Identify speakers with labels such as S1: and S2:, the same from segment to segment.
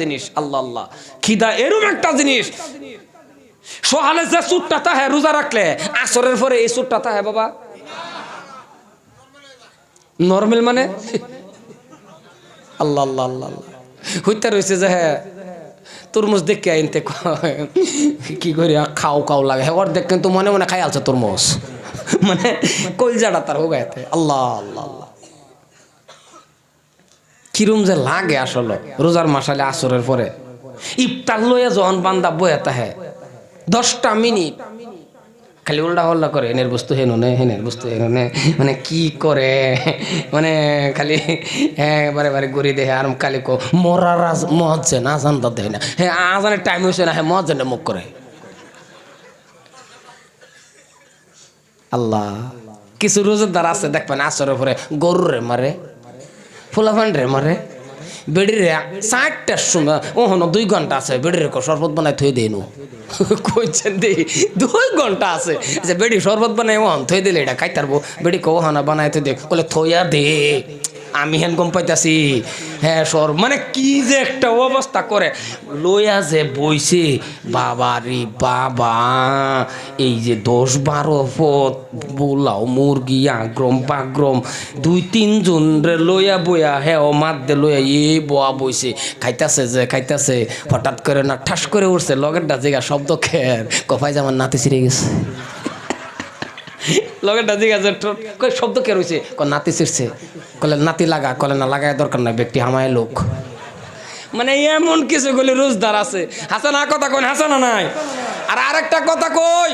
S1: জিনিস আল্লাহ আল্লাহ খিদা এরকম একটা জিনিস সকালে যে সুটটা তাহে রোজা রাখলে আসরের পরে এই সুটটা তাহে বাবা নরমাল মানে আল্লাহ আল্লাহ আল্লাহ হইতে রয়েছে যে হ্যাঁ তরমুজ দেখে আইনতে কি করি খাও খাও লাগে ওর দেখ কিন্তু মনে মনে খাই আলছে তরমুজ মানে কলজাটা তার হো গাইতে আল্লাহ আল্লাহ আল্লাহ কিরম যে লাগে আসলে রোজার মাসালে আসরের পরে ইফতার লইয়া যখন বান্দা বয়া তাহে 10টা মিনিট খালি উল্টা হল্লা করে এনের বস্তু হেনুনে হেনের বস্তু হেনুনে মানে কি করে মানে খালি হ্যাঁ বারে বারে ঘুরি দেখে আর খালি কো মরার মহচ্ছে না জানতা দেয় না হ্যাঁ আজানের টাইম হয়েছে না হ্যাঁ মহাজনে মুখ করে আল্লাহ কিছু রোজাদার আছে দেখবেন আসরের পরে গরুরে মারে ফুলাফান রে মারে বেড়িরে 60টার সময় ওহনো 2 ঘন্টা আছে বেড়িরে শরবত বানাই থই দেনু কইছেন দি 2 ঘন্টা আছে যে বেড়ি শরবত বানাই ওহন থই দিলে এটা খাইতারবো বেড়ি কো হানা বানাই থই দে কলে থইয়া দে আমি হেন গম পাইতাছি হ্যাঁ সর মানে কি যে একটা অবস্থা করে লইয়া যে বইছে বাবা রে বাবা এই যে 10-12 পথ পোলাও মুরগি আগ্রম পাগ্রম 2-3 জন রে লইয়া বইয়া হ্যাঁ ও মাদ্দে লইয়া এই বোয়া বইছে খাইতাছে যে খাইতাছে হঠাৎ করে না ঠাস করে উঠছে লগেরটা জায়গা শব্দ খের কফাই জামান নাতি ছিঁড়ে গেছে লগেরটা জিজ্ঞাসা কই শব্দ কে রয়েছে নাতি ছিঁড়ছে কলে নাতি লাগা কলে না লাগায় দরকার নাই ব্যক্তি হামায় লোক মানে এমন কিছু গুলি রোজদার আছে হাসানা কথা কই হাসানা নাই আর আরেকটা কথা কই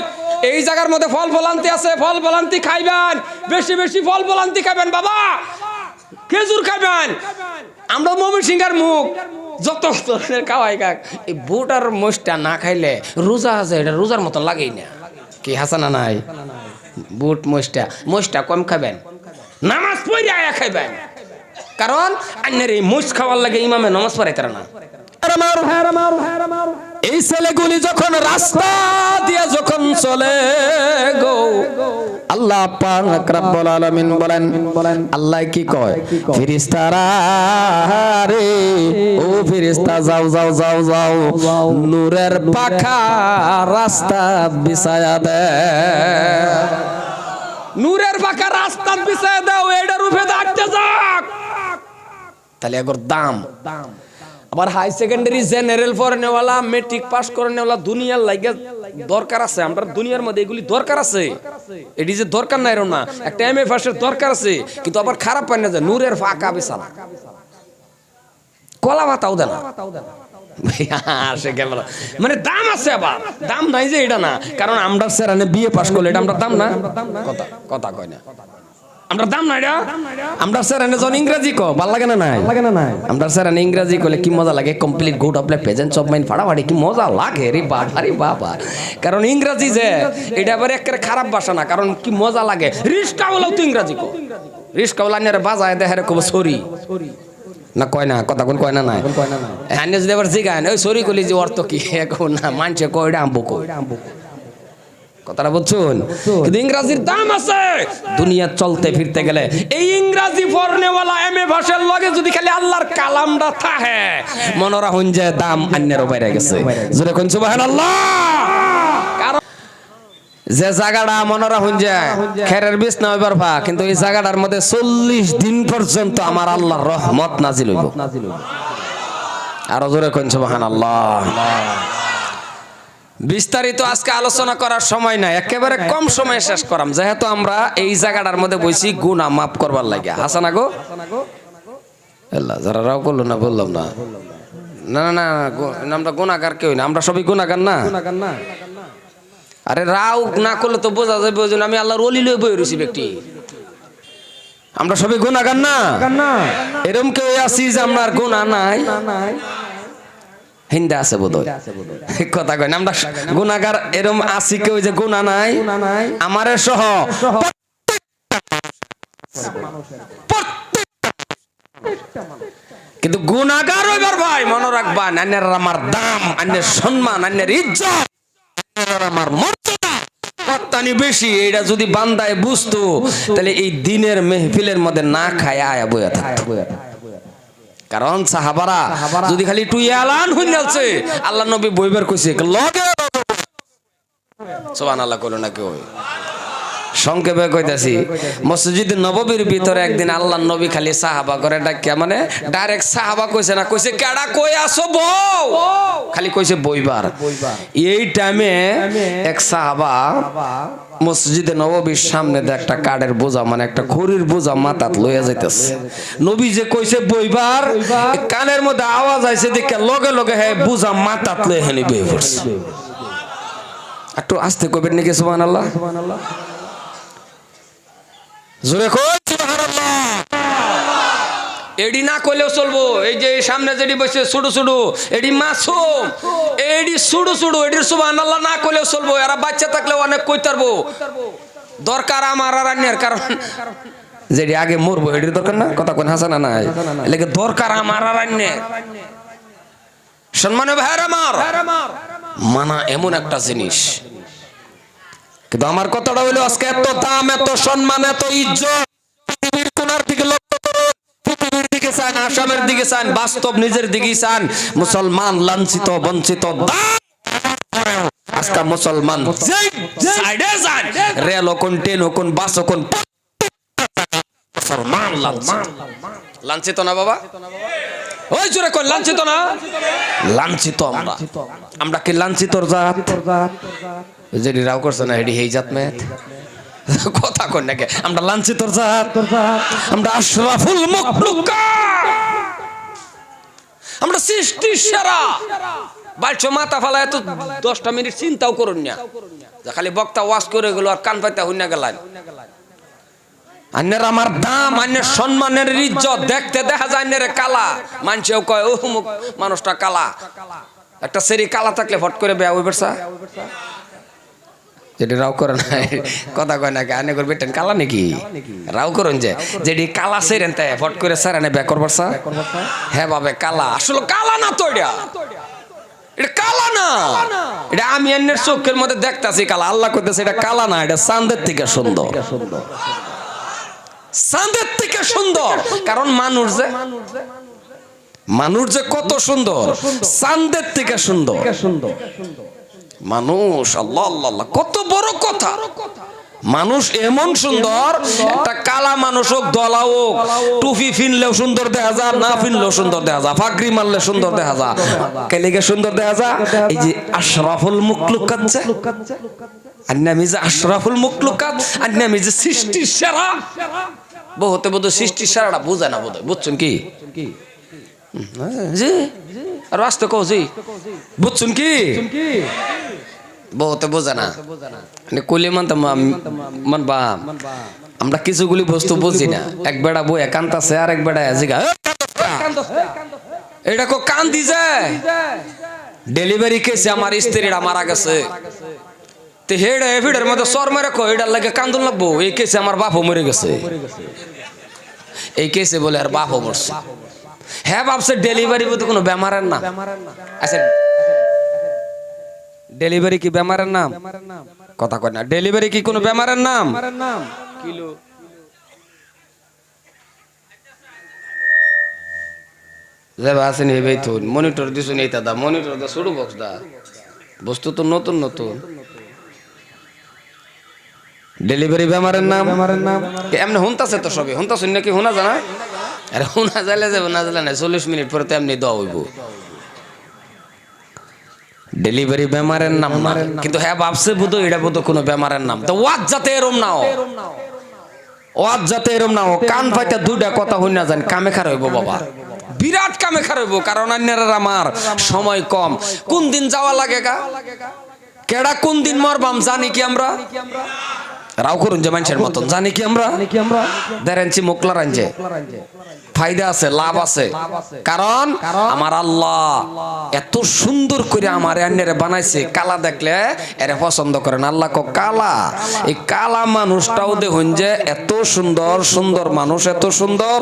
S1: এই জায়গার মধ্যে ফল ফলান্তি আছে ফল ফলান্তি খাইবেন বেশি বেশি ফল ফলান্তি খাবেন বাবা খেজুর খাবেন আমরা মমিন সিংহার মুখ যত ধরনের খাওয়াই কাক এই বুট আর মোষটা না খাইলে রোজা আছে এটা রোজার মতো লাগেই না কি হাসানা নাই বুট মোষটা কম খাবেন নামাজ পড়ে আয়া খাইবেন কারণ আন্নের এই মোষ খাওয়ার লাগে ইমামে নামাজ পড়াইতারা না এই ছেলেগুলি যখন রাস্তা দিয়ে যখন চলে গো আল্লাহ পাক রব্বুল আলামিন বলেন আল্লাহ কি কয় ফেরেশতারা রে ও ফেরেশতা যাও যাও যাও যাও নূরের পাখা রাস্তা বিছায়া দে নূরের পাখা রাস্তা বিছায়া দাও এটার উপরে দাঁড়তে যাক তাহলে এগর দাম আবার হাই সেকেন্ডারি জেনারেল পড়নেওয়ালা মেট্রিক পাস করনেওয়ালা দুনিয়ার লাগে দরকার আছে আমরা দুনিয়ার মধ্যে এগুলি দরকার আছে এটি যে দরকার নাই না একটা এমএ পাসের দরকার আছে কিন্তু আবার খারাপ পায় না যে নূরের ফাঁকা বিছানা কলা ভাতাও দেনা মানে দাম আছে আবার দাম নাই যে এটা না কারণ আমরা সেরানে বিএ পাস করলে এটা আমরা দাম না কথা কয় না আমরা দাম না এটা আমরা স্যার জন ইংরেজি কো ভাল লাগে না নাই আমরা স্যার ইংরেজি কইলে কি মজা লাগে complete good of life present of mind ফাড়াফাড়ি কি মজা লাগে রে বাবা কারণ ইংরেজি যে এটা আবার একেবারে খারাপ ভাষা না কারণ কি মজা লাগে রিস্কাওয়ালাও তো ইংরেজি কো রিস্কাওয়ালা নিয়ে বাজায় দেখে রে কব সরি না কয় না কথা কোন কয় না নাই হ্যাঁ যদি আবার জিগায় ওই সরি কইলি যে অর্থ কি এখন না মানছে কয়টা আম্বু কই কথাটা বুঝছুন কিন্তু ইংরেজির দাম আছে দুনিয়া চলতে ফিরতে গেলে এই ইংরেজি পড়নেওয়ালা এমএ ভাষার লগে যদি খালি আল্লাহর কালামটা থাকে মনরা হন যায় দাম অন্যের বাইরে গেছে জোরে কোন সুবহানাল্লাহ কারণ যে জায়গাটা মনরা হন যায় খেরের বিষ না হইবার ভা কিন্তু এই জায়গাটার মধ্যে 40 দিন পর্যন্ত আমার আল্লাহর রহমত নাজিল হইব আর জোরে কোন সুবহানাল্লাহ বিস্তারিত আজকে আলোচনা করার সময় নাই একেবারে কম সময়ে শেষ করাম যেহেতু আমরা এই জায়গাটার মধ্যে বইছি গুনাহ মাফ করবার লাগে হাসানা গো আল্লাহ যারা রাও করলো না বললাম না না না না আমরা গুনাহগার কেউ না আমরা সবই গুনাহগার না আরে রাও না করলে তো বোঝা যাবে ওই জন্য আমি আল্লাহর ওলি লই বই রইছি ব্যক্তি আমরা সবই গুনাহগার না এরকম কেউ আছি যে আমার গুনাহ নাই হিন্দা আছে বোধ কথা কয় না আমরা গুনাহগার এরম আছি কেউ যে গুনাহ নাই আমারে সহ কিন্তু গুনাহগার হইবার ভাই মনে রাখবা আন্যের আমার দাম আন্যের সম্মান আন্যের ইজ্জত আমার মর্যাদা কতখানি বেশি এটা যদি বান্দায় বুঝতো তাহলে এই দিনের মেহফিলের মধ্যে না খায় আয়া বইয়া থাকতো কারণ সাহাবারা যদি খালি টু এলান হয়ে যাচ্ছে আল্লাহ নবী বইবার কইছে লগে সুবহানাল্লাহ কইলো না কেউ সংক্ষেপে কইতাছি মসজিদ নববীর ভিতরে একদিন আল্লাহর নবী খালি সাহাবা করে ডাকিয়া মানে ডাইরেক্ট সাহাবা কইছে না কইছে কেডা কই আসো বউ খালি কইছে বইবার এই টাইমে এক সাহাবা মসজিদে নববীর সামনে একটা কাঠের বোঝা মানে একটা খড়ির বোঝা মাথাত লইয়া যাইতেছে নবী যে কইছে বইবার কানের মধ্যে আওয়াজ আইছে দেখে লগে লগে হে বোঝা মাথাত লইয়া হেনি বই পড়ছে একটু আস্তে কইবেন নাকি সুবহানাল্লাহ জোরে কই সুবহানাল্লাহ এডি না কইলেও চলবো এই যে সামনে যেডি বসে ছুডু ছুডু এডি মাসুম এডি ছুডু ছুডু এডি সুবহানাল্লাহ না কইলেও চলবো এরা বাচ্চা থাকলে অনেক কইতারবো দরকার আমার আর আন্যার কারণ যেডি আগে মরবো এডির দরকার না কথা কোন হাসানা নাই লাগে দরকার আমার আর আন্যার সম্মানে ভাইরা আমার মানা এমন একটা জিনিস কিন্তু আমার কথাটা হইলো আজকে এত দাম এত সম্মান এত ইজ্জত পৃথিবীর কোনার দিকে লক্ষ্য করুন পৃথিবীর দিকে চান আসামের দিকে চান বাস্তব নিজের দিকেই চান মুসলমান লাঞ্ছিত বঞ্চিত আজকে মুসলমান সাইডে যান রেল কোন ট্রেন কোন বাস কোন মুসলমান লাঞ্ছিত না বাবা ওই জোরে কোন লাঞ্ছিত না লাঞ্ছিত আমরা কি লাঞ্ছিতর জাত যেটি রাও করছে না এটি এই জাত মেয়ে কথা কোন নাকি আমরা লাঞ্ছিতর জাত আমরা আশরাফুল মাখলুকাত আমরা সৃষ্টির সেরা বাইচ মাথা ফালায় তো 10টা মিনিট চিন্তাও করুন না যে খালি বক্তা ওয়াজ করে গেল আর কান পাইতা হইনা গেলেন আন্যের আমার দাম আন্যের সম্মানের ইজ্জত দেখতে দেখা যায় আন্যের কালা মানুষেও কয় ও মানুষটা কালা একটা সেরি কালা থাকলে ফট করে বেয়া হইবে সা যেটি রাও করে না কথা কয় না আনে করবে টেন কালা নাকি রাও করুন যে যেটি কালা সেরেন তাই ফট করে সারানে বেয়া করবার সা হ্যাঁ বাবে কালা আসলে কালা না তো এটা কালা না এটা আমি আন্যের চোখের মধ্যে দেখতাছি কালা আল্লাহ কইতেছে এটা কালা না এটা চাঁদের থেকে সুন্দর চাঁদের থেকে সুন্দর কারণ মানুষ যে কত সুন্দর চাঁদের থেকে সুন্দর মানুষ আল্লাহ আল্লাহ কত বড় কথা মানুষ এমন সুন্দর একটা কালা মানুষ হোক দলা হোক টুপি ফিনলেও সুন্দর দেখা যায় না ফিনলেও সুন্দর দেখা যায় ফাগরি মারলে সুন্দর দেখা যায় কেলিকে সুন্দর দেখা যায় এই যে আশরাফুল মাখলুকাত আন্নামি যে আশরাফুল মাখলুকাত আন্নামি যে সৃষ্টির সেরা বহুতে বোধ সৃষ্টির সেরাটা বুঝে না বোধ বুঝছেন কি জি আর আসতে কও জি বুঝছেন কি বহুতে বোঝে না কইলে মানবা আমরা কিছুগুলি বস্তু বুঝি না এক বেড়া বই একান্ত আছে আর এক বেড়া জিগা এটা কো কান দিছে ডেলিভারি কেসে আমার স্ত্রীরা মারা গেছে তে হেড এভিডের মধ্যে সর মেরে কো এটার লাগে কান্দন লাগবো এই কেসে আমার বাপও মরে গেছে এই কেসে বলে আর বাপও মরছে হ্যাঁ ভাবছে ডেলিভারি বলতে কোনো বেমারের না আচ্ছা ডেলিভারি কি বেমারের নাম কথা কয় না ডেলিভারি কি কোনো বেমারের নাম কিলো যাবে আসেনি এই তো মনিটর দিছো নেই দাদা মনিটর দা ছোট বক্স দা বস্তু তো নতুন নতুন ডেলিভারি বেমারের নাম এমনি হুনতাছে তো সবে হুনতাছ নাকি হুনা জানা আরে হুনা যাইলে যাবে না যাইলে না 40 মিনিট পরে তো এমনি দেওয়া হইব ডেলিভারি বেমারের নাম না কিন্তু হ্যাঁ ভাবছে বুধ এটা বুধ কোনো বেমারের নাম তো ওয়াজ যাতে এরম নাও ওয়াজ যাতে এরম নাও কান পাইতে দুইটা কথা হই না জান কামে খার হইব বাবা বিরাট কামে খার হইব কারণ অন্যের আমার সময় কম কোন দিন যাওয়া লাগে গা কেডা কোন দিন মরবাম জানি কি আমরা রাও করুন যে মানুষের মতন জানি কি আমরা দেরেনছি মুকলা রাঞ্জে ফায়দা আছে লাভ আছে কারণ আমার আল্লাহ এত সুন্দর করে আমার আন্নারে বানাইছে কালা দেখলে এরে পছন্দ করেন আল্লাহ কো কালা এই কালা মানুষটাও দেখুন যে এত সুন্দর সুন্দর মানুষ এত সুন্দর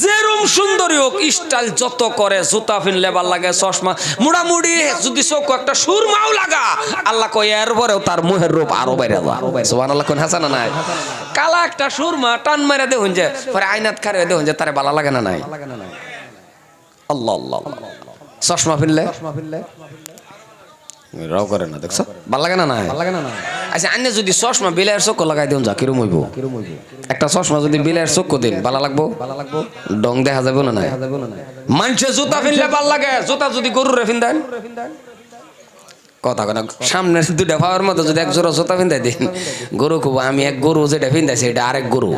S1: যেরম সুন্দরী হোক স্টাইল যত করে জুতা ফিনলে ভাল লাগে চশমা মুড়ামুড়ি যদি চোখ একটা সুরমাও লাগা আল্লাহ কয় এর পরেও তার মুহের রূপ আরো বাইরে যায় সুবহানাল্লাহ কোন হাসানা নাই কালা একটা সুরমা টান মেরে দেখুন যে পরে আইনাত খারে দেখুন যে তারে ভালো লাগে না নাই আল্লাহ আল্লাহ চশমা ফিরলে রাও করে না দেখছো ভাল লাগে না? আচ্ছা আন্নে যদি চশমা বিলাইয়ের চোখ লাগাই দিন যা কিরম হইব? একটা চশমা যদি বিলাইয়ের চোখ দিন ভালো লাগবো? ডং দেখা যাবে না? মানুষে জুতা ফিনলে ভাল লাগে, জুতা যদি গরুরে ফিন দেন কথা কেন সামনে দুটা পাওয়ার মতো যদি এক জোড়া জুতা ফিন্দাই দিন গরু খুব আমি এক গরু যেটা ফিন্দাইছি এটা আরেক গরু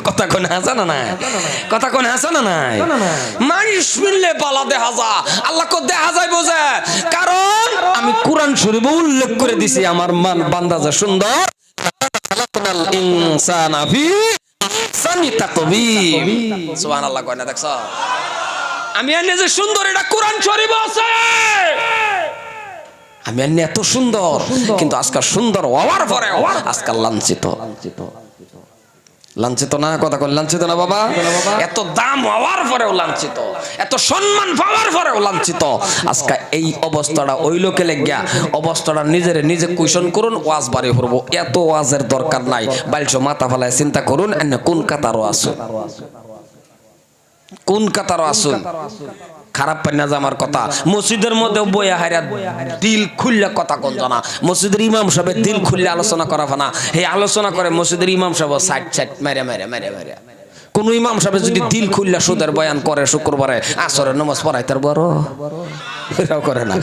S1: কথা কোন হাসা না নাই কথা কোন হাসা না নাই মানুষ মিললে পালা দেখা যা আল্লাহ কো দেখা যায় বোঝে কারণ আমি কোরআন শরীফে উল্লেখ করে দিছি আমার বান্দা যে সুন্দর খালাকনাল ইনসানা ফি আহসানি তাকবীম সুবহানাল্লাহ কয় না দেখছো আমি এনে যে সুন্দর এটা কোরআন শরীফে আছে আমি এত সুন্দর কিন্তু আজকাল সুন্দর হওয়ার পরে আজকাল লাঞ্ছিত না কথা কন লাঞ্ছিত না বাবা এত দাম হওয়ার পরেও লাঞ্ছিত এত সম্মান পাওয়ার পরেও লাঞ্ছিত আজকে এই অবস্থাটা ওই লোকে লেগিয়া অবস্থাটা নিজে কুইশন করুন ওয়াজ বাড়ি করবো এত ওয়াজের দরকার নাই বাইলছো মাথা ফেলায় চিন্তা করুন এনে কোন কাতারও আসুন খারাপ পাই না যে আমার কথা মসজিদের মধ্যে বইয়া হাইরা দিল খুললে কথা কোন জানা মসজিদের ইমাম সাহেব দিল খুললে আলোচনা করা ফানা এই আলোচনা করে মসজিদের ইমাম সাহেব সাইড মেরে কোন ইমাম সাহেব যদি দিল খুললে সুদের বয়ান করে শুক্রবারে আসরের নামাজ পড়াই তার বড় এটাও করে না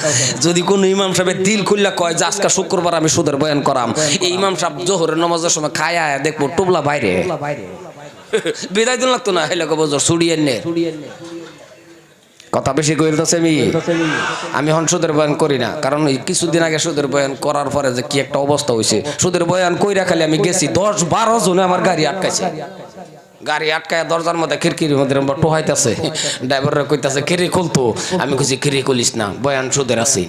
S1: যদি কোন ইমাম সাহেব দিল খুললে কয় যে আজকে শুক্রবার আমি সুদের বয়ান করাম এই ইমাম সাহেব জোহরের নামাজের সময় খায়া দেখবো টুবলা বাইরে বিদায় দিন লাগতো না হেলে বজর ছুড়িয়ে নে কথা বেশি কইলতেছে আমি হন সুদের বয়ান করি না কারণ কিছুদিন আগে সুদের বয়ান করার পরে যে কি একটা অবস্থা হয়েছে সুদের বয়ান কইরা খালি আমি গেছি 10-12 জনে আমার গাড়ি আটকাইছে গাড়ি আটকায় দরজার মধ্যে খিড়কির মধ্যে টোহাইতেছে ড্রাইভাররা কইতাছে খিড়কি খুলতো আমি কইছি খিড়কি খুলিস না বয়ান সুদের আছে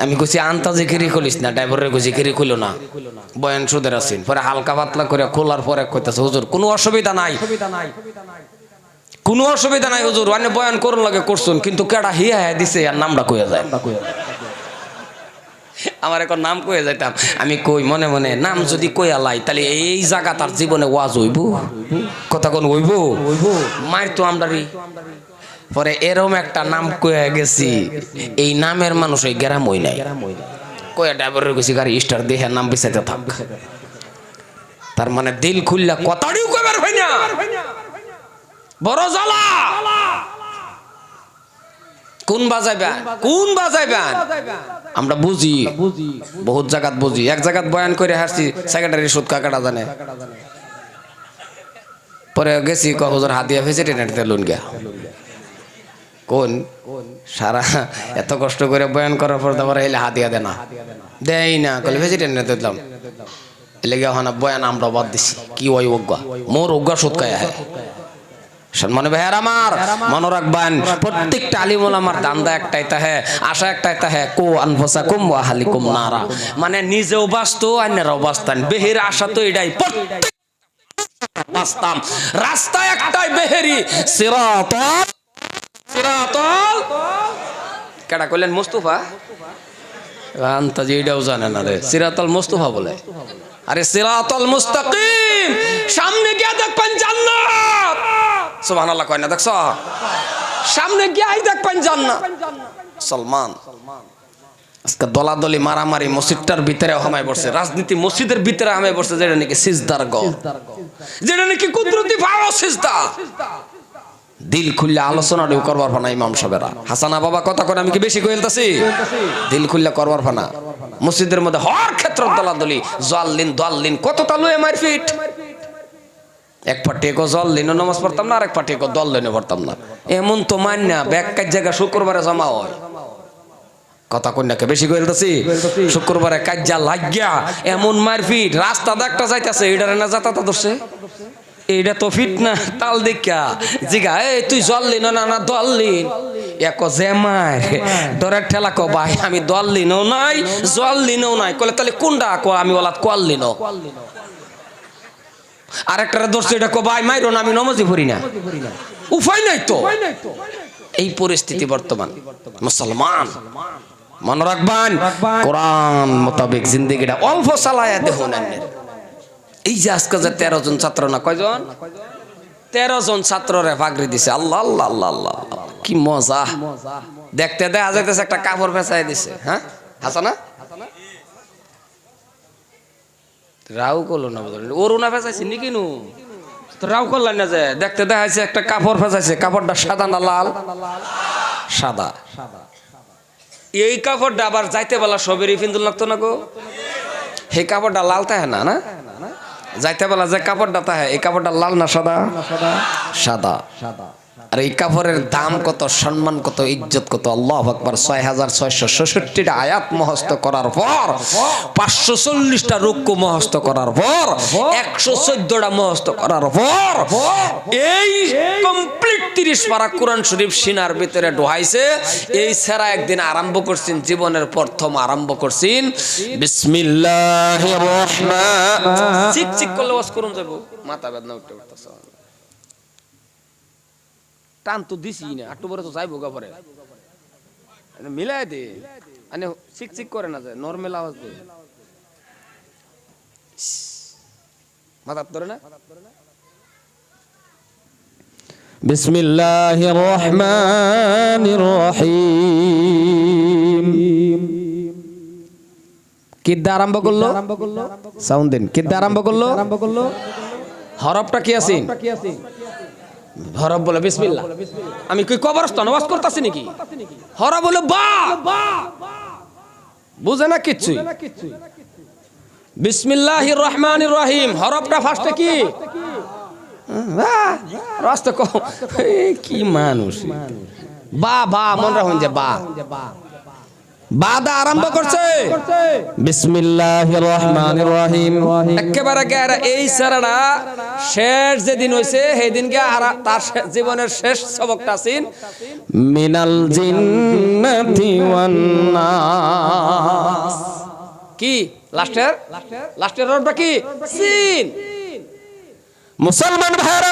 S1: আমি কইছি আন্তাজে খিড়কি খুলিস না ড্রাইভাররা কইছি খিড়কি খুলো না বয়ান সুদের আছে পরে হালকা পাতলা করে খোলার পরে কইতাছে হুজুর কোনো অসুবিধা নাই কোনো অসুবিধা নাই হুজুর মানে বয়ান করুন লাগে করছুন কিন্তু কেডা হিয়া দিছে আর নামটা কইয়া যায় আমার এখন নাম কইয়া যাইতাম আমি কই মনে মনে নাম যদি কইয়া লাই তাহলে এই জায়গা তার জীবনে ওয়াজ হইব কথা কোন হইব মার তো আমরারি পরে এরকম একটা নাম কইয়া গেছি এই নামের মানুষ এই গ্রাম হই নাই কইয়া ড্রাইভারের কইছি গাড়ি স্টার দিয়ে নাম বিছাইতে থাক তার মানে দিল খুললা কথাটিও কইবার হয় না বড় জ্বালা কোন বাজাইবেন আমরা বুঝি বহুত জায়গাত বুঝি এক জায়গাত বয়ান করে হাসছি সেক্রেটারি সুদ কাকাটা জানে পরে গেছি হুজুর হাতিয়া ভেজিটেরিয়ানতে লোন গিয়া কোন সারা এত কষ্ট করে বয়ান করার পর তারপরে এলে হাতিয়া দেয় না দেয় না কলে ভেজিটেরিয়ানতে দিলাম এলে গিয়া হনা বয়ান আমরা বাদ দিছি কি ওই অজ্ঞা মোর অজ্ঞা সুদ খায় সম্মানিত ভাইয়ার আমার মনে রাখবেন প্রত্যেকটা আলিম ওলামার দান্দা একটাই তাহে আশা একটাই তাহে কো আনফুসাকুম ওয়া আহলিকুম নারা মানে নিজেও বাঁচতো অন্যরাও বাঁচতেন বেহের আশা তো এটাই বাঁচতাম রাস্তা একটাই বেহেরি সিরাতাল কেডা কইলেন মুস্তাফা আন্তাজি এটাও জানে না রে সিরাতাল মুস্তাফা বলে আরে সিরাতাল মুস্তাকিম সামনে গিয়ে দেখবেন জান্নাত সুবহানাল্লাহ কয় না দেখছো সামনে গিয়ে দেখবেন জান্নাত সালমান আজকে দলাদলি মারামারি মসজিদটার ভিতরে হামায় পড়ছে রাজনীতি মসজিদের ভিতরে হামায় পড়ছে যেটা নাকি সিজদার ঘর যেটা নাকি কুদরতি ভাও সিজদা দিল খুললে আলোচনাটাও করবার ফানা ইমাম সাহেবেরা হাসানা বাবা কথা করে আমি কি বেশি কইলতাছি দিল খুললে করবার ফানা মসজিদের মধ্যে হর ক্ষেত্র দলাদলি দলিন কত তালুয়ে মারপিট এক পাটি এক জল দিনও নামাজ পড়তাম না আর এক পাটি এক দল দিনে পড়তাম না এমন তো মান না ব্যাগ জায়গা শুক্রবারে জমা হয় কথা কন্যাকে বেশি কইলতাছি শুক্রবারে কাজ্জা লাগিয়া এমন মারপিট রাস্তা দেখটা যাইতাছে এটারে না যাতাতা ধরছে এইটা তো ফিট না তাল দেখা জিগা এই তুই জল লিন না দল লিন এক জেমার ডরের ঠেলা কো ভাই আমি দল লিনও নাই জল লিনও নাই কলে তাহলে কোনটা কো আমি ওলা কল লিনো আরেকটারে ধরছে এটা কো ভাই মাইরো না আমি নমাজই পড়ি না উপায় নাই তো এই পরিস্থিতি বর্তমান মুসলমান মনে রাখবেন কোরআন মোতাবেক জিন্দেগিটা অল্প চালায়া দেখুন এই যে আজকে যে 13 জন ছাত্র না কয়জন 13 জন ছাত্ররে পাগড়ি দিছে। আল্লাহ আল্লাহ আল্লাহ আল্লাহ, কি মজা! দেখতে দেখা যাইতেছে একটা কাপড় ফেঁচাই দিছে। হ্যাঁ হাসানা রাও করলো না, অরুণা ফেঁচাইছি নাকি নু রাও করলেন না যে দেখতে দেখাইছে একটা কাপড় ফেঁচাইছে, কাপড়টা সাদা না লাল? সাদা। এই কাপড়টা আবার যাইতে বেলা সবেরই ফিন্দুল লাগতো না গো। এই কাপড়টা লাল তাহে না, না যাইতে বেলা যে কাপড়টা তাহে, এই কাপড়টা লাল না সাদা? সাদা। আর এই কাপড়ের দাম কত, সম্মান কত, ইজ্জত কত! আল্লাহু আকবার। 6666টা আয়াত মুখস্থ করার পর, 540টা রুকু মুখস্থ করার পর, 114টা মুখস্থ করার পর, এই কমপ্লিট 30 পারা কোরআন শরীফ সিনার ভিতরে ঢোকাইছে। এই সেরা একদিন আরম্ভ করছেন, জীবনের প্রথম আরম্ভ করছেন বিসমিল্লাহির রহমান। চিক চিক করলে ওয়াজ করুন যাব, মাথা বেদনা উঠতে উঠতেছে। টান তো দিছি না, একটু পরে তো যাইবো গা, পরে মিলাই দে। মানে চিক চিক করে না, যায় নরমাল আওয়াজ দে, মাথা ধরে না। বিসমিল্লাহির রহমানির রহিম। কি দিয়ে আরম্ভ করলো? সাউন্ড দিন। কি দিয়ে আরম্ভ করলো? হরফটা কি আছে? হরফ বলে বিসমিল্লাহ। আমি কি কবরস্থান ওয়াজ করতেছি নাকি? হরফ বলে বা, বুঝে না কিচ্ছু। বিসমিল্লাহির রহমানির রহিম। হরফটা ফার্স্টে কি? রাস্তা কো, কি মানুষ! বা বা মন রাখুন যে বা, বাদা আরম্ভ করছে বিসমিল্লাহির রহমানির রহিম। একেবারে গেরা এই সারাটা শেষ যেদিন হইছে সেই দিনকে তার জীবনের শেষ সবকটা আছেন মিনাল জিন্নাতি ওয়ান নাস। কি লাস্টের রবটা কি? সিন। মুসলমান ভাইরা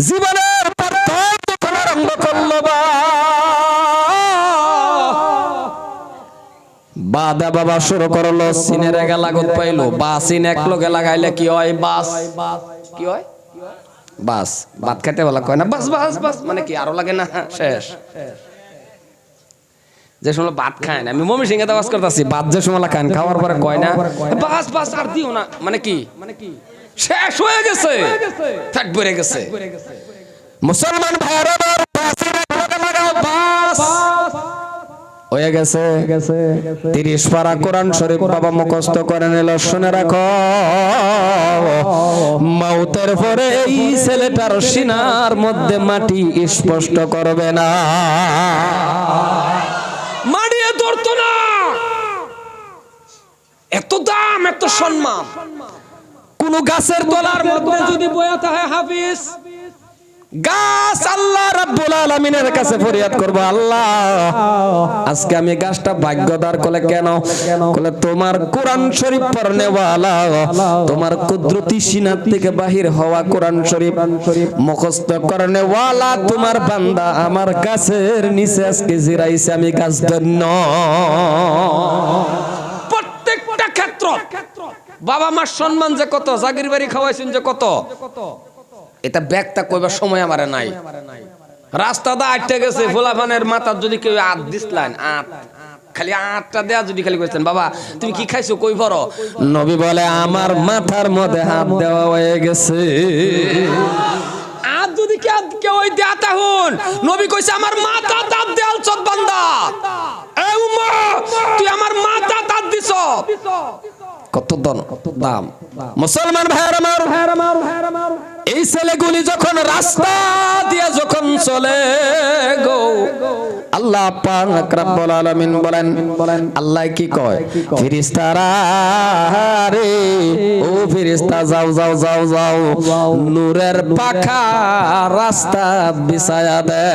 S1: জীবনের প্রথম আরম্ভ করলো বাদা বাবা শুরু করলো, সিনের এগা লাগত পাইলো। বা সিন এক লগে লাগাইলে কি হয়? বাস। কি হয়? বাস। ভাত খেতে বলা কয় না বাস বাস বাস, মানে কি আরো লাগে না? শেষ। যে সময় ভাত খায় না, আমি মমি সিংহে দাওয়াজ করতেছি, ভাত যে সময় খান খাওয়ার পরে কয় না বাস বাস আর দিও না, মানে কি শেষ হয়ে গেছে, ফ্যাট ভরে গেছে। মুসলমান ভাইরা বাসিন এক লগে লাগাও, বাস হয়ে গেছে। 30 পারা কোরআন শরীফ বাবা মুখস্থ করে নিল। শুনে রাখো, মাউতের পরে এই ছেলেটার সিনার মধ্যে মাটি স্পষ্ট করবে না, মাটিয়ে ধরতো না। এত দাম, এত সম্মান। কোন গাছের তলার মধ্যে যদি বয়া থাকে হাফিজ, গাছ আল্লাহ রাব্বুল আলামিনের কাছে ফরিয়াদ করব, আল্লাহ আজকে আমি গাছটা ভাগ্যদার কলে কেন? কলে তোমার কোরআন শরীফ পড়নেওয়ালা, তোমার কুদরতি সিনাত থেকে বাহির হওয়া কোরআন শরীফ মুখস্থ করনেওয়ালা তোমার বান্দা আমার গাছের নিচে আজকে জিরাইছে, আমি গাছ ধন্য। প্রত্যেকটা ক্ষেত্র বাবা মার সম্মান যে কত, জাগির বাড়ি খাওয়াইছেন যে কত, এটা ব্যাগটা কইবার সময় আমারে নাই। রাস্তা দা আটটা গেছে, ফোলাফানের মাথার যদি কেউ আট দিসলেন, আট খালি আটটা দেয়া যদি খালি কইছেন বাবা তুমি কি খাইছো কই পড়ো, নবী বলে আমার মাথার মধ্যে হাত দেওয়া হয়ে গেছে। আট যদি কেউ ওই দেয়া তাহুন, নবী কইছে আমার মাথা দাঁত দেয়াল চত বান্দা, এ উম্মা তুই আমার মাথা দাঁত দিছ, কত দাম। মুসলমান ভাইরা আমার, এই ছেলেগুলি যখন রাস্তা দিয়ে যখন চলে গো, আল্লাহ পাক রব্বুল আলামিন বলেন, আল্লাহ কি কয়? ফেরেশতারা রে ও ফেরেশতা যাও যাও যাও যাও, নূরের পাখা রাস্তা বিছায়া দে,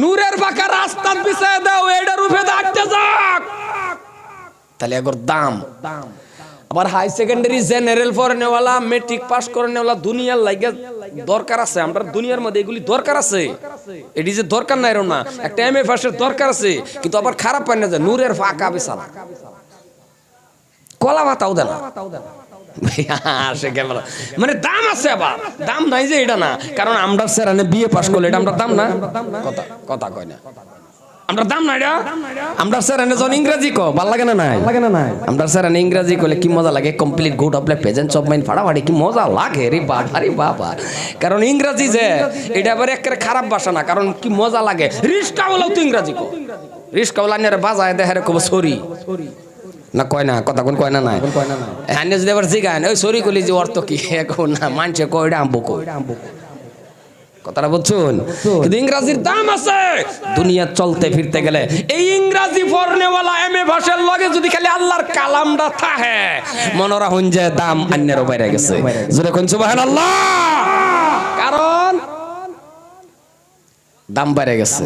S1: নূরের পাখা রাস্তা বিছায়া দাও, এটার উপরে দাঁড়তে যাক। তাহলে এগোর দাম। আবার হাই সেকেন্ডারি জেনারেল পড়নেওয়ালা, মেট্রিক পাস করনেওয়ালা দুনিয়ার লাগে দরকার আছে। আমরা দুনিয়ার মধ্যে এগুলি দরকার আছে, এটি যে দরকার নাই এরকম না। একটা এমএ পাসের দরকার আছে, কিন্তু আবার খারাপ পায় না যে নূরের ফাঁকা বিছানা, কলা ভাতাও দেয় না। আসে ক্যামেরা মানে দাম আছে, আবার দাম নাই যে এটা না, কারণ আমরা স্যার বিয়ে পাস করলে এটা আমরা দাম না, কথা কথা কয় না, আমরা দাম না এটা। আমরা স্যার যখন ইংরেজি কো ভাল লাগে না নাই, আমরা স্যার ইংরেজি কইলে কি মজা লাগে, complete good of presence of mind ফাড়াফাড়ি কি মজা লাগে রে বাবা রে বাবা। কারণ ইংরেজি যে এটা আবার একেবারে খারাপ ভাষা না, কারণ কি মজা লাগে। রিস্কা বলেও তো ইংরেজি কো, রিস্কা বলে আনারে বাজায় দেখে কব সরি না, কয় না কথা কোন কয় না নাই, হ্যাঁ যদি আবার জিগান ওই সরি কলি যে অর্থ কি এখন না মানছে কয়টা আম্বু কই, কথাটা বুঝছুন। কিন্তু ইংরেজির দাম আছে দুনিয়া চলতে ফিরতে গেলে। এই ইংরেজি পড়নেওয়ালা এমএ ভাষার লগে যদি খালি আল্লাহর কালামটা থাকে, মনরা হন যে দাম অন্যের বাইরে গেছে, জোরে কোন সুবহানাল্লাহ। কারণ দাম বাইরে গেছে,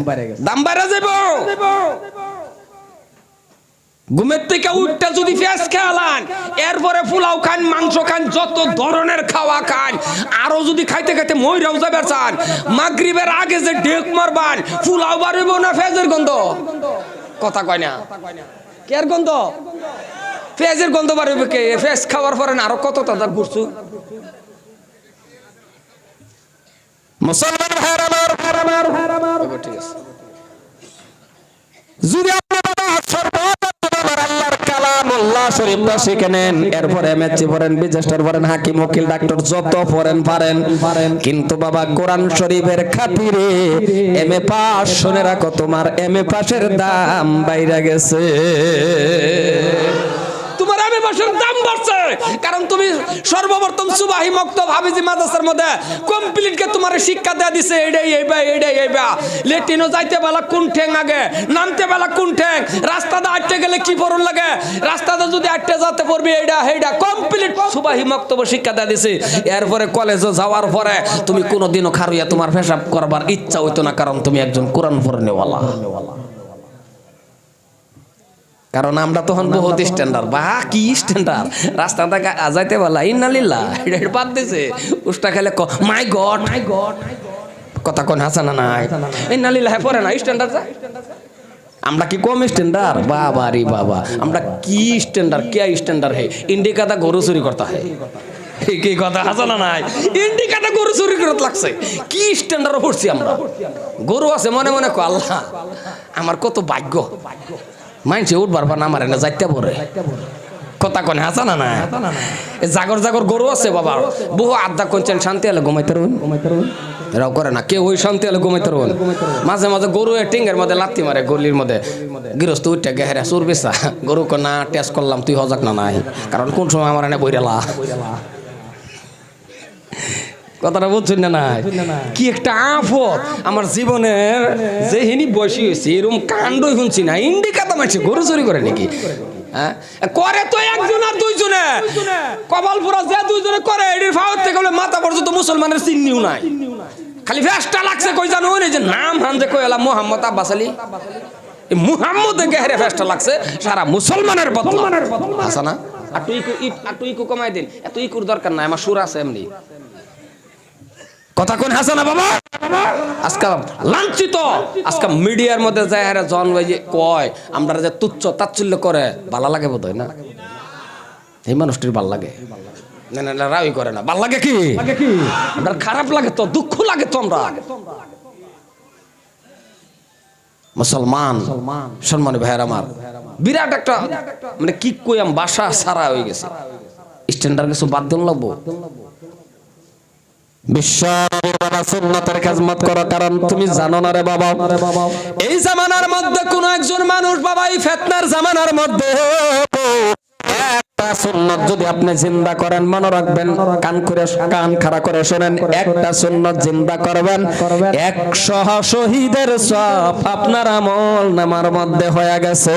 S1: দাম বাইরে যাবো। ঘুমের থেকে উঠতে যদি পেঁয়াজ খেয়ালান, এরপরে পোলাও খান, মাংস খান, যত ধরনের খাওয়া খান, আরো যদি খাইতে খাইতে মইরাও যাবে চান, মাগরিবের আগে যে ঢেক মারবান, পোলাও বাড়িব না পেঁয়াজের গন্ধ, কথা কয় না, কের গন্ধ, পেঁয়াজের গন্ধ বাড়িবে কে? পেঁয়াজ খাওয়ার পরে না আরো কত তাদের ঘুরছু। মুসলমান ভাইরা আমার, ঠিক আছে, যদি এরপরে এমএসসি পড়েন, বিজনেস পড়েন, হাকিম, উকিল, ডাক্তার যত পড়েন পারেন, কিন্তু বাবা কোরআন শরীফের খাতিরে এমএ পাস, শুনে রাখো তোমার এমএ পাসের দাম বাইরে গেছে। তোমার এমএ পাসের দাম বাড়ছে, কারণ তুমি সর্বপ্রথম সুবাহি মক্তব হাফিজি মাদ্রাসার মধ্যে কমপ্লিট কে তোমার শিক্ষা দেয়া দিছে। এটাই এইবা লেটিনো যাইতে বেলা কোন ঠ্যাং আগে, নামতে বেলা কোন ঠ্যাং, রাস্তাতে আটতে গেলে কি পড়ন লাগে, রাস্তাতে যদি আটতে যেতে পড়বি এইটা কমপ্লিট সুবাহি মক্তব শিক্ষা দেয়া দিছে। এরপরে কলেজে যাওয়ার পরে তুমি কোনোদিনও খারুইয়া তোমার পেশাব করবার ইচ্ছা হইতো না, কারণ তুমি একজন কোরআন পড়নেওয়ালা। কারণ আমরা তখন বহুত স্ট্যান্ডার্ড, বা কি স্ট্যান্ডার্ড, রাস্তাটা যাইতে বলা ইন্নালিল্লাহ এটা বাদ দিছে, উষ্টা খেলে মাই গড কথা কোন হাসানা নাই, ইন্নালিল্লাহ পরে না স্ট্যান্ডার্ড যা। আমরা কি কম স্ট্যান্ডার্ড? বাবা রে বাবা, আমরা কি স্ট্যান্ডার্ড, কে স্ট্যান্ডার্ড হে, ইন্ডিকাটা গরু চুরি করতে হয়, কি কথা হাসানা নাই, ইন্ডিকাটা গরু চুরি করতে লাগছে, কি স্ট্যান্ডার্ড পড়ছি আমরা। গরু আছে মনে মনে কো আল্লাহ আমার কত ভাগ্য, মানছে উঠবার পর আমার এনে যাইতে পড়ে, কথা কোন হাসানা না। জাগর জাগর গরু আছে বাবা, বহু আড্ডা করছেন, শান্তি হলে ঘুমাইতে রুন, এরাও করে না কেউ, ওই শান্তি হলে ঘুমাইতে রুন। মাঝে মাঝে গরু টিঙ্গের মধ্যে লাত্তি মারে, গলির মধ্যে গৃহস্থ উঠে গেহেরা চুর বেচা, গরু না টেস্ট করলাম তুই হজাক না নাই, কারণ কোন সময় আমার এনে বইরেলা, কথাটা বুঝছেন না নাই? কি একটা আফত আমার জীবনের, যে হিনি বয়সী হয়েছে এরকম কাণ্ডই শুনছি না। ইন্ডিকাতা মারছে গরু চুরি করে নাকি? হ্যাঁ করে তো একজন আর দুইজনে, কপালপুরা যে দুইজনে করে এটির ফাওয়ার থেকে মাথা পর্যন্ত মুসলমানের চিহ্নিও নাই, খালি ফেসটা লাগছে কই জানো, ওই যে নাম হান যে কই এলা মোহাম্মদ আব্বাস আলী, এই মুহাম্মদ গেহরে ফেসটা লাগছে সারা মুসলমানের বদলা আছে না। আর তুই ইকু কমাই দিন, এত ইকুর দরকার নাই, আমার সুর আছে এমনি, কথা কোন হাসানা বাবা। আজকাল লাঞ্ছিত, আজকাল মিডিয়ার মধ্যে যায় হারে জন ভাই যে কয় আমরা যে তুচ্ছ তাচ্ছিল্য করে, ভালো লাগে বোধ হয় না, এই মানুষটির ভাল লাগে না, না রাই করে না, ভাল লাগে কি আপনার খারাপ লাগে তো, দুঃখ লাগে তো। আমরা মুসলমান সম্মানী ভাইয়ের আমার, বিরাট একটা মানে কি কইম বাসা সারা হয়ে গেছে, স্ট্যান্ডার্ড কিছু বাদ দিন লাগবো। সুন্নতের খেদমত করো, কারণ তুমি জানো না রে বাবা, এই জামানার মধ্যে কোন একজন মানুষ বাবা, এই ফিতনার জামানার মধ্যে একটা সুন্নত যদি আপনি জিন্দা করেন, মনে রাখবেন, কান খাড়া করে শোনেন, একটা সুন্নত জিন্দা করবেন, 100 শহীদের সওয়াব আপনার আমল নামার মধ্যে হয়ে গেছে।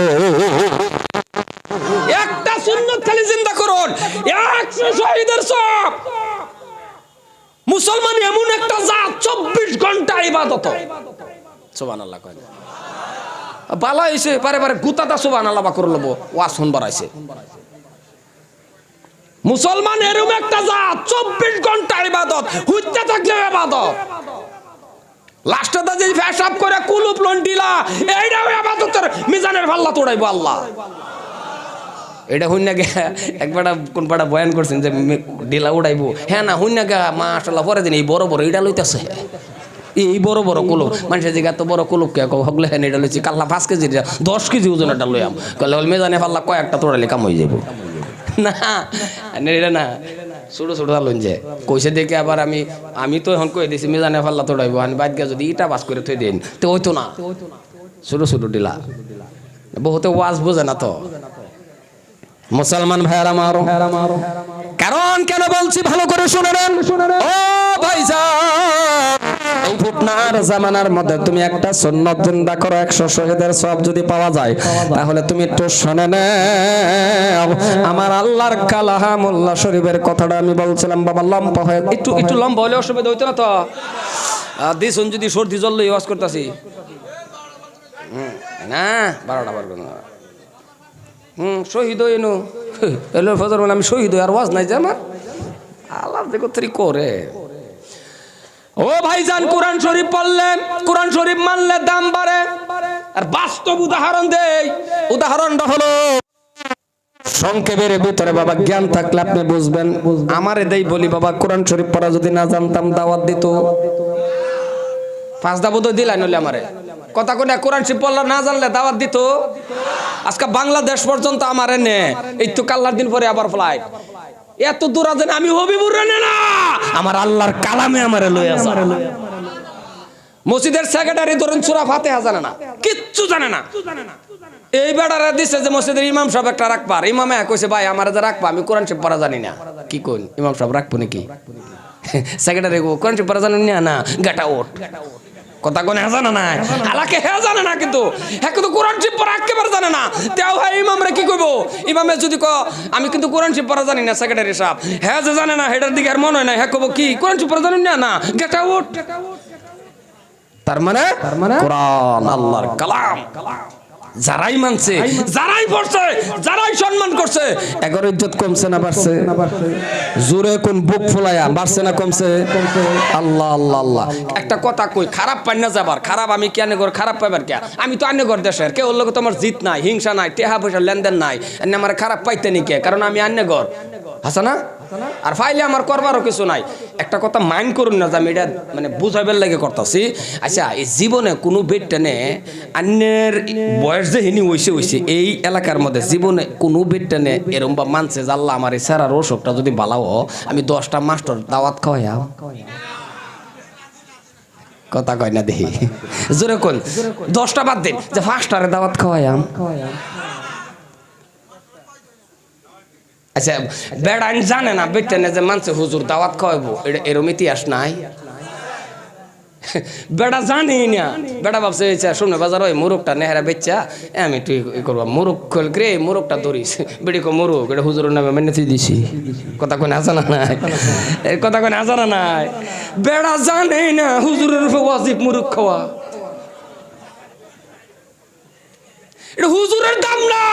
S1: একটা সুন্নত খালি জিন্দা করুন, 100 শহীদের সওয়াব। মুসলমান এমন একটা জাত 24 ঘন্টা ইবাদত, সুবহানাল্লাহ কয় না বালা হইছে, পারে পারে গুতাটা সুবহানাল্লাহ বা করে লব, ওয়াজ শুনবার আইছে। মুসলমান এরকম একটা জাত 24 ঘন্টা ইবাদত, হুইতে থাকলে ইবাদত, লাস্টে দা যে ফেসাব করে কুলুপ লন্ডিলা, এইটাও ইবাদতের মিজানের পাল্লা তোড়াইবো আল্লাহ। এটা হুন্না গে একবার কোন পাড়া বয়ান করছেন যে ডিলা উড়াইবো, হ্যাঁ না হুন্না গা মাশাআল্লাহ পরে দিন এই বড় বড় এটা লইতেছে, এই বড় বড় কুলুপ মানুষের জায়গা তো বড় কুলুপ কে হগলে হ্যাঁ এটা লইছি কাল্লা 5 কেজি 10 কেজি ওজনটা লইয়াম কলে মেজানে পাল্লা কয়েকটা তোড়ালে কাম হয়ে যাবো না এটা না ছোটো ছোটো আলুন যে কইসে দেখে আবার আমি তো এখন কই দিছি মেজানে পাল্লা তোড়াইবো আমি বাদ গিয়ে যদি ইটা বাস করে থই দিন তো হইতো না ছোটো ছোটো ডিলা বহুতে ওয়াজ বোঝে না তো মুসলমান ভাইয়ারা মারো কারণ কেন বলছি ভালো করে শুনে নেন ও ভাইজান এই ফুটনার জামানার মধ্যে তুমি একটা সুন্নাত জিন্দা করো 100 শহীদের সওয়াব যদি পাওয়া যায় তাহলে তুমি একটু শুনে নাও আমার আল্লাহর কালামুল্লাহ শরীফের কথাটা আমি বলছিলাম বাবা লম্বা হয় একটু লম্বা হলে অসুবিধা হইতো না তো দিছুন যদি সর্দি জল লই ওয়াজ করতেছি না 12টা বার করুন শহীদ হইনু এলো ফজর বলে আমি শহীদ হই আর ওয়াজ নাই যে আমার আল্লাহ দেখো তরি করে ও ভাইজান কোরআন শরীফ পড়লেন কোরআন শরীফ মানলে দাম বাড়ে আর বাস্তব উদাহরণ দেই উদাহরণটা হলো সংক্ষেপের ভিতরে বাবা জ্ঞান থাকলে আপনি বুঝবেন আমারে দেই বলি বাবা কোরআন শরীফ পড়া যদি না জানতাম দাওয়াত দিত 5 দাবত দিলাই নলে আমারে কথা কোনা কোরআন শরীফ পড়লা না জানলে দাওয়াত দিত আজকে বাংলাদেশ পর্যন্ত আমারে নে এই তো কাল্লার দিন পরে আবার ফ্লাইট এত দূর আছেন আমি হবিবুর রে না আমার আল্লাহর কালামে আমারে লইয়া যায় মসজিদের সেক্রেটারি ধরুন সূরা ফাতিহা জানে না কিচ্ছু জানে না এই বেড়ারা দিছে যে মসজিদের ইমাম সাহেব একটা রাখবার ইমামে কইছে ভাই আমারে যে রাখবা আমি কোরআন শরীফ পড়া জানি না কি কোন ইমাম সাহেব রাখবো নাকি সেক্রেটারি কোরআন শরীফ পড়া জানেন না না গাটা ওঠ কথা কোন জানে না হালাকে হে জানে না কিন্তু হ্যাঁ কিন্তু কোরআন শরীফ পড়া একেবারে জানে না তেও ভাই ইমামরে কি কইবো ইমামে যদি আমি কিন্তু কোরআন শরীফ পড়া জানি না সেক্রেটারি সাহেব হ্যাঁ যে জানে না হেডার দিকে আর মনে হয় না হ্যাঁ কইবো কি কোরআন শরীফ পড়া জানেন না না গেট আউট তার মানে কোরআন আল্লাহর কালাম যারাই মানছে যারাই পড়ছে যারাই সম্মান করছে এগর ইজ্জত কমছে না বাড়ছে জোরে কোন বুক ফুলায়া বাড়ছে না কমছে আল্লাহ আল্লাহ আল্লাহ একটা কথা কই খারাপ পাই না যাবার খারাপ আমি কেন করে খারাপ পাইবার কে আমি তো আন্য ঘর দেশের কেউ লোক তোমার জিত নাই হিংসা নাই টেহা পয়সা লেনদেন নাই এনে আমার খারাপ পাইতে নি কে কারণ আমি আন্য ঘর হাসা না আর ফাইলে আমার করবারও কিছু নাই একটা কথা মাইন্ড করুন না যে আমি এটা মানে বুঝাইবার লাগে করতেছি আচ্ছা এই জীবনে কোনো বেটটানে অন্যের বয়স যে হিনি হইছে এই এলাকার মধ্যে জীবনে কোনো বেটটানে এরম বা মানছে যে আল্লাহ আমার এই স্যারার অসুখটা যদি বালাও আমি 10টা মাস্টার দাওয়াত খাওয়াইয়াম কথা কয় না দেখি জোরে কোন 10টা বাদ দিন যে 5টারে দাওয়াত খাওয়াইয়াম আচ্ছা বেড়ান জানে না বেটেনে যে মানছে হুজুর দাওয়াত খাওয়াবো এটা এরম ইতিহাস নাই বেড়া জানি না বেড়া ভাবছে শুনে বাজার ওই মুরগটা নেহারা বেচা আমি তুই করবো মুরগ খোল রে মুরগটা ধরিস বেড়ি কো মুরগ এটা হুজুরের নামে মেনে তুই দিছি কথা কোন আজানা নাই কথা কোন আজানা নাই বেড়া জানে না হুজুরের ওয়াজিব মুরগ খাওয়া এটা হুজুরের দাম না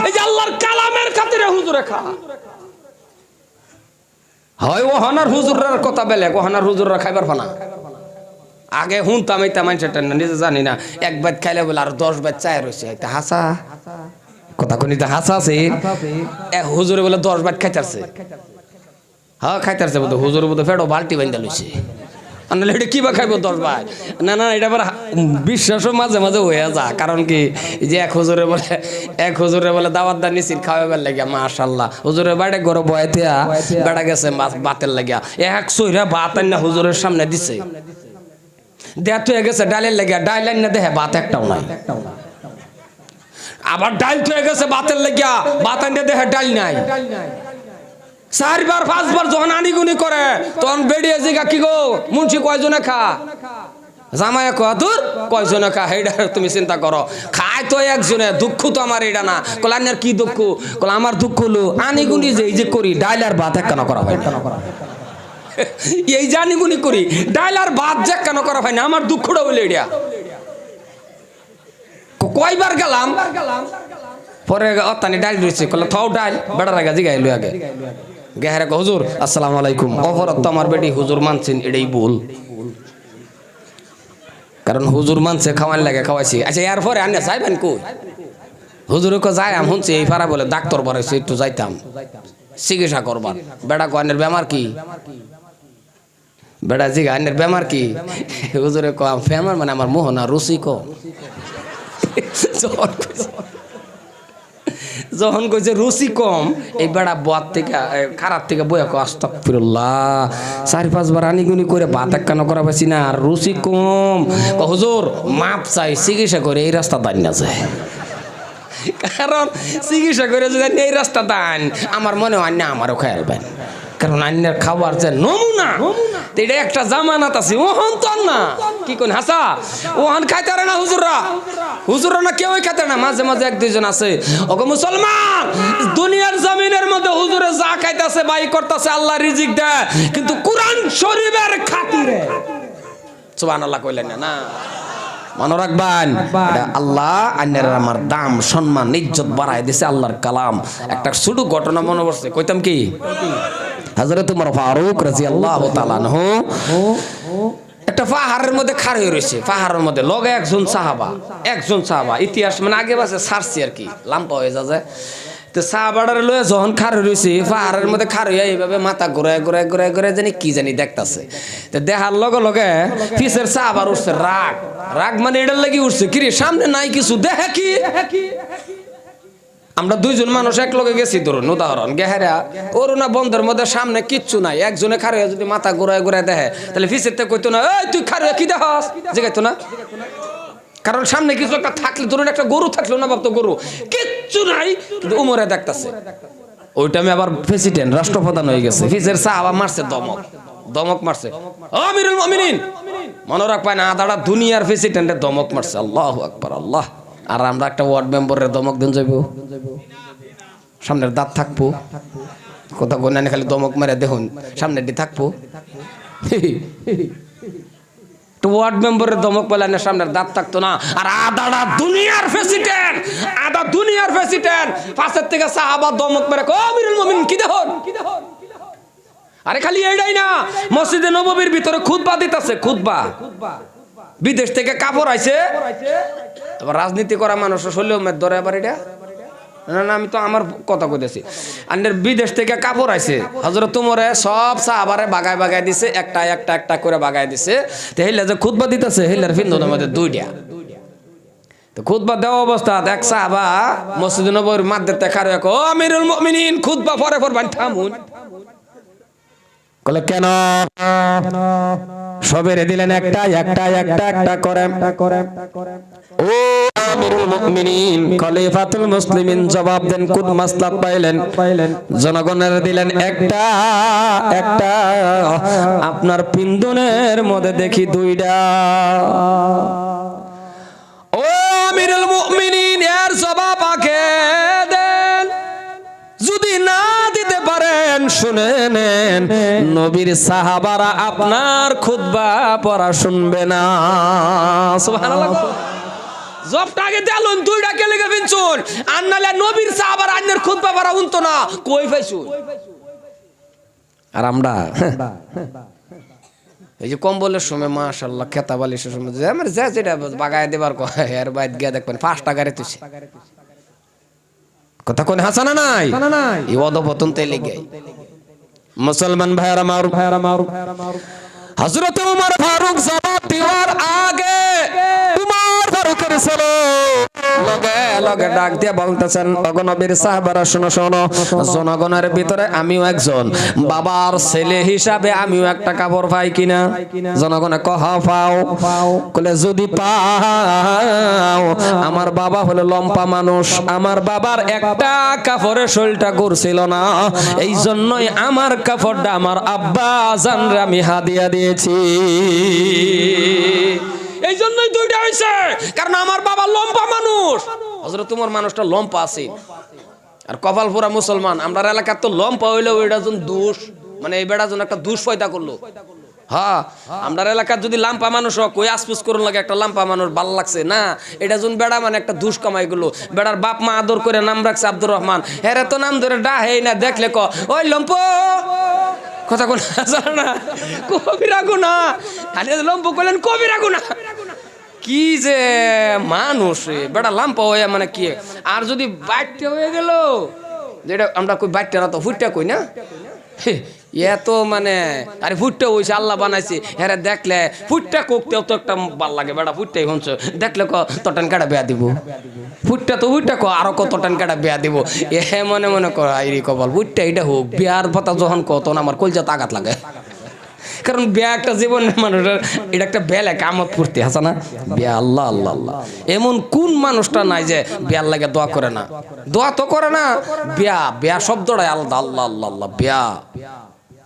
S1: এই যে আল্লাহর কালামের খাতিরে হুজুরে খা হয় ও হানার হুজুরের কথা বেলে ও হানার হুজুররা খাইবার ফানা আগে হুনতাম এইটা মানুষটা নিজে জানি না এক বাদ খাইলে বলে আর 10 বাদ চায় রয়েছে এটা হাসা কথা কোন এটা হাসা আছে এক হুজুরে বলে 10 বাদ খাইতারছে হ্যাঁ খাইতারছে বলে হুজুর বলে ফেডো বালতি বাইন্দা লইছে আনলে এটা কি বা খাইবো 10 বাদ না না এটা আবার বিশ্বাসও মাঝে মাঝে হয়ে যা কারণ কি যে এক হুজুরে বলে দাওয়াত দা নিছিন খাওয়াবার লাগিয়া মাশাআল্লাহ হুজুরের বাড়ি ঘরে বয়াতিয়া বেড়া গেছে বাতের লাগিয়া এক সইরা ভাত আইনা হুজুরের সামনে দিছে দেয়াত হয়ে গেছে ডালের লাগিয়া ডাল আইনা দেখে ভাত একটাও নাই আবার ডাল হয়ে গেছে ভাতের লাগিয়া ভাত আইনা দেখে ডাল নাই 4বার 5বার যখন আনিগুনি করে তখন বেরিয়ে জিগা কি গো মুন্সি কয়জনে খা জামাই কদুর কয়জনে খা এইটা তুমি চিন্তা করো খায় তো একজনে দুঃখ তো আমার এটা না কলান্যার কি দুঃখ কলা আমার দুঃখ হলো আনিগুনি যে এই যে করি ডাল আর ভাত এক কেন করা হয় না এই জানিগুনি করি ডাল আর ভাত যে কেন করা হয় না আমার দুঃখটা হইলো এটা কয়বার গেলাম পরে অত্যানি ডাল রয়েছে কলা থাও ডাল বেড়ার আগে জিগাইলো আগে গেহারে হুজুর আসসালামু আলাইকুম অপরাধ তো আমার বেটি হুজুর মানছেন এটাই ভুল কারণ হুজুর মানছে খাওয়ান লাগে খাওয়াইছি আচ্ছা এর পরে আনে চাইবেন কই হুজুরে কো যাই আমি শুনছি এই পাড়া বলে ডাক্তার বাড়াইছে একটু যাইতাম চিকিৎসা করবার। বেটা কনের বেমার কি? বেটা জি গানের বেমার কি? হুজুরে কো বেমার মানে আমার মোহনা রুচি কম। যখন কইছে রুচি কম, এই বেড়া বাদ থেকে খারাপ থেকে বইয়া কো আস্তাগফিরুল্লাহ 4-5 বার আনিগুনি করে ভাত একখানা করা পাইছি না, আর রুচি কম। হুজুর মাপ চাই, চিকিৎসা করে এই রাস্তা দাঁড় না যায়। কারণ চিকিৎসা করে যদি এই রাস্তা দান, আমার মনে হয় না আমারও খেয়ালবেন, কারণ আন্যের খাবার যে নমুনা এটা একটা জামানাত আছে। ওহন তো না কি কোন হাসা ওহন খাইতে পারে না হুজুররা না কেউই খাইতে না, মাঝে মাঝে 1-2 জন আছে। ওকে মুসলমান দুনিয়ার জমিনের মধ্যে হুজুরে যা খাইতেছে বাই করতেছে, আল্লাহ রিজিক দেয়, কিন্তু কোরআন শরীফের খাতিরে সুবহানাল্লাহ কইলেন না? মনে রাখবেন আল্লাহ আন্যের আমার দাম সম্মান ইজ্জত বাড়ায় দিছে আল্লাহর কালাম। একটা ছোট ঘটনা মনে পড়ছে, কইতাম কি, হযরত ওমর ফারুক রাদিয়াল্লাহু তাআলা আনহু একটা পাহাড়ের মধ্যে খাড়া হয়ে রয়েছে, পাহাড়ের মধ্যে লগে একজন সাহাবা ইতিহাস মানে আগে বাসে সারছি আর কি, লাম্পা হয়ে যায়। তো সাহাবাটারে লয়ে যখন খাড়া রয়েছে পাহাড়ের মধ্যে খাড়া হয়ে এইভাবে মাথা ঘুরায় ঘুরায় ঘুরায় ঘুরায় জানি কি জানি দেখতাছে। তো দেখার লগে লগে পিছের সাহাবার উঠছে রাগ মানে এটার লাগি উঠছে, কিরে সামনে নাই কিছু, দেখে কি আমরা 2 জন মানুষ এক লগে গেছি, ধরুন উদাহরণ গেহারা অরুণা বন্ধের মধ্যে সামনে কিচ্ছু নাই, একজনে খাড়া হয়ে যদি মাথা ঘুরায় ঘুরায় দেখে তাহলে পিছের থেকে কইতো না এই তুই খাড়া কি দেখাস, জিগাইতো না? কারণ সামনে কিছু একটা থাকলে, ধরুন একটা গরু থাকলো না, ভাবতো গরু কিচ্ছু নাই, কিন্তু উমরে দেখতাছে। ওই টাইমে আবার প্রেসিডেন্ট রাষ্ট্রপ্রধান হয়ে গেছে, ফিজের সাহাবা মারছে দমক মারছে, আমিরুল মুমিনিন মনে রাখবেন আদাটা দুনিয়ার প্রেসিডেন্টের দমক মারছে। আল্লাহু আকবার আল্লাহ। আর আমরা একটা ওয়ার্ড মেম্বারের দমক দিন যাইব, সামনের দাঁত থাকবো, কথা বললেন খালি দমক মেরে দেখুন সামনের দি থাকবো। ওয়ার্ড মেম্বারের দমক পেলেন সামনের দাঁত থাকতো না, আর আধা দুনিয়ার প্রেসিডেন্ট পাশের থেকে সাহাবা দমক মেরে আমিরুল মুমিনিন কি দেখুন। আরে খালি এইটাই না, মসজিদে নববীর ভিতরে খুতবা দিতেছে, খুতবা বিদেশ থেকে কাপড় আইছে, আবার রাজনীতি করা মানুষ হলেও মেদ ধরে আবার এটা না, আমি তো আমার কথা কইতেছি। আন্নের বিদেশ থেকে কাপড় আইছে, হযরত ওমরে সব সাহাবারে বাগায় দিছে, একটা করে বাগায় দিছে। তো হেলে যে খুতবা দিতেছে হেলার ফিন্দনের মধ্যে 2টা। তো খুতবা দেওয়া অবস্থা এক সাহাবা মসজিদে নববীর মাঝখানে খাড়া কো আমিরুল মুমিনিন খুতবা পরে পড়বেন, থামুন। কলে কেন সবেরে দিলেন একটা করে। ও আমিরুল মুমিনিন খলিফাতুল মুসলিমিন জবাব দেন, কোন মাসলাত পাইলেন? জনগণের দিলেন একটা, আপনার পিন্দনের মধ্যে দেখি 2টা। ও আমিরুল মুমিনিন এর জবাব আগে দেন, যদি না দিতে পারেন শুনে নেন, নবীর সাহাবারা আপনার খুতবা পড়া শুনবে না। সুবহানাল্লাহ। জবটা আগে দেলুন 2টা কে লেগে বিনছুন, আর নালে নবীর সাহাবারা আন্নের খুতবা পড়া উনতো না, কই পাইছুন? আর আমরা এই যে কম্বলের সময় মাশাআল্লাহ খেতা বালিশের সময় আমার যা যেটা বাগায় দেবার কয় এর বাইদ গিয়া দেখবেন 5 টাকারে তুইছে, কথা কোন হাসানা নাই এই অধপতন তেলে গে। মুসলমান ভাইরা মার হযরত ওমর ফারুক জবাব দেওয়ার আগে ওমর ফারুকের ছেলে লগে ডাক দিয়ে বলতেছেন, ওগো নবীর সাহাবারা শোনো, জনগণের ভিতরে আমিও একজন, বাবার ছেলে হিসাবে আমিও একটা কাপড় পাই কিনা? জনগণে কহ পাও। কলে যদি পাও, আমার বাবা হলো লম্পা মানুষ, আমার বাবার একটা কাপড়ে শরীরটা করছিল না, এই জন্যই আমার কাপড়টা আমার আব্বা জানরে আমি হাদিয়া দিয়েছি। এই জন্যই 2টা হইছে, কারণ আমার বাবা লম্পা মানুষ। হযরত ওমর মানুষটা লম্পা আছে, আর কপাল পোড়া মুসলমান। আমরা এলাকার তো লম্পা হইলেও এটা জন দোষ, মানে এই বেড়া জন একটা দোষ পয়দা করলো। হ্যাঁ, আমরা এলাকার যদি লাম্পা মানুষ কই আসপুস করুন লাগে একটা লাম্পা মানুষ ভাল লাগছে না, এটা জন বেড়া মানে একটা দুষ কামাই গুলো। বেড়ার বাপ মা আদর করে নাম রাখছে আব্দুর রহমান, হেরে তো নাম ধরে ডা হেই না, দেখলে ক ওই লম্প, কথা কোন না কবিরা গুনা, লম্প কইলেন কবিরা গুনা। কি যে মানুষ রে বেটা লাম্পা হয়ে মানে কি আর যদি বাইটটা হয়ে গেল যেটা আমরা কই বাইটটা না তো ফুটটা কই না এত মানে আরে ফুটটা হইছে আল্লাহ বানাইছে হ্যাঁ দেখলে ফুটটা কোকতেও তো একটা ভাল লাগে বেটা ফুটটাই হচ্ছে দেখলে তটান কাটা বেয়া দিব ফুটটা তো ফুটটা আরো কত টান কাটা বেয়া দিব এ মনে মনে কর আইরি কবল ফুটটা এটা হোক বিয়ার পাতা যখন কত আমার কলজাতে আঘাত লাগে কারণ বিয়া একটা জীবন মানুষের এটা একটা বেলা কামত ফুর্তি আছে না বিয়া আল্লাহ আল্লাহ আল্লাহ এমন কোন মানুষটা নাই যে বিয়ার লাগে দোয়া করে না দোয়া তো করে না বিয়া বিয়া শব্দটাই আলাদা আল্লাহ আল্লাহ আল্লাহ বিয়া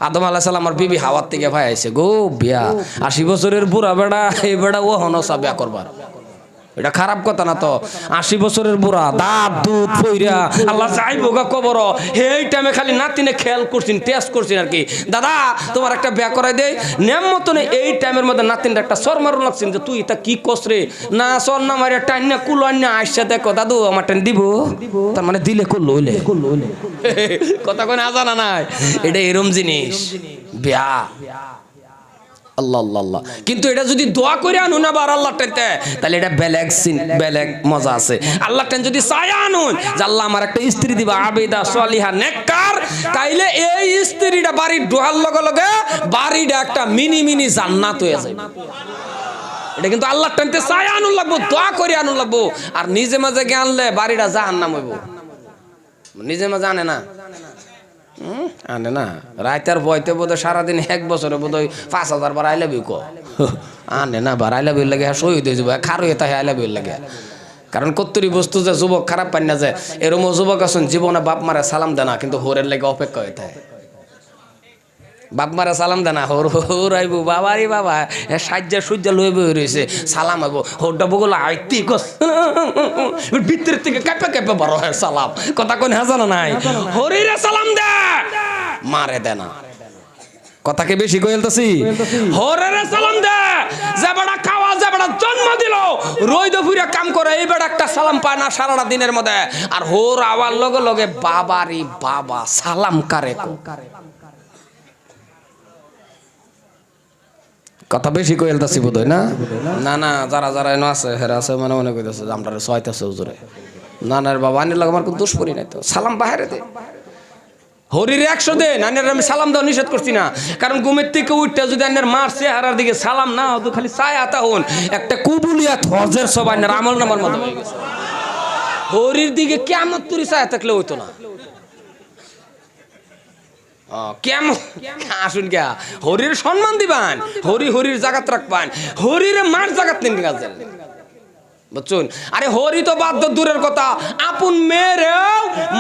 S1: আদম আলাইহিস সালাম আর বিবি হাওয়ার থেকে ভাই আইছে গো বিয়া 80 বছরের বুড়া বেড়া এই বেড়া ও হনসা বিয়া করবার এটা খারাপ কথা না তো 80 বছরের বুড়া দাঁত দুধ ফইরা আল্লাহ যাইবো গা কবর এই টাইমে খালি নাতিনে খেয়াল করছেন টেস্ট করছেন আর কি দাদা তোমার একটা বিয়া করাই দেই নেম মতনে এই টাইমের মধ্যে নাতিনটা একটা সর মারু লাগছেন যে তুই এটা কি করছ রে না সর না মারিয়া টাইন না কুলান না আইসা দেখো দাদু আমার টাইন দিব তার মানে দিলে করলো হইলে কথা কোন আজানা নাই এটা এরম জিনিস বিয়া আল্লাহ আল্লাহ আল্লাহ কিন্তু এটা যদি দোয়া করে আনুন আবার আল্লাহ টাইতে তাহলে এটা বেলেগ মজা আছে আল্লাহ টাইন যদি চায় আনুন যে আল্লাহ আমার একটা স্ত্রী দিবা আবেদা সালিহা নেককার তাইলে এই স্ত্রীটা বাড়ির ঢোকার লগে লগে বাড়িটা একটা মিনি জান্নাত হয়ে যাবে এটা কিন্তু আল্লাহ টাইতে চায় আনুন লাগবো দোয়া করে আনুন লাগবো আর নিজে মাঝে গে আনলে বাড়িটা জাহান্নাম হইব নিজে মাঝে আনে না আনে না রাইতার বইতে বোধ সারাদিন 1 বছরে বোধ 5,000 বার আইলা বিউ আনে না বার আইলা বিউ লাগে শহীদ হয়ে যাবো খারো এটা আইলা বিউ লাগে কারণ কত্তরি বস্তু যে যুবক খারাপ পাই না যে এরম যুবক আছেন জীবনে বাপ মারে সালাম দেনা কিন্তু হোরের লেগে অপেক্ষা হয়ে থাকে বাপ মারা সালাম দেনা হোর হোর আইব বাবারি বাবা সাজ্জা সূর্যা লয়ে বই রয়েছে সালাম আইব হোরটা বগল আইতি কস ভিতর থেকে কাঁপে কাঁপে বড় হয় সালাম কথা কোন হাজানো নাই হরিরে সালাম দে মারে দেনা কথাকে বেশি কইলতাছি হরিরে সালাম দে যে বড় খাওয়া যে বড় জন্ম দিল রইদ ফুরে কাম করে এই বড় একটা সালাম পায় না সারাটা দিনের মধ্যে আর হোর আওয়ার লগে লগে বাবারি বাবা সালাম কারে কথা বেশি কইলতাছি বোধ হয় না না না যারা যারা এনে আছে হেরা আছে মনে মনে কইতাছে আমরা ছয়তাছে হুজুরে না না বাবা আনির লাগে আমার কোন দোষ পড়ি নাই তো সালাম বাহিরে দে হরির 100 দে নানের আমি সালাম দাও নিষেধ করছি না কারণ ঘুমের থেকে উঠতে যদি আনের মার চেহারার দিকে সালাম না হতো খালি চায় আতা হন একটা কুবুলিয়াত হজের সব আনের আমল নামার মতো হয়ে গেছে হরির দিকে কিয়ামত তুরি চায় থাকলে হইতো না কেমন আসুন কে হরির সম্মান দিবান হরির জাগাত রাখবান হরিরে মার জাগাত নিন কাজ বুঝছুন আরে হরি তো বাদ দূরের কথা আপন মেয়েরেও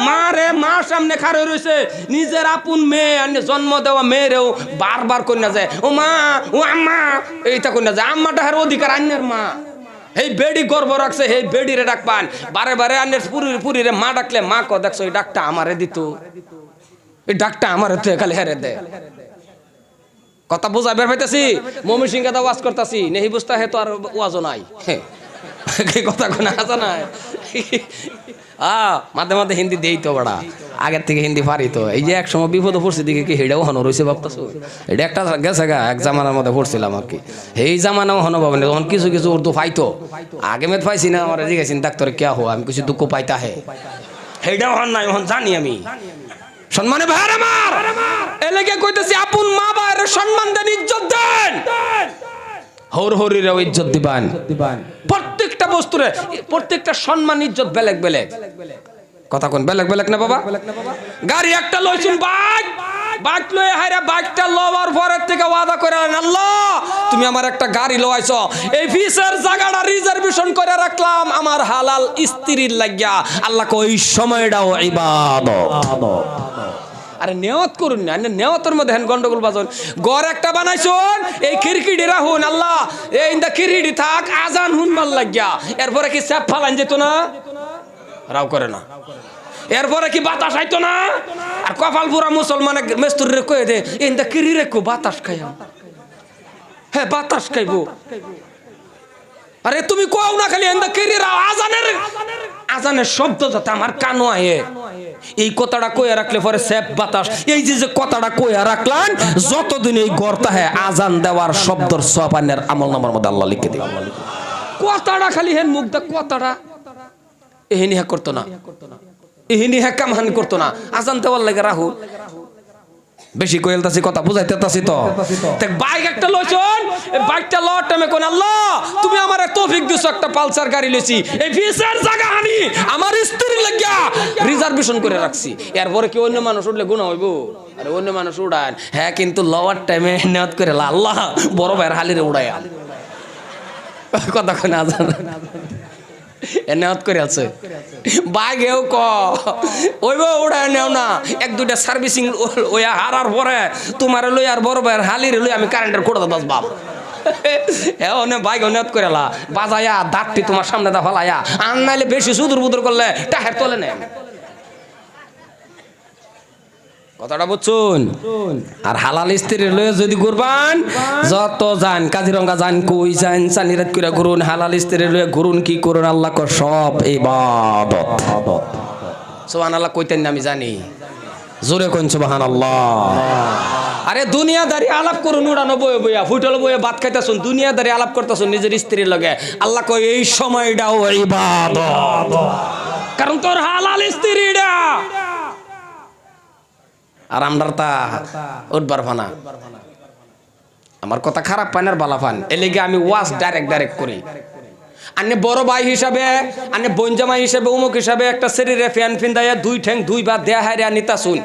S1: মারে মার সামনে খাড়ে রয়েছে নিজের আপন মেয়ে জন্ম দেওয়া মেয়েরেও বারবার কই না যায় ও মা ও আম্মা এইটা কই না যায় আম্মাটা হার অধিকার আন্যের মা এই বেডি গর্ব রাখছে এই বেডিরে ডাকবান বারে বারে আন্যের পুরিরে মা ডাকলে মা ক দেখছো এই ডাকটা আমারে দিত এই ডাকটা আমার হতে খালি হেরে দে কথা বুঝা বের পাইতেছি মমিন সিং কথা ওয়াজ করতেছি নেহি বুঝতা হে তো আর ওয়াজও নাই কি কথা কোন আছে না মাঝে মাঝে হিন্দি দেই তো বড়া আগের থেকে হিন্দি পারি তো এই যে এক সময় বিপদে পড়ছি দিকে কি হেডাও হনো রইছে ভাবতাছো এটা একটা গেছে গা এক জামানার মধ্যে পড়ছিলাম আর কি এই জামানাও হনো পাবেন তখন কিছু কিছু উর্দু পাইতো আগে মেদ পাইছি না আমার জিজ্ঞাসিন ডাক্তার কে হো আমি কিছু দুঃখ পাইতা হে হেডাও হন নাই হন জানি আমি সম্মানে ভাইরা আমার এলাকে কইতেছি আপন মা বাবার সম্মান দেন ইজ্জত দেন হরিরে ইজ্জত দিবান প্রত্যেকটা বস্তুরে প্রত্যেকটা সম্মান ইজ্জত বেলেগ বেলেগ কথা কোন বেলেগ বেলেগ না বাবা গাড়ি একটা লইছুন বাইক লয়ে হায়রা বাইকটা লওয়ার পরের থেকে ওয়াদা করে আল্লাহ তুমি আমার একটা গাড়ি লওয়াইছো এই ফিসের জায়গাটা রিজার্ভেশন করে রাখলাম আমার হালাল স্ত্রীর লাগিয়া আল্লাহ কই সময়টাও ইবাদত আরে নিয়ত করুন না নিয়তের মধ্যে হেন গন্ডগোল বাজন ঘর একটা বানাইছুন এই খিড়কিডি রাহুন আল্লাহ এই ইন্দা খিড়কিডি থাক আজান হুন ভাল লাগিয়া এরপরে কি স্যাপ ফালান যেত না রাও করে না এরপরে কি বাতাস আইতো না আর কপাল পুরা মুসলমানে মেস্তুরিরে কয়ে দে ইন্দা কিরি রেখো বাতাস খাইয়া হ্যাঁ বাতাস খাইবো আরে তুমি কও না খালি ইন্দা কিরি রাও আজানের শব্দ যাতে আমার কানো আয়ে এই কথাটা কইয়া রাখলে পরে সেপ বাতাস এই যে কথাটা কইয়া রাখলেন যতদিন এই গর্তা হ্যাঁ আজান দেওয়ার শব্দর সোয়াপানের আমল নামার মধ্যে আল্লাহ লিখে দিবে কথাটা খালি হেন মুখ দা কথাটা এহিনি হ্যাক করতো না, এহিনি হ্যাক কামহানি করতো না। আজান দেওয়ার লাগে রাহুল বেশি কইলতাছি, কথা বুঝাইতেতাছি তো। বাইক একটা লইছন, এই বাইকটা লওয়ার টাইমে কোন আল্লাহ তুমি আমারে তৌফিক দিছো, একটা পালসার গাড়ি লইছি, এই ভিসার জায়গা হানি আমার স্ত্রী লাগিয়া রিজার্ভেশন করে রাখছি। এরপরে কি অন্য মানুষ উঠলে গুনাহ হইব? আরে অন্য মানুষ উড়ান, হ্যাঁ কিন্তু লওয়ার টাইমে নিয়ত করে আল্লাহ বড় ভাইয়ের হালিরে উড়াইয়া কথা কই না জান এনাত করে আছে বাইগেও ক ওইব উড়ায় নেও না, এক দুইটা সার্ভিসিং ওয়া হারার পরে তোমার লই আর বড় ভাইয়ের হালির লই আমি কারেন্টের কোড়া বাস বাপ হ্যাঁ অনে বাইক অনেত করেলা বাজায়া দাঁতটি তোমার সামনে দা ফলায়া আর নাইলে বেশি সুদূর বুদুর করলে টাহের তোলে নেন। কথাটা বুঝছুন? আর হালাল স্ত্রীর লয়ে যদি ঘুরবান, যত যান কাজিরঙ্গা যান, কই যান চানিরাত করে ঘুরুন, হালাল স্ত্রীর লয়ে ঘুরুন, কি করুন আল্লাহ কর সব ইবাদত। সুবহানাল্লাহ কইতেন না আমি জানি, জোরে কোন সুবহানাল্লাহ। আরে দুনিয়াদারি আলাপ করুন, উড়ানো বয়ে বইয়া ফুটল বয়ে ভাত খাইতাছুন, দুনিয়াদারি আলাপ করতাছুন নিজের স্ত্রীর লগে, আল্লাহ কয় এই সময়টাও ইবাদত, কারণ তোর হালাল স্ত্রীটা। আর আমরা তা উঠবার ফানা, আমার কথা খারাপ পান আর বালা পান, এর লেগে আমি ওয়াজ ডাইরেক্ট করি। আনে বড় ভাই হিসাবে, আনে বঞ্জামাই হিসাবে, উমুক হিসাবে একটা শরীরে ফ্যান ফিন্দাইয়া দুই ঠ্যাং দুই বা দেয়া হারিয়া নিতা শুন,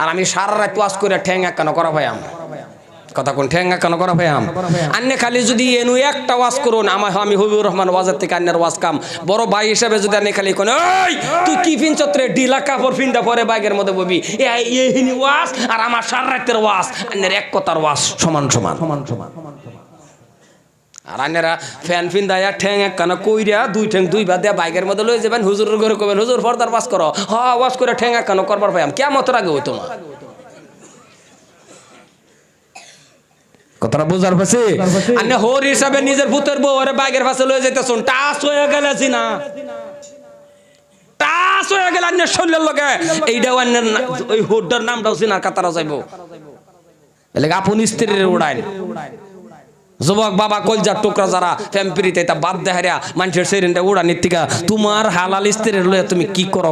S1: আর আমি সারা রাত ওয়াজ করে ঠ্যাং একানো করা ভাইয়াম। কথা কোন ঠ্যাং একানো করা ভাইয়াম? আন্নে খালি যদি এনু একটা ওয়াজ করুন, আমি হবিবুর রহমান ওয়াজের থেকে আন্নের ওয়াজ কাম। বড় ভাই হিসাবে যদি আন্নে খালি কোন ওই তুই কি ফিনছত্রে ঢিলা কাপড় ফিন্দা পরে বাইকের মধ্যে ববি, এইহিনি ওয়াজ আর আমার সারা রাতের ওয়াজ, আন্নের এক কথার ওয়াজ সমান সমান। আর আন্নেরা ফ্যান ফিন্দাইয়া ঠ্যাং একখানা কইরা দুই ঠ্যাং দুই বাদ দিয়া বাইকের মধ্যে লই যাবেন, হুজুরের ঘরে কবেন হুজুর ফর্দার ওয়াজ করো, হ ওয়াজ করে ঠ্যাং একখানা করবার ভাইয়াম, কিয়ামতের আগে হইতো না। কথাটা বুঝার পাশে আন্নে হোর হিসাবে নিজের ভূতের বউ ওরে বাইকের পাশে লয়ে যাইতেছুন, টাচ হয়ে গেলে না টাচ হয়ে গেলে আন্নের শরীরের লগে এইটাও আন্নের ওই হোরটার নামটাও চিনার কাতারা যাইবো, এলাকা আপন স্ত্রীর উড়াইন। যুবক বাবা কলজার টুকরা যারা ফ্যাম্পিরিতে তা বাদ দেহারিয়া মানুষের শরীরটা উড়া নিত্যিকা, তোমার হালাল স্ত্রীর লয়ে তুমি কি করো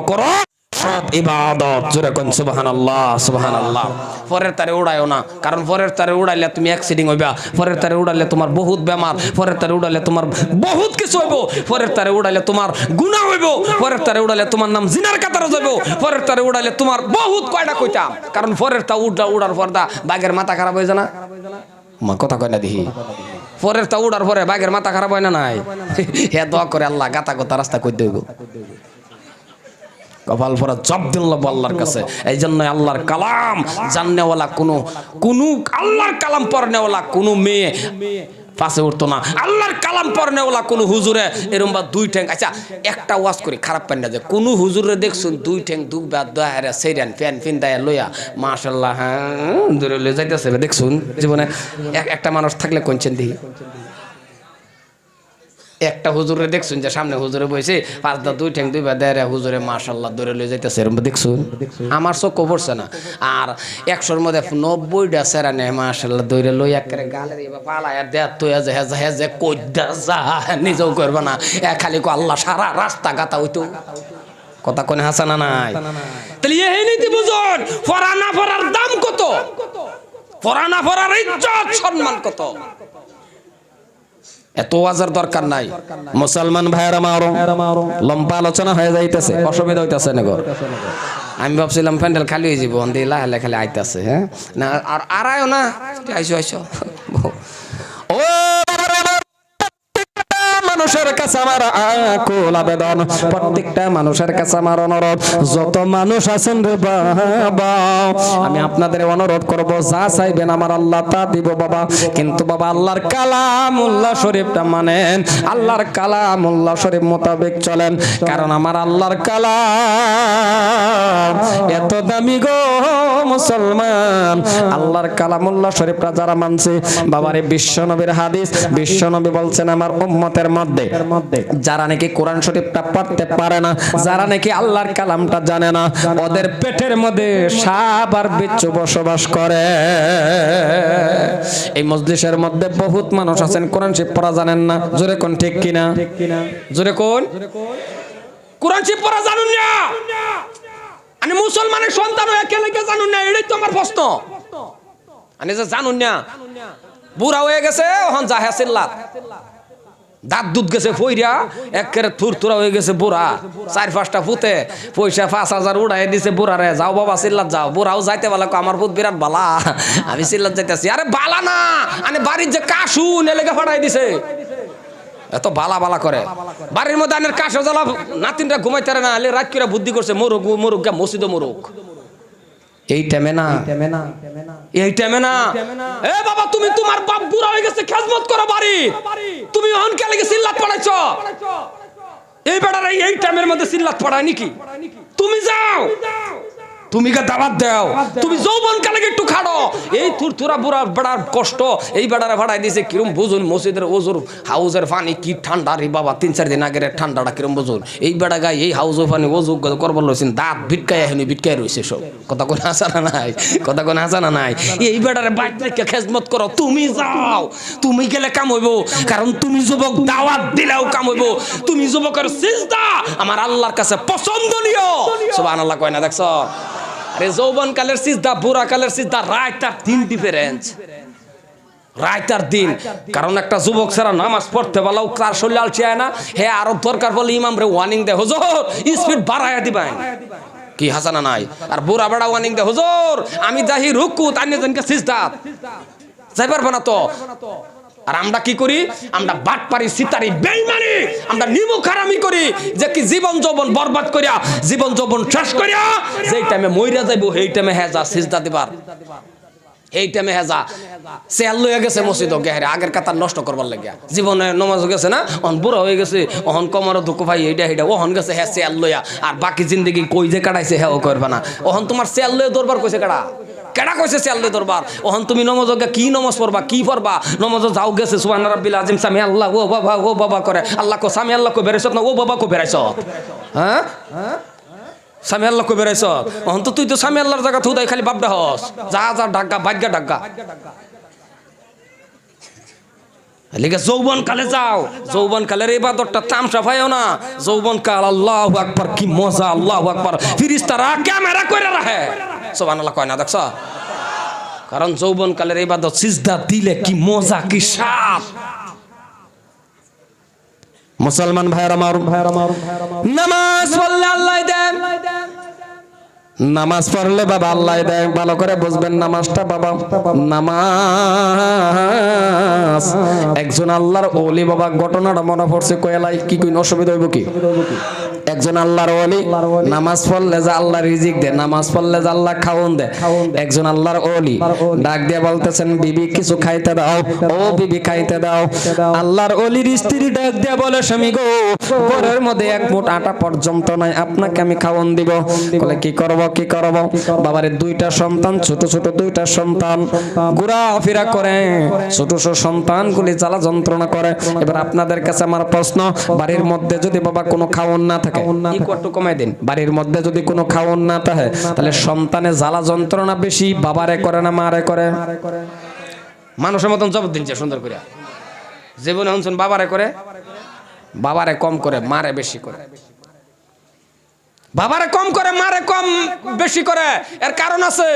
S1: সব ইবাদত। জোরে কোন সুবহানাল্লাহ সুবহানাল্লাহ। পরের তারে উড়াইও না, কারণ পরের তারে উড়াইলে তুমি অ্যাক্সিডেন্ট হইবা, পরের তারে উড়াইলে তোমার বহুত বেমার, পরের তারে উড়াইলে তোমার বহুত কিছু হইব, পরের তারে উড়াইলে তোমার গুনাহ হইব, পরের তারে উড়াইলে তোমার নাম জিনার কাতারে যাইব, পরের তারে উড়াইলে তোমার বহুত কয়টা কইতাম, কারণ পরের তা উড়ার পর্দা বাঘের মাথা খারাপ হয়ে যায় না? মা কথা কয় না দেখি, পরের তা উড়ার পরে বাঘের মাথা খারাপ হয় না? নাই হে দোয়া করে আল্লাহ গাতা গোতা রাস্তা কই দেব, কপাল পরা জব দিল আল্লাহর কাছে। এই জন্য আল্লাহর কালাম জাননেওয়ালা কোনো আল্লাহর কালাম পড়নেওয়ালা কোনো মেয়ে পাশে উঠতো না, আল্লাহর কালাম পড়নেওয়ালা কোনো হুজুরে এরম বা দুই ঠ্যাং। আচ্ছা একটা ওয়াজ করি, খারাপ পান না যে কোনো হুজুরে দেখছুন দুই ঠ্যাং দুই বা দোয়া সেইরান ফ্যান ফিন দায়া লইয়া মাশাআল্লাহ হ্যাঁ দূরে লয়ে যাইতেছে দেখছুন? জীবনে একটা মানুষ থাকলে কোনছেন দেখি একটা হুজুরে দেখছুন যে সামনে হুজুরে বসে পাঁচ দা দুই ঠ্যাং দুই বা দেয় হুজুরে মাশাআল্লাহ ধরে লয়ে যাইতেছে, এরকম দেখছুন? আমার চোখ পড়ছে না। আর 100-র মধ্যে 90টা সেরা নেয় মাশাআল্লাহ ধরে লই একেবারে গালের এবার পালায়া দেয়া তো হেজে কইদা যা নিজেও করবে না, খালি কো আল্লাহ সারা রাস্তা গাতা হইতো। কথা কোন হাসানা নাই? তাহলে এই নীতি বুঝুন, ফরা না ফরার দাম কত, ফরা না ফরার ইজ্জত সম্মান কত। এত ওয়াজের দরকার নাই। মুসলমান ভাইয়েরা মারো লম্বা আলোচনা হয়ে যাইতেছে, অসুবিধা হইতেছে না গো। আমি ভাবছিলাম প্যান্ডেল খালি হয়ে যাবো, অন্দিলা হেলে খালি আইতেছে। হ্যাঁ না আর আড়াইও না, আইসো ও মানুষের কাছে আমার আকুল আবেদন, প্রত্যেকটা মানুষের কাছে আমার অনুরোধ, যত মানুষ আছেন রে বাবা আমি আপনাদের অনুরোধ করব, যা চাইবেন আমার আল্লাহ তা দিব বাবা, কিন্তু বাবা আল্লাহর কালামুল্লাহ শরীফটা মানেন, আল্লাহর কালামুল্লাহ শরীফ মোতাবেক চলেন, কারণ আমার আল্লাহর কালাম এত দামি গো মুসলমান। আল্লাহর কালামুল্লাহ শরীফটা যারা মানছে বাবারে, বিশ্ব নবীর হাদিস, বিশ্ব নবী বলছেন আমার উম্মতের মধ্যে যারা নাকি কোরআন শরীফটা পড়তে পারে না, যারা নাকি আল্লাহর কালামটা জানে না, ওদের পেটের মধ্যে সাপ আর বিচ্ছু বসবাস করে। এই মজলিসের মধ্যে বহুত মানুষ আছেন কোরআন শরীফ পড়া জানেন না। জোরে কোন ঠিক কিনা? জোরে কোন? কোরআন শরীফ পড়া জানুন না? আমি মুসলমানের সন্তান হয়ে কে লেগে জানুন না? এটাই তো আমার প্রশ্ন। আমি যে জানুন না, বুড়া হয়ে গেছে ওখান জাহে চিল্লাত, দাঁত দুধ গেছে ফইরা একেবারে থুরথুরা হয়ে গেছে বুড়া, 4-5টা ফুতে পয়সা 5,000 উড়াই দিছে বুড়ারে, যাও বাবা চিল্লাত যাও। বুড়াও যাইতে বলে আমার ফুট বিরাট বালা, আমি চিল্লাত যাইতেছি। আরে বালা না, আনে বাড়ির যে কাশু নেলেগে ফাটাই দিছে, এত বালা বালা করে বাড়ির মধ্যে আনের কাশো জ্বালা, নাতিনরা ঘুমাইতে পারে না, রাত করে বুদ্ধি করছে মরুক মরুক গা মসজিদ মরুক। এই টাইমে না, এই টাইমে না, এ বাবা তুমি তোমার বাপ বুড়া হয়ে গেছে, খেজমত করো বাড়ি, তুমি অহন কে লাগি সিল্লাত পড়াইছো? এই বেটারা এই টাইমের মধ্যে সিল্লাত পড়ায় নাকি? তুমি যাও, তুমি কে দাওয়াত দাও, তুমি যৌবন কালে একটু খাড়ো। এই থুরথুরা বুড়া বেড়ার কষ্ট এই বেড়ারে ভাড়াই দিয়েছে কিরম বুঝুন। মসজিদের ওজোর হাউজের পানি কি ঠান্ডা রে বাবা, 3-4 দিন আগের ঠান্ডাটা কিরম বুঝুন। এই বেড়া গায়ে এই হাউজের পানি ওজু করবার লইছেন, দাঁত ভিটকায় এখনি ভিটকায় রয়েছে সব। কথা কোন হাসানা নাই, কথা কোন হাসানা নাই। এই বেড়ারে বাইক থেকে খেজমত করো, তুমি যাও, তুমি গেলে কাম হইব, কারণ তুমি যুবক, দাওয়াত দিলেও কাম হইব। তুমি যুবকের সিজদা আমার আল্লাহর কাছে পছন্দনীয়। সুবহানাল্লাহ কয় না? দেখছো? আরে যৌবন কালের সিজদা বুড়া কালের সিজদা রাত আর দিন ডিফারেন্স, রাত আর দিন। কারণ একটা যুবক ছাড়া নামাজ পড়তে বলাও কার শরীর আলচিয়ায় না, হে আরো দরকার বলে ইমাম রে ওয়ার্নিং দেয়, হুজুর স্পিড বাড়ায়া দিবেন। কি হাসানা নাই? আর বুড়া বেড়া ওয়ার্নিং দেয়, হুজুর আমি যাহি রুকু তাইনে জনকে সিজদা যাই পারবো না তো। আর আমরা কি করি? আমরা বাটপারি, সিতারি, বেঈমানি, আমরা নিমুখারামি করি, যে কি জীবন যৌবন বরবাদ করিয়া, জীবন যৌবন শেষ করিয়া যেই টাইমে মইরা যাইবো সেই টাইমে হেজা সিজদা দিবার, এই টাইমে হেজা সেল লইয়া গেছে মসজিদ গেহারে আগের কাতার নষ্ট করবার লাগিয়া। জীবনে নমাজ গেছে না, অহন বুড়া হয়ে গেছে, অহন কমর দুঃখ ভাই এইটা এইটা ওহন গেছে হ্যাঁ সেল লইয়া। আর বাকি জিন্দগি কই যে কাটাইছে হ্যাঁ করবে না। অহন তোমার সেল লইয়া দরবার কইছে কাটা, কেডা কইছে চাললে দরবার? ওহন তুমি নমাজ কি নমাজ পড়বা, কি পড়বা? নমাজ যাও গেছে সুবহান রাব্বিল আযীম সামি আল্লাহ ও বাবা ও বাবা করে, আল্লাহ কো সামি আল্লাহ কো বেরাইছ না ও বাবা কো বেরাইছ? হ্যাঁ সামি আল্লাহ কো বেরাইছ? ওহন তো তুই তো সামি আল্লাহর জায়গা থুদাই খালি বাপডা হস, যা যা ডাক্কা ভাগ্যা ডাক্কা। লিখে যৌবন কালে যাও, যৌবন কালের ইবাদতটা তামসা পাইও না। যৌবন কাল আল্লাহু আকবার, কি মজা, আল্লাহু আকবার, ফেরেশতারা ক্যামেরা কইরা রাখে। সুবহানাল্লাহ কয় না? দেখছ? কারণ যৌবন কালের ইবাদত সিজদা দিলে কি মজা, কি স্বাদ। মুসলমান ভাইরা আমার, নামাজ পড়লে আল্লাহ দেন, নামাজ পড়লে বাবা আল্লাহ দেয়। ভালো করে বুঝবেন নামাজটা বাবা, নামাজ একজন আল্লাহর ওলি বাবা। ঘটনাটা মনে পড়ছে কয়লাই, কি কই অসুবিধা হইব কি? একজন আল্লাহর ওলি নামাজ পড়লে যে আল্লাহ রিজিক দেয়, নামাজ পড়লে যে আল্লাহ খাওন দেয়। একজন আল্লাহর ওলি ডাক দিয়ে বলতেছেন, বিবি কিছু খাইতে দাও, ও বিবি খাইতে দাও। আল্লাহর ওলির স্ত্রী ডাক দিয়ে বলে, স্বামী গো ঘরের মধ্যে 1 মুঠ আটা পর্যন্ত নাই, আপনাকে আমি খাওন দিব। বলে কি করব, কি করব? বাবারে 2টা সন্তান, ছোট ছোট 2টা সন্তান ঘোরাফেরা করে, ছোট ছোট সন্তানগুলি জ্বালা যন্ত্রণা করে। এবার আপনাদের কাছে আমার প্রশ্ন, বাড়ির মধ্যে যদি বাবা কোনো খাওন না থাকে, একটু কমাই দিন, বাড়ির মধ্যে যদি কোনো খাওন না থাকে, তাহলে সন্তানের জ্বালা যন্ত্রণা বেশি বাবারে করে না মারে করে? মানুষের মতন জবাব দিন সুন্দর করে। জীবনে শুনছেন বাবারে করে? বাবারে কম করে, মারে বেশি করে। বাবারে কম করে, মারে কম বেশি করে। এর কারণ আছে,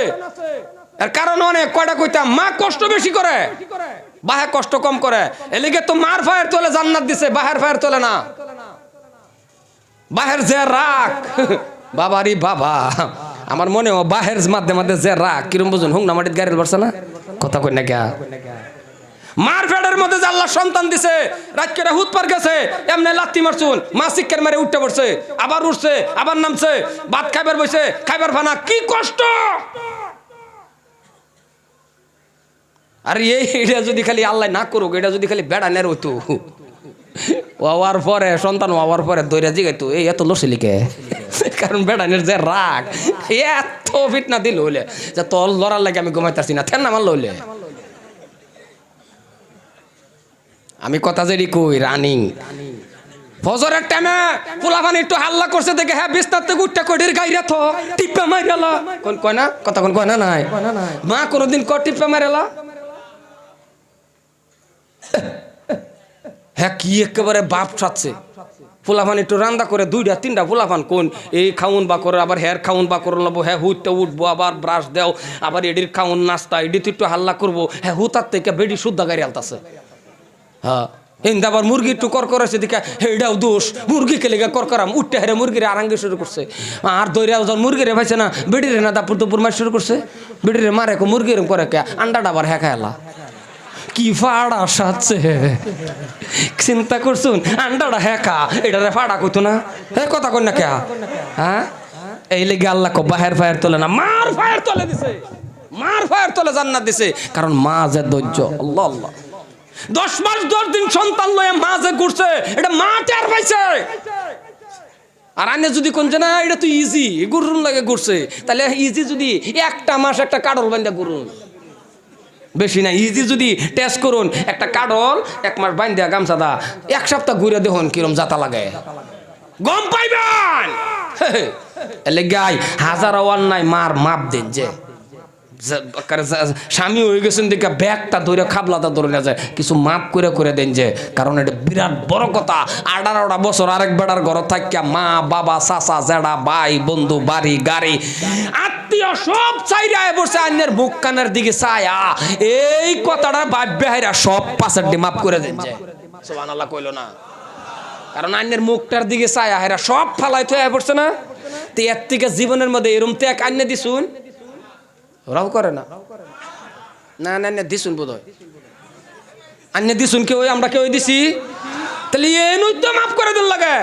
S1: এর কারণ অনেক। কয়টা কইতাম, মা কষ্ট বেশি করে, বাহে কষ্ট কম করে। এলিগে তো মার ফায়ের তোলে জান্নাত দিছে, বাহের ফায়ের তোলে না। বাহের যে রাগ বাবারি বাবা, আমার মনে হয় বাহের মাঝে মাঝে যে রাগ কিরম বুঝুন, হুংনা মাটির গাড়ি বসছে না, কথা কই না কে? মার ফেডের মধ্যে যে আল্লাহ সন্তান দিছে, রাত করে হুত পার গেছে, এমনি লাত্তি মারছুন, মা শিক্ষার মারে উঠতে পড়ছে, আবার উঠছে, আবার নামছে, ভাত খাইবার বসে, খাইবার ফানা, কি কষ্ট। আর এইটা যদি খালি আল্লাহ না করুক, এটা যদি খালি বেড়া নের হইতো, হওয়ার পরে সন্তান হওয়ার পরে দৈরা জিগাইতো, এই এত লসিলিকে, কারণ বেড়ানের যে রাগ, এত ফিটনা দিল হইলে যে তোর লড়ার লাগে আমি ঘুমাইতেছি না, থেন আমার লইলে। আমি কথা যদি কই রানিং ফজরের টাইমে পোলাপান একটু হাল্লা করছে দেখে হ্যাঁ বিস্তার থেকে উঠটা কোটির গাইরা থো টিপা মাইরালা কোন কয় না কথা কোন কয় না নাই মা কোনদিন ক টিপা মাইরালা হ্যাঁ কি একেবারে বাপ ছাড়ছে পোলাপান একটু রান্না করে 2টা 3টা পোলাপান কোন এই খাউন বা করে আবার হেয়ার খাউন বা করে নেবো হ্যাঁ হুইটটা উঠবো আবার ব্রাশ দেও আবার এডির খাউন নাস্তা এডিতে একটু হাল্লা করবো হ্যাঁ হুতার থেকে বেডি শুদ্ধা গাড়ি আলতাছে হ্যাঁ হিন্দা আবার মুরগি একটু কর করেছে দেখে হেডাও দোষ মুরগি খেলে কর করাম উঠতে হেরে মুরগিরে আরাঙ্গে শুরু করছে আর দৈরাও যখন মুরগিরে পাইছে না বেডিরে না দাপুর দুপুর মার শুরু করছে বেডিরে মারে মুরগি এরকম করে কে আন্ডাটা আবার হ্যাঁ খাইলা কি ফাড়া সাজছে চিন্তা করছুন আন্ডাটা হ্যাঁ এটারে ফাড়া কইতো না হ্যাঁ কথা কই না কে হ্যাঁ এই লেগে আল্লাহ কো বাহের ফায়ার তোলে না মার ফায়ার তোলে দিছে মার ফায়ার তোলে জান্নাত দিছে কারণ মা যে ধৈর্য আল্লাহ আল্লাহ 10 মাস 10 দিন সন্তান লয়ে মা যে ঘুরছে এটা মা টের পাইছে আর আনে যদি কোন না এটা তো ইজি গুরুন লাগে ঘুরছে তাহলে ইজি যদি একটা মাস একটা কাডল বান্ধা গুরুন বেশি না ইজি যদি টেস্ট করুন একটা কাডল 1 মাস বান্ধা গামছা দা 1 সপ্তাহ ঘুরে দেখুন কিরম জাতা লাগে গম পাইবেন এলে গাই হাজার ওয়ান নাই মার মাপ দেন যে স্বামী হয়ে গেছেন দেখে ব্যাগটা ধরে খাবলাটা ধরে না যায় কিছু মাপ করে করে দেন যে কারণ এটা বিরাট বড় কথা 18টা বছর আরেক বেড়ার ঘর থাকিয়া মা বাবা চাচা জেডা ভাই বন্ধু বাড়ি গাড়ি আত্মীয় সব চাইরা বসে আন্যের বুক কানের দিকে চায়া এই কথাটা ভাববে হাইরা সব পাশের দিয়ে মাপ করে দেন যে সুবহানাল্লাহ কইলো না কারণ আন্যের মুখটার দিকে চায়া হাইরা সব ফালাই তো পড়ছে না তো এর থেকে জীবনের মধ্যে এরম ত্যাগ আন্যে দিছুন ওরাও করে না না না না দিছুন বোধ হয় আন্যে দিছুন কেউ আমরা কেউ দিছি তাহলে এনুই তো মাফ করে দিন লাগে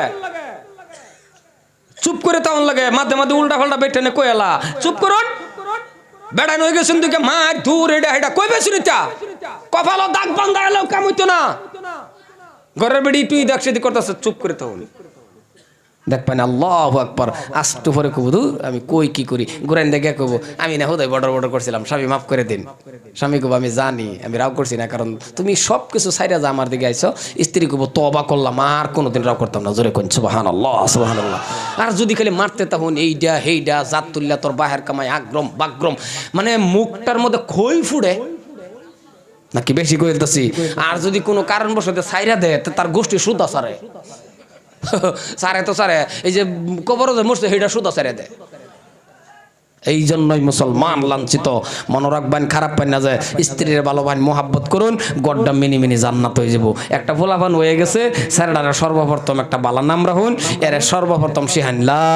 S1: চুপ করে তাও লাগে মাঝে মাঝে উল্টা ফাল্টা বেঠে নে কইলা চুপ করুন বেড়ান হয়ে গেছেন তুই মা দূর এটা এটা কই বেশুন এটা কপাল দাগ বান্ধা এলো কাম হইতো না ঘরের বেড়ি তুই দেখছি করতেছ চুপ করে তাও দেখবেন আল্লাহু আকবার আস্তে পরে কব আমি কই কি করি গোরাইন দেখে কব আমি না হুদাই বর্ডার বর্ডার করছিলাম স্বামী মাফ করে দিন স্বামী কব আমি জানি আমি রাও করছি না কারণ তুমি সব কিছু ছাইরা যা আমার দিকে আইছো স্ত্রী কব তওবা করলাম আর কোনোদিন রাও করতাম না জোরে কোন সুবহানাল্লাহ সুবহানাল্লাহ আর যদি খালি মারতে তখন এইডা হেইডা জাত তুল্লা তোর বাহের কামাই আগ্রম বাগ্রম মানে মুখটার মধ্যে খই ফুড়ে নাকি বেশি কইতাছি আর যদি কোনো কারণবশত ছাইরা দেয় তার গোষ্ঠী সুদা সারে সারে তো সারে এই যে কবর যে মরছে সেইটা সুদা সারে দেয় এই জন্যই মুসলমান লাঞ্ছিত মনে রাখবেন খারাপ পাই না যায় স্ত্রীর ভালোবান মোহাব্বত করুন গড্ডা মিনি মিনি জান্নাত হয়ে যাব একটা ফোলাফান হয়ে গেছে স্যারডারে সর্বপ্রথম একটা বালা নাম রাখুন এর সর্বপ্রথম শিহান লা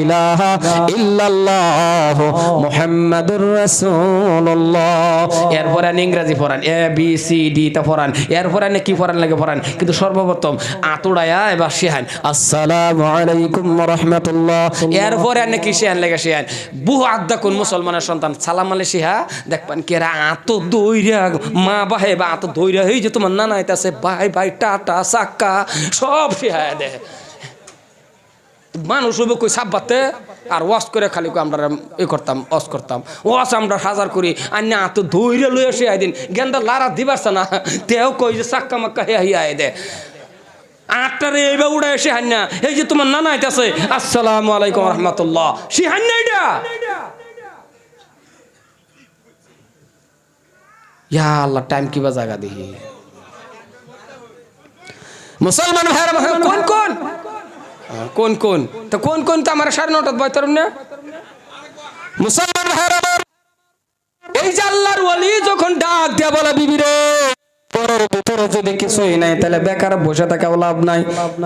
S1: ইলাহা ইল্লাল্লাহ মুহাম্মাদুর রাসূলুল্লাহ এরপর ইংরেজি পড়ান এ বি সি ডি তা পড়ান এরপর কি পড়ান লাগে পড়ান কিন্তু সর্বপ্রথম আতুড়ায়া এবার শিহান আসসালামু আলাইকুম ওয়া রাহমাতুল্লাহ এরপর কি শিহান লাগে শিহান আদা কোন মুসলমানের সন্তান সালাম আলাইহিহা দেখবেন কেরা আত দইরা মা বাহে বা আত দইরা এই যে তোমার নানা আইতাছে ভাই ভাই টাটা সাক্কা সব শিহায় দে মানুষ হইব কই সাব্বাতে আর ওয়াশ করে খালি আমরা এ করতাম ওয়াশ করতাম ওয়াশ আমরা হাজার করি আন্না আত দইরা লই আসি আইদিন গেন্দা লারা দিবারছ না তেও কই যে সাক্কা মাক্কা হিয়া দে আটটারে এইবার উড়ে এসে হান্না এই যে তোমার নানা আইতাছে আসসালামু আলাইকুম রহমতুল্লাহ সে হান্না এটা ইয়া আল্লাহ টাইম কিবা জায়গা দেখি মুসলমান ভাইরা কোন কোন কোন কোন তো কোন কোন তো আমার 9:30 বয়তরম না মুসলমান ভাইরা এই যে আল্লাহর ওলি যখন ডাক দিয়া বলে বিবি রে পরের ভিতরে যদি কিছুই নাই তাহলে বেকার বসে থাকা লাভ নাই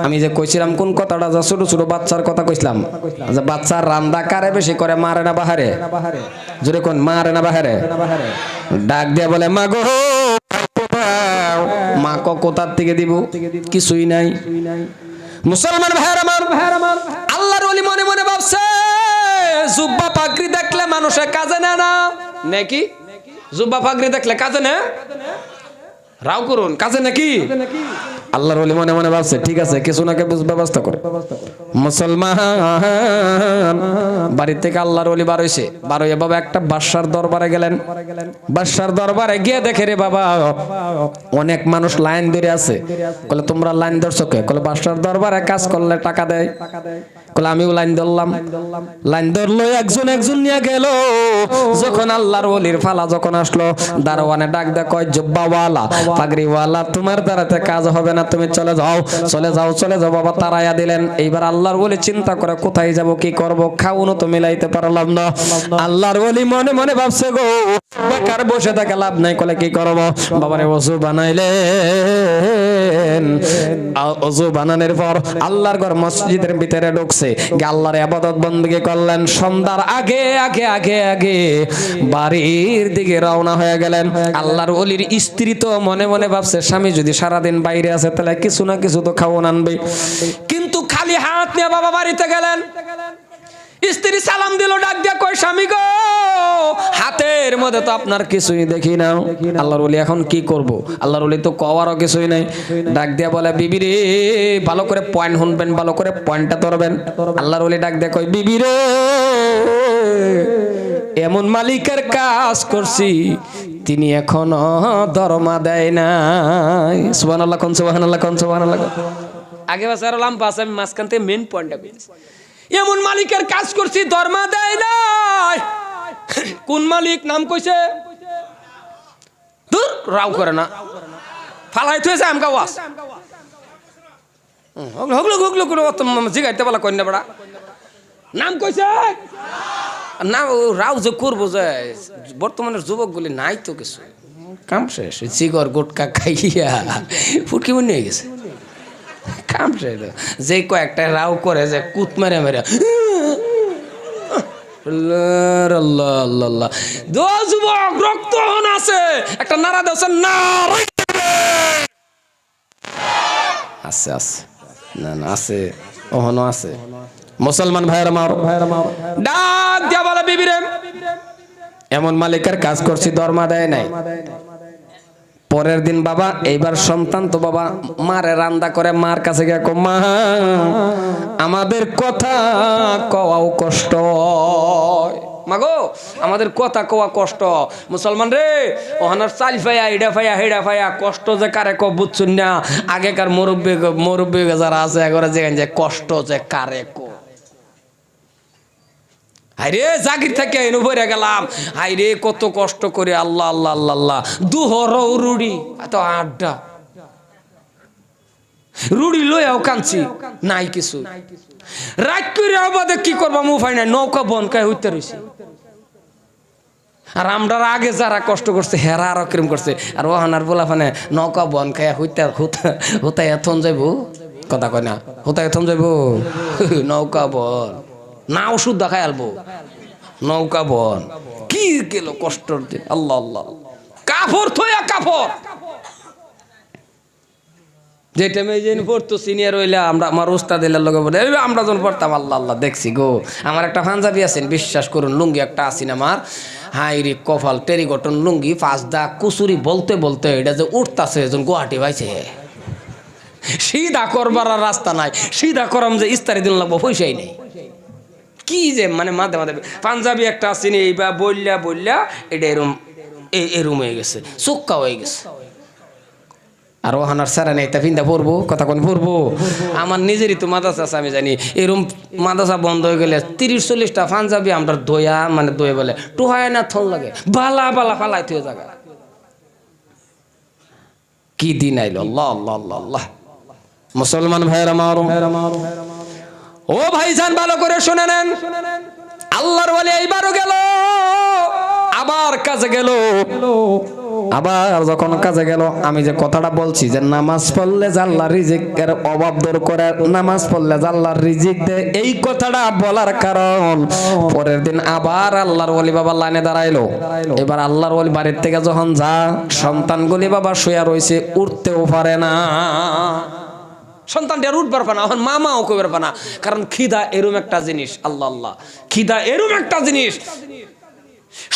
S1: আমি যে কইছিলাম কোন কথাটা যা ছোট ছোট বাচ্চার কথা কইছিলাম যে বাচ্চার রান্দা কারে বেশি করে মারে না বাহারে জোরে কোন মারে না বাহারে ডাক দিয়ে বলে মা গো মা কোথার থেকে দিব কিছুই নাই মুসলমান ভাইরা আমার আল্লাহর ওলি মনে মনে ভাবছে জুব্বা পাগড়ি দেখলে মানুষে কাজে না না নাকি জুব্বা পাগড়ি দেখলে কাজে না রাও করুন কাজে নাকি আল্লাহর ওলি মনে মনে ভাবছে ঠিক আছে কিছু না কিছু ব্যবস্থা করে। মুসলমান বাড়ি থেকে আল্লাহর ওলি বার হইছে, বার হইয়া বাবা একটা বাদশার দরবারে গেলেন। বাদশার দরবারে গিয়ে দেখে রে বাবা অনেক মানুষ লাইন ধরে আছে। কলে তোমরা লাইন ধরছো কে? কলে বাদশার দরবারে কাজ করলে টাকা দেয়। কলে আমিও লাইন ধরলাম। লাইন ধরলো, একজন একজন নিয়ে গেল। যখন আল্লাহর ওলির ফালা যখন আসলো, দারোয়ানে ডাক দেয়, কয় জুব্বাওয়ালা পাগড়িওয়ালা তোমার দ্বারাতে কাজ হবে না, তুমি চলে যাও চলে যাও চলে যাও। বাবা তারাইয়া দিলেন। এইবার আল্লাহর ওলি চিন্তা করে কোথায় যাব কি করব, খাওনও তো মিলাইতে পারলাম না। আল্লাহর ওলি মনে মনে ভাবছে গো বেকার বসে থাকে লাভ নাই। কলে কি করব? বাবারে ওযু বানাইলেন। ওযু বানানোর পর আল্লাহর ঘর মসজিদের ভিতরে ঢুকছে, আল্লাহর ইবাদত বندگی করলেন। সন্ধ্যার আগে আগে আগে আগে বাড়ির দিকে রওনা হয়ে গেলেন। আল্লাহর ওলির স্ত্রী তো মনে মনে ভাবছে স্বামী যদি সারাদিন বাইরে আছে তাহলে কিছু না কিছু তো খাওয়ান আনবে, কিন্তু খালি হাত নিয়ে বাবা বাড়িতে গেলেন। স্ত্রী সালাম দিল, ডাক দিয়া কয় স্বামী গো হাতের মধ্যে তো আপনার কিছুই দেখি না। আল্লাহর ওলি এখন কি করব? আল্লাহর ওলি তো কওয়ারও কিছুই নাই। ডাক দিয়া বলে বিবি রে ভালো করে পয়েন্ট শুনবেন, ভালো করে পয়েন্টটা ধরবেন। আল্লাহর ওলি ডাক দিয়া কয় বিবি রে এমন মালিকের কাজ করছি তিনি এখনো দরমা দেয় নাই। সুবহানাল্লাহ কোন সুবহানাল্লাহ কোন সুবহানাল্লাহ। আগে বাসে আরো লাম্বা আছে, আমি মাঝখান থেকে মেন পয়েন্টটা বলছি। এমন মালিকের কাজ করছি দরমা দেয় নাই। কোন মালিক নাম কইছে? দূর রাও করে না ফালাই থইছে আমকা ওয়াস হগলো হগলো করে জিগাইতে বলা কইনা বড়া নাম কইছে না। রাও যে করবো যে বর্তমানের যুবকগুলি নাই তো কিছু কাম শেষ, সিগার গুটকা খাইয়া ফুটকি মনে হয়ে গেছে। কাম শেষ, যে কয়েকটা রাও করে যে কুত মেরে মেরে যুবক রক্ত আছে একটা নারা দেওয়া না আছে আছে না না আছে ওহনো আছে। মুসলমান ভাইয়ের আমার ডাক দিয়া বলে বিবি রে এমন মালিকের কাজ করছি দরমা দেয় নাই। পরের দিন বাবা এইবার সন্তান তো বাবা মারে রান্দা করে, মার কাছে গিয়ে কো মা আমাদের কথা কওয়াও কষ্ট মাগো, আমাদের কথা কোয়া কষ্ট। মুসলমান রে ওহানার চাল ফাইয়া হিডা ফাইয়া হেডা ফাইয়া কষ্ট যে কারে ক বুঝছুন না। আগেকার মুরব্বী যারা আছে একবারে যেখানে যে কষ্ট যে কারে কো। হাইরে জাগির থেকে এনে ভরে গেলাম, হাইরে কত কষ্ট করে আল্লাহ আল্লাহ আল্লাহ আল্লাহ দুহর রুড়ি এত আড্ডা রুড়ি লইয়াও কাঁদছি নাই কিছু। রাত করে আবাদে কি করবা মুফাই নাই, নৌকা বনকায় হইতে রয়েছে। আর আমরা আগে যারা কষ্ট করছে হেরা আর অক্রম করছে, আর ওহানার বলা ফানে নৌকা বন খায়া হুতাই এথন যাইব কথা কয় না, হুতাই এথন যাইব নৌকা বন না ওষুধ দেখাই আলবো নৌকা বন কি গেল কষ্টর দিন। আল্লাহ আল্লাহ কাফর থইয়া কাফর যে টাইমে যে পড়তো সিনিয়র হইলে আমরা আমার উস্তাদ লগে বলে আমরা যখন পড়তাম আল্লাহ আল্লাহ দেখছি গো। আমার একটা পাঞ্জাবি আছেন বিশ্বাস করুন, লুঙ্গি একটা আছেন আমার, হাই রে কপাল টেরিকটন লুঙ্গি ফাঁসদা কুচুরি বলতে বলতে এটা যে উঠতাছে যখন গুয়াহাটি পাইছে সিধা করবার আর রাস্তা নাই, সিধা করম যে ইস্তারি দিন লাগবো পয়সাই নেই। কি যে মানে মাঝে মাঝে পাঞ্জাবি একটা আছেন এইবার বললা বললা এটা এরম এরম হয়ে গেছে, চোক্কা হয়ে গেছে। আর ওহানার সারা নেই তা ফিন্দা পড়বো কথা কোন পড়বো। আমার নিজেরই তো মাদ্রাসা আছে আমি জানি, এরম মাদ্রাসা বন্ধ হয়ে গেলে 30-40টা পাঞ্জাবি আমরা দইয়া মানে দই বলে টুহায় না থন লাগে বালা বালা ফালাই থয়ে জায়গা। কি দিন আইলো আল্লাহ আল্লাহ আল্লাহ আল্লাহ। মুসলমান ভাইয়ের আমার ও ভাইজান ভালো করে শুনে নেন, আল্লাহর ওলি এইবারও গেল আবার কাজে গেল। আবার যখন কাজে গেল আমি যে কথাটা বলছি যে নামাজ পড়লে আল্লাহর রিজিকের অভাব দূর করে, নামাজ পড়লে আল্লাহর রিজিক দেয়, এই কথাটা বলার কারণ পরের দিন আবার আল্লাহর ওলি বাবা লাইনে দাঁড়াইলো। এবার আল্লাহর ওলি বাড়ির থেকে যখন যা সন্তানগুলি বাবা শুয়া রয়েছে উঠতেও পারে না, সন্তানটা উঠবার পানা, এখন মামাও কইবার পানা, কারণ খিদা এরম একটা জিনিস। আল্লাহ আল্লাহ খিদা এরম একটা জিনিস,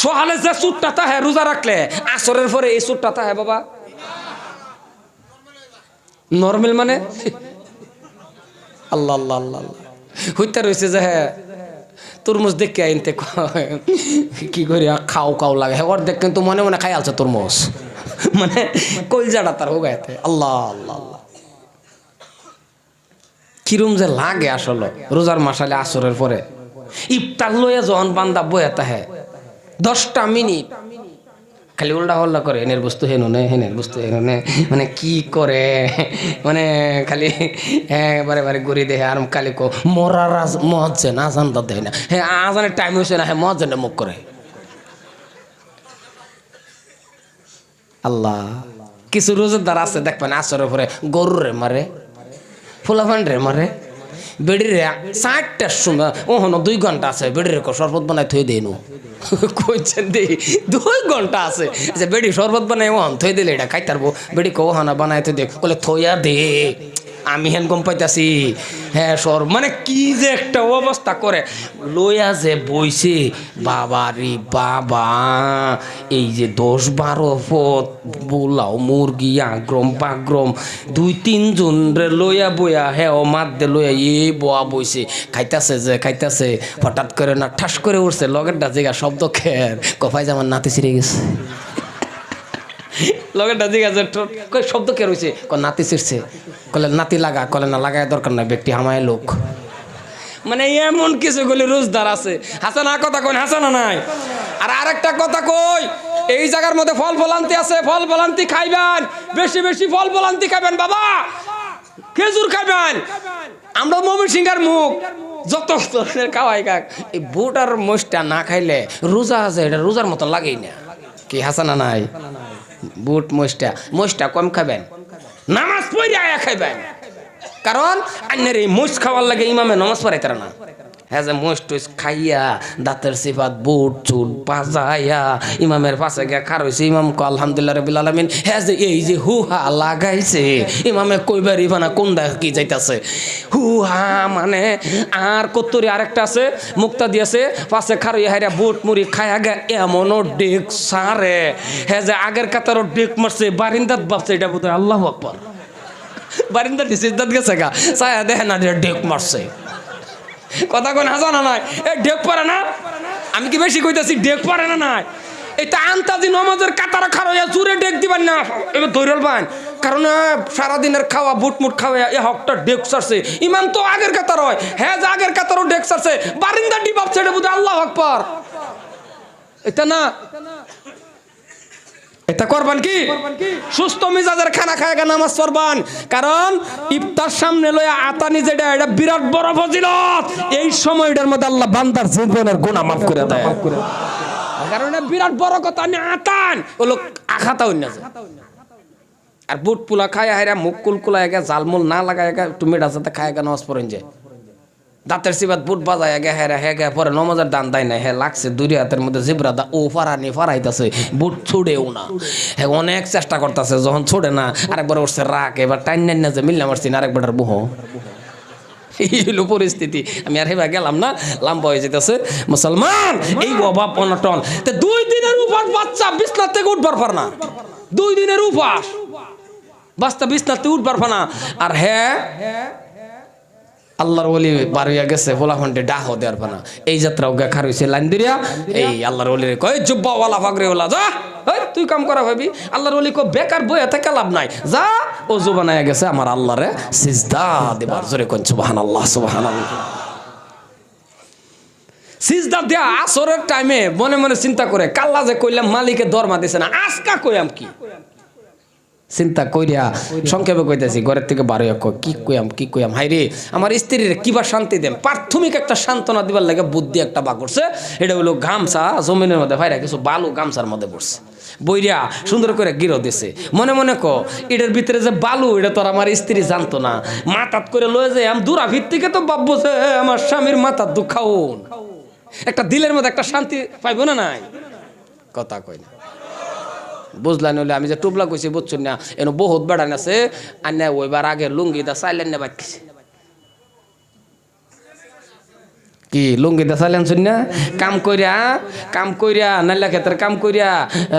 S1: সকালে যে চুটটা তাহে রোজা রাখলে আসরের পরে এই চুটটা তাহে বাবা নর্মাল মানে আল্লাহ আল্লাহ আল্লাহ হইতে রয়েছে যে হ্যাঁ তরমুজ দেখে আইনতে কি করি খাও খাও লাগে হ্যাঁ ওর দেখ কিন্তু মনে মনে খাই আলছে তরমুজ মানে কলজাটা তার হোগাইতে আল্লাহ আল্লাহ আল্লাহ কিরম যে লাগে আসলে রোজার মাসালে আসরের পরে ইফতার লইয়া যখন বান্দা বয়াতে হ্যাঁ 10টা মিনিট খালি উল্টা হল্লা করে এনের বস্তু হেনুনে হেনের বস্তু হেনুনে মানে কি করে মানে খালি হ্যাঁ বারে বারে ঘুরি দেহে আর খালি কো মরার মহচ্ছে না আজান তো দেয় না হ্যাঁ আজানের টাইম হয়েছে না হ্যাঁ মহজেন মুখ করে আল্লাহ কিছু রোজাদার আছে দেখবেন আসরের পরে গরুরে মারে ফুলাফান রে মারে বেড়িরে 60টার সময় ওহনো 2 ঘন্টা আছে বেড়িরে শরবত বানাই থই দেই নু কইছেন দি 2 ঘন্টা আছে যে বেড়ি শরবত বানাই ওহন থই দিলে এটা খাইতারবো বেড়ি কো ওহনা বানাই থই দে বলে থইয়া দে আমি হেন গম পাইতাছি হ্যাঁ সর মানে কি যে একটা অবস্থা করে লইয়া যে বইছে বাবা রে বাবা এই যে 10-12 ফুট বোলাও মুরগি আগ্রম পাগ্রম 2-3 জন রে লইয়া বইয়া হ্যাঁ ও মাধ্যে লইয়া এই বোয়া বইছে খাইতাছে যে খাইতাছে হঠাৎ করে না ঠাস করে উঠছে লগের ডাজিগা শব্দ খের কফাই যে আমার নাতি ছিঁড়ে গেছে লগের ডাজিগা যে কই শব্দ কে রইছে ক নাতি ছিঁড়ছে কলে নাতি লাগা কলে না লাগায় দরকার নাই ব্যক্তি হামায় লোক মানে এমন কিছু গুলি রোজদার আছে হাসানা কথা কই হাসানা নাই আর আরেকটা কথা কই এই জায়গার মধ্যে ফল ফলান্তি আছে ফল ফলান্তি খাইবেন বেশি বেশি ফল ফলান্তি খাবেন বাবা খেজুর খাবেন আমরা মমিন সিংহার মুখ যত ধরনের খাওয়াই কাক এই বুট আর মোষটা না খাইলে রোজা আছে এটা রোজার মতো লাগেই না কি হাসানা নাই বুট মোষটা কম খাবেন নামাজ পড়ে আয়া খাইবেন কারণ আন্যের এই মোষ খাওয়ার লাগে ইমামে নামাজ পড়াই তারা না হ্যাঁ যে মোষ টোষ খাইয়া দাঁতের সিফাত বুট চুট বাজাইয়া ইমামের পাশে গিয়া খার হয়েছে ইমাম কো আলহামদুলিল্লাহ রাব্বিল আলামিন হ্যাঁ যে এই যে হুহা লাগাইছে ইমামে কইবারই বানা কোনটা কি যাইতাছে হুহা মানে আর কত্তরি আরেকটা আছে মুক্তা দিয়েছে পাশে খার হইয়া হাইরা বুট মুড়ি খাইয়া গে এমনও ডেক সারে হ্যাঁ যে আগের কাতারও ডেক মারছে বারিন্দাত বাপছে এটা বোধহয় আল্লাহু আকবার বারিন্দাত সিজদাত গেছে গা ছায়া দেখে না ডেক মারছে কথা কোন হাসানা নাই এ ডেক পারে না আমি কি বেশি কইতাছি ডেক পারে না নাই এটা আন্তাজি নামাজের কাতারা খারইয়া জুরে ডেক দিবেন না এবার দৈরল বান কারণ সারা দিনের খাওয়া বুটমুট খাওয়া এ হকটা ডেক সারছে ইমাম তো আগের কাতার হয় হ্যাঁ যে আগের কাতারও ডেক সারছে বারিন্দা ডিবাপ ছেড়ে বুঝে আল্লাহু আকবার এটা না এটা করবেন কি সুস্থ মিজাজের খানা খায় নামাজ পড়বেন কারণ ইফতার সামনে লইয়া আতানি যেটা এটা বিরাট বড় ফজিলত এই সময়টার মধ্যে আল্লাহ বান্দার জীবনের গুনাহ মাফ করে দেয় কারণ এটা বিরাট বড় কথা না আতান ওলো আখাতা হই না আর বুট পুলা খায় হায়রা মুখ কুলকুলা একা জালমুল না লাগায় একা একটু মেডা সাথে খায় নামাজ পড়েন যায় দাঁতের সিবাত বুট বাজায় আগে হ্যাঁ হ্যাঁ গে পরে নমাজের দান দেয় না হ্যাঁ লাগছে 2 হাতের মধ্যে জিব্রা দা ও ফারানি ফারাইতাছে বুট ছুড়েও না হ্যাঁ অনেক চেষ্টা করতেছে যখন ছুড়ে না আরেকবার উঠছে রাখ এবার টাইন নাইন না যে মিললে মারছি না আরেকবার বুহ এই হলো পরিস্থিতি আমি আর হেবা গেলাম না লম্বা হয়ে যেতেছে মুসলমান এই অভাব অনটন 2 দিনের উপাস বাচ্চা বিছনা থেকে উঠবার পার না 2 দিনের উপাস বাচ্চা বিছনা থেকে উঠবার পার না আর হ্যাঁ আল্লাহর ওলি বাড়িয়া গেছে ফোলাফান্ডে ডাহ দেওয়ার পানা এই যাত্রাও গেখার হয়েছে লাইন দিরিয়া এই আল্লাহর ওলির কয় জুব্বাওয়ালা ফাগরিওয়ালা যা তুই কাম করা ভাবি আল্লাহর ওলি কো বেকার বই থেকে লাভ নাই যা ও জুবানায়া গেছে আমার আল্লাহরে সিজদা দেবার জোরে কোন সুবহানাল্লাহ সুবহানাল্লাহ সিজদা দেয়া আসরের টাইমে মনে মনে চিন্তা করে কাল্লা যে কইলাম মালিকে দরমা দিছে না আজকা কইয়াম কি চিন্তা কইরা সংক্ষেপে কইতেছি ঘরের থেকে বারোয়া কি কইয়াম হাই রে আমার স্ত্রীর কিবা শান্তি দেন প্রাথমিক একটা সান্ত্বনা দিবার লাগে বুদ্ধি একটা বা করছে এটা হলো গামছা জমিনের মধ্যে ভাইরা কিছু বালু গামছার মধ্যে পড়ছে বইরা সুন্দর করে গিরো দিছে মনে মনে এটার ভিতরে যে বালু এটা তো আমার স্ত্রী জানতো না মাথাত করে লয়ে যায় আমি দূরা ভিত্তিকে তো ভাববো যে আমার স্বামীর মাথার দুঃখাউন একটা দিলের মধ্যে একটা শান্তি পাইব না নাই কথা কই না বুঝলেন হলে আমি যে টুবলা কইছি বুঝছেন না এনে বহুত বেড়ান আছে আর না ওইবার আগে লুঙ্গি দা চাইলেন না বাকি কি লুঙ্গি দেখালেন শুন না কাম কইরা নাল্লা ক্ষেতের কাম কইরা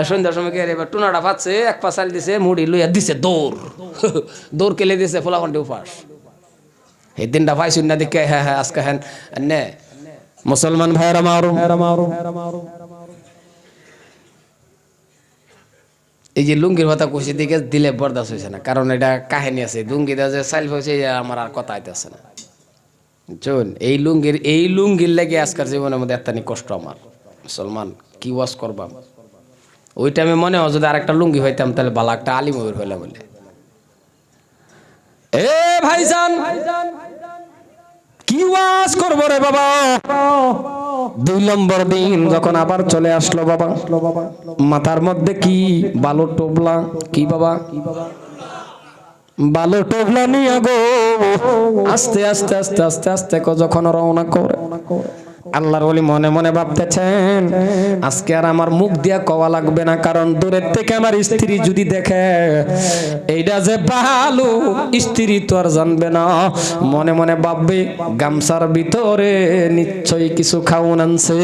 S1: সন্ধ্যার সময় কে এবার টুনাটা ফাচ্ছে এক পা চাল দিছে মুড়ি লইয়া দিছে দৌড় কেলে দিছে ফোলাফান্ডি উপাস এই দিনটা ভাই শুন না দেখে হ্যাঁ আজকে হ্যাঁ নে মুসলমান ভাইরা মারো এই যে লুঙ্গির কথা কইছি দিকে দিলে বরদাস্ত হয়েছে না, কারণ এটা কাহিনী আছে। লুঙ্গি দেওয়া যে চাইল হয়েছে আমার আর কথা আইতেছে না। চল এই লুঙ্গির লেগে আজকের জীবনের মধ্যে এতখানি কষ্ট আমার। মুসলমান কি ওয়াজ করবাম, ওই টাইমে মনে হয় যদি আরেকটা লুঙ্গি হইতাম তাহলে ভালো একটা আলিম হইলে বলে। এ ভাইজান কি ওয়াজ করবো রে বাবা। 2 নম্বর দিন যখন আবার চলে আসলো বাবা, মাথার মধ্যে কি বালো টোবলা, কি বাবা বালো টোবলা নিয়ে গো আস্তে আস্তে আস্তে আস্তে আস্তে যখন রওনা করে, আল্লাহর ওলি মনে মনে ভাবতেছেন আজকে আর আমার মুখ দিয়া কওয়া লাগবে না, কারণ দূরের থেকে আমার স্ত্রী যদি দেখে এইটা যে ভালো, স্ত্রী তো আর জানবে না। মনে মনে ভাববে গামছার ভিতরে নিশ্চয়ই কিছু খাওন আনছে।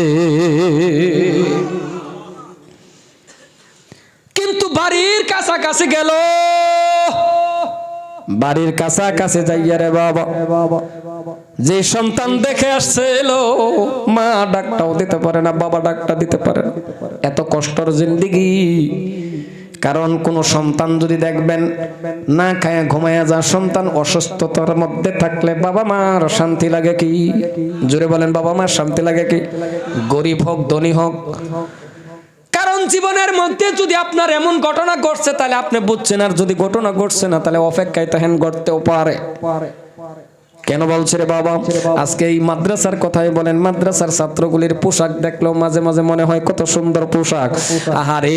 S1: কিন্তু বাড়ির কাছাকাছি গেল, বাড়ির কাছাকাছি যাইয়া রে বাবা যে সন্তান দেখে আসছিল, মা ডাকটাও দিতে পারে না, বাবা ডাকটা দিতে পারে না। এত কষ্টের জিন্দেগি। কারণ কোন সন্তান যদি দেখবেন না খায়া ঘুমায়া যা, সন্তান অসুস্থতার মধ্যে থাকলে বাবা মার শান্তি লাগে কি? জোরে বলেন, বাবা মার শান্তি লাগে কি? গরিব হোক ধনী হোক। কারণ জীবনের মধ্যে যদি আপনার এমন ঘটনা ঘটছে তাহলে আপনি বুঝছেন, আর যদি ঘটনা ঘটছে না তাহলে অপেক্ষায় তাহেন ঘটতেও পারে। কেন বলছে রে বাবা? আজকে এই মাদ্রাসার কথাই বলেন, মাদ্রাসার ছাত্রগুলির পোশাক দেখলেও মাঝে মাঝে মনে হয় কত সুন্দর পোশাক। আহারে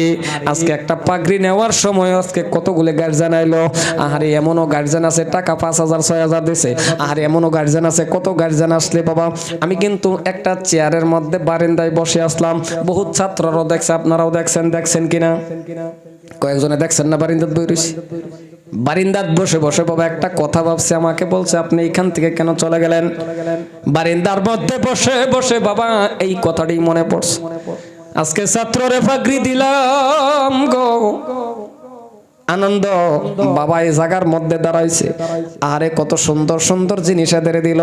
S1: আজকে একটা পাগড়ি নেওয়ার সময় আজকে কতগুলো গার্জেন আইলো। আহারে এমনও গার্জেন আছে টাকা 5,000 6,000 দিছে। আহারে এমনও গার্জেন আছে, কত গার্জেন আসলে বাবা। আমি কিন্তু একটা চেয়ারের মধ্যে বারান্দায় বসে আসলাম, বহুত ছাত্ররাও দেখছে, আপনারাও দেখছেন কিনা? কয়েকজনে দেখছেন না? বারান্দাত বইরেছি, বারিন্দাত বসে বসে বাবা একটা কথা ভাবছে, আমাকে বলছে আপনি এখান থেকে কেন চলে গেলেন? বারিন্দার মধ্যে বসে বসে বাবা এই কথাটি মনে পড়ছে, আজকে ছাত্ররে পাগড়ি দিলাম গো, আনন্দ। বাবা এই জায়গার মধ্যে দাঁড়াইছে, আরে কত সুন্দর সুন্দর জিনিস এদের দিল।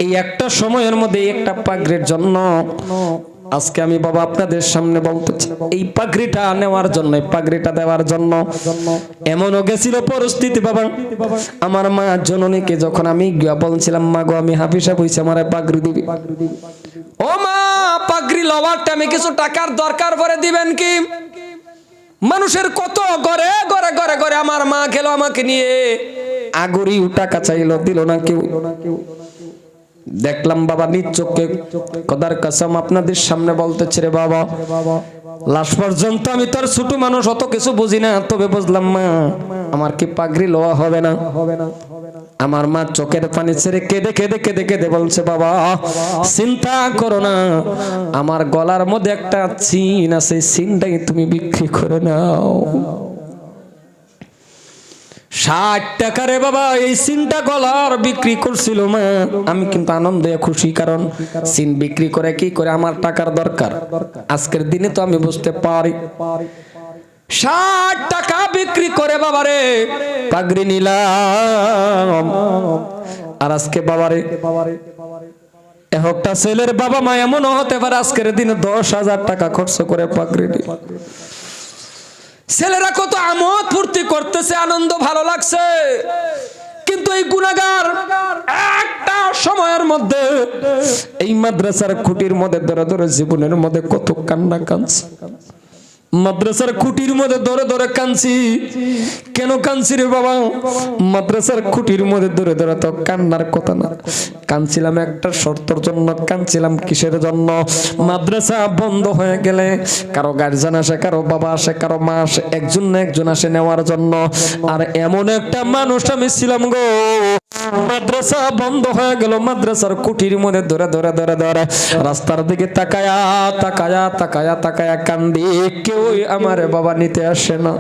S1: এই একটা সময়ের মধ্যে একটা পাগড়ির জন্য আজকে আমি বাবা আপনাদের সামনে বলতেছি, এই পাগড়িটা নেওয়ার জন্য, পাগড়িটা দেওয়ার জন্য এমনও গেছিল পরিস্থিতি বাবা। আমার মা জননীকে যখন আমি গিয়া বলছিলাম, মা গো আমি হাফিসা হইছি, আমার পাগড়ি দিবি। ও মা, পাগড়ি লওয়ার টাইমে কিছু টাকার দরকার পড়ে, দিবেন কি? মানুষের কত ঘরে ঘরে ঘরে ঘরে আমার মা গেল আমাকে নিয়ে, আগরি টাকা চাইলো, দিল না কেউ। দেখলাম বাবা নিজ চোখে, খোদার কসম আপনাদের সামনে বলতেছি রে বাবা, লাশ পর্যন্ত আমি তোর ছোট মানুষ, অত কিছু বুঝি না, তবে বুঝলাম মা আমার কি পাগড়ি লওয়া হবে না। আমার মা চোখের পানি ছেড়ে কেঁদে কেঁদে কেঁদে কেঁদে বলছে, বাবা চিন্তা করো না, আমার গলার মধ্যে একটা চিন আছে, চিনটাই তুমি বিক্রি করে নাও। 60 টাকা রে বাবা, এই সিনটা গলার বিক্রি করছিল মা। আমি কিন্তু আনন্দে খুশি, কারণ সিন বিক্রি করে কি করে আমার টাকার দরকার। আজকের দিনে তো আমি বুঝতে পারি, 60 টাকা বিক্রি করে বাবারে পাগড়ি নিলাম। আর আজকে বাবারে একটা ছেলের বাবা মা এমনও হতে পারে আজকের দিনে 10,000 টাকা খরচ করে পাগড়ি নিল। ছেলেরা কত আমোদ ফুর্তি করতেছে, আনন্দ ভালো লাগছে, কিন্তু এই গুনাহগার একটা সময়ের মধ্যে এই মাদ্রাসার খুঁটির মধ্যে ধরে ধরে জীবনের মধ্যে কত কান্না কাঁদছে। মাদ্রাসার খুঁটির মধ্যে ধরে ধরে কাঁদছি। কেন কাঁদছি রে বাবা? মাদ্রাসার খুঁটির মধ্যে ধরে ধরে তো কান্নার কথা না, কাঁদছিলাম একটা শর্তর জন্য। কাঁদছিলাম কিসের জন্য? মাদ্রাসা বন্ধ হয়ে গেলে কারো গার্জিয়ান আসে, কারো বাবা আসে, কারো মা আসে, একজন না একজন আসে নেওয়ার জন্য। আর এমন একটা মানুষ আমি ছিলাম গো, মাদ্রাসা বন্ধ হয়ে গেল, মাদ্রাসার কুটির মধ্যে ধরে ধরে ধরে ধরে রাস্তার দিকে তাকায়া তাকায়া তাকায়া তাকায়া কান্দি, কেউ আমার বাবা নিতে আসে না।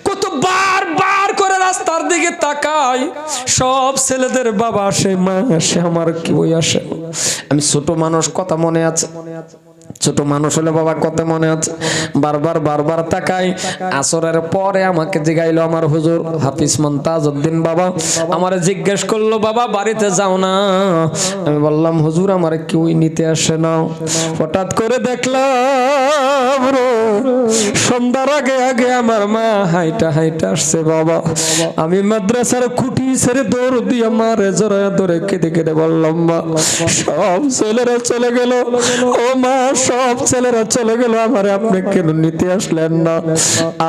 S1: কত বার বার করে রাস্তার দিকে তাকাই, সব ছেলেদের বাবা আসে, মা আসে, আমার কি বই আসে। আমি ছোট মানুষ, কথা মনে আছে, ছোট মানুষ হলে বাবা কত মনে আছে। বারবার তাকাই। আসরের পরে আমাকে জিগাইলো আমার হুজুর হাফিজ মুনতাজউদ্দিন বাবা, আমারে জিজ্ঞেস করলো, বাবা বাড়িতে যাও না? আমি বললাম, হুজুর আমার কেউই নিতে আসে না। হঠাৎ করে দেখলাম সন্ধ্যার আগে আগে আমার মা হাইটা আসছে বাবা। আমি মাদ্রাসার খুঁটি ছেড়ে দৌড় দিয়ে মারে জড়ায় ধরে কেঁদে কেঁদে বললাম, মা সব ছেলেরা চলে গেল, ও মা সব ছেলেরা চলে গেল, আমারে আপনি কেন নিতে আসলেন না?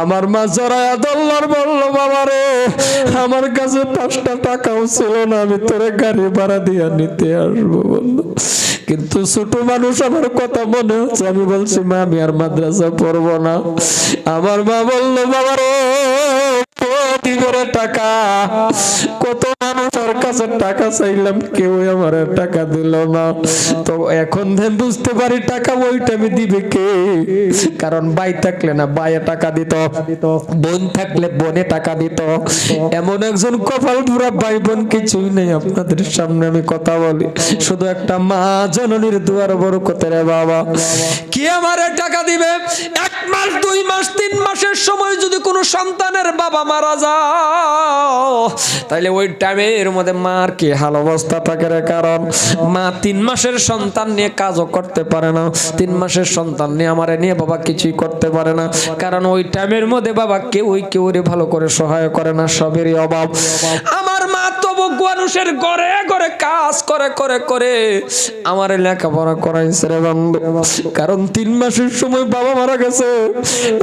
S1: আমার মা জড়ায়া দল্লার বলল, বাবা রে আমার কাছে 5টা টাকাও ছিল না, আমি তোরে গাড়ি ভাড়া দিয়ে নিতে আসবো বলল। কিন্তু ছোট মানুষ, আমার কথা মনে হচ্ছে। আমি বলছি, মা আমি আর মাদ্রাসা পড়বো না। আমার মা বলল, বাবা রে টাকা, কত মানুষের কাছে টাকা চাইলাম, কেউ আমার টাকা দিল না। তো এখন বুঝতে পারি টাকা ওইটা আমি দিবে কে? কারণ ভাই থাকলে না ভাইয়ে টাকা দিত, বোন থাকলে বোনে টাকা দিত। এমন একজন কপাল পুরা ভাই বোন কিছুই নেই। আপনাদের সামনে আমি কথা বলি, শুধু একটা মা জননীর দুয়ার বরকতে রে বাবা। কি আমারে টাকা দিবে? 1 মাস 2 মাস 3 মাসের সময় যদি কোনো সন্তানের বাবা মারা যায়, তাইলে ওই টাইমের মধ্যে মার কি হাল অবস্থা থাকে রে। কারণ মা 3 মাসের সন্তান নিয়ে কাজও করতে পারে না, 3 মাসের সন্তান নিয়ে আমারে নিয়ে বাবা কিছুই করতে পারে না। কারণ ওই টাইমের মধ্যে বাবা কেউ ভালো করে সহায় করে না, সবেরই অভাব। আমার মা তবু মানুষের ঘরে ঘরে কাজ করে আমারে লেখাপড়া করাইছে রে বন্ধু। কারণ 3 মাসের সময় বাবা মারা গেছে,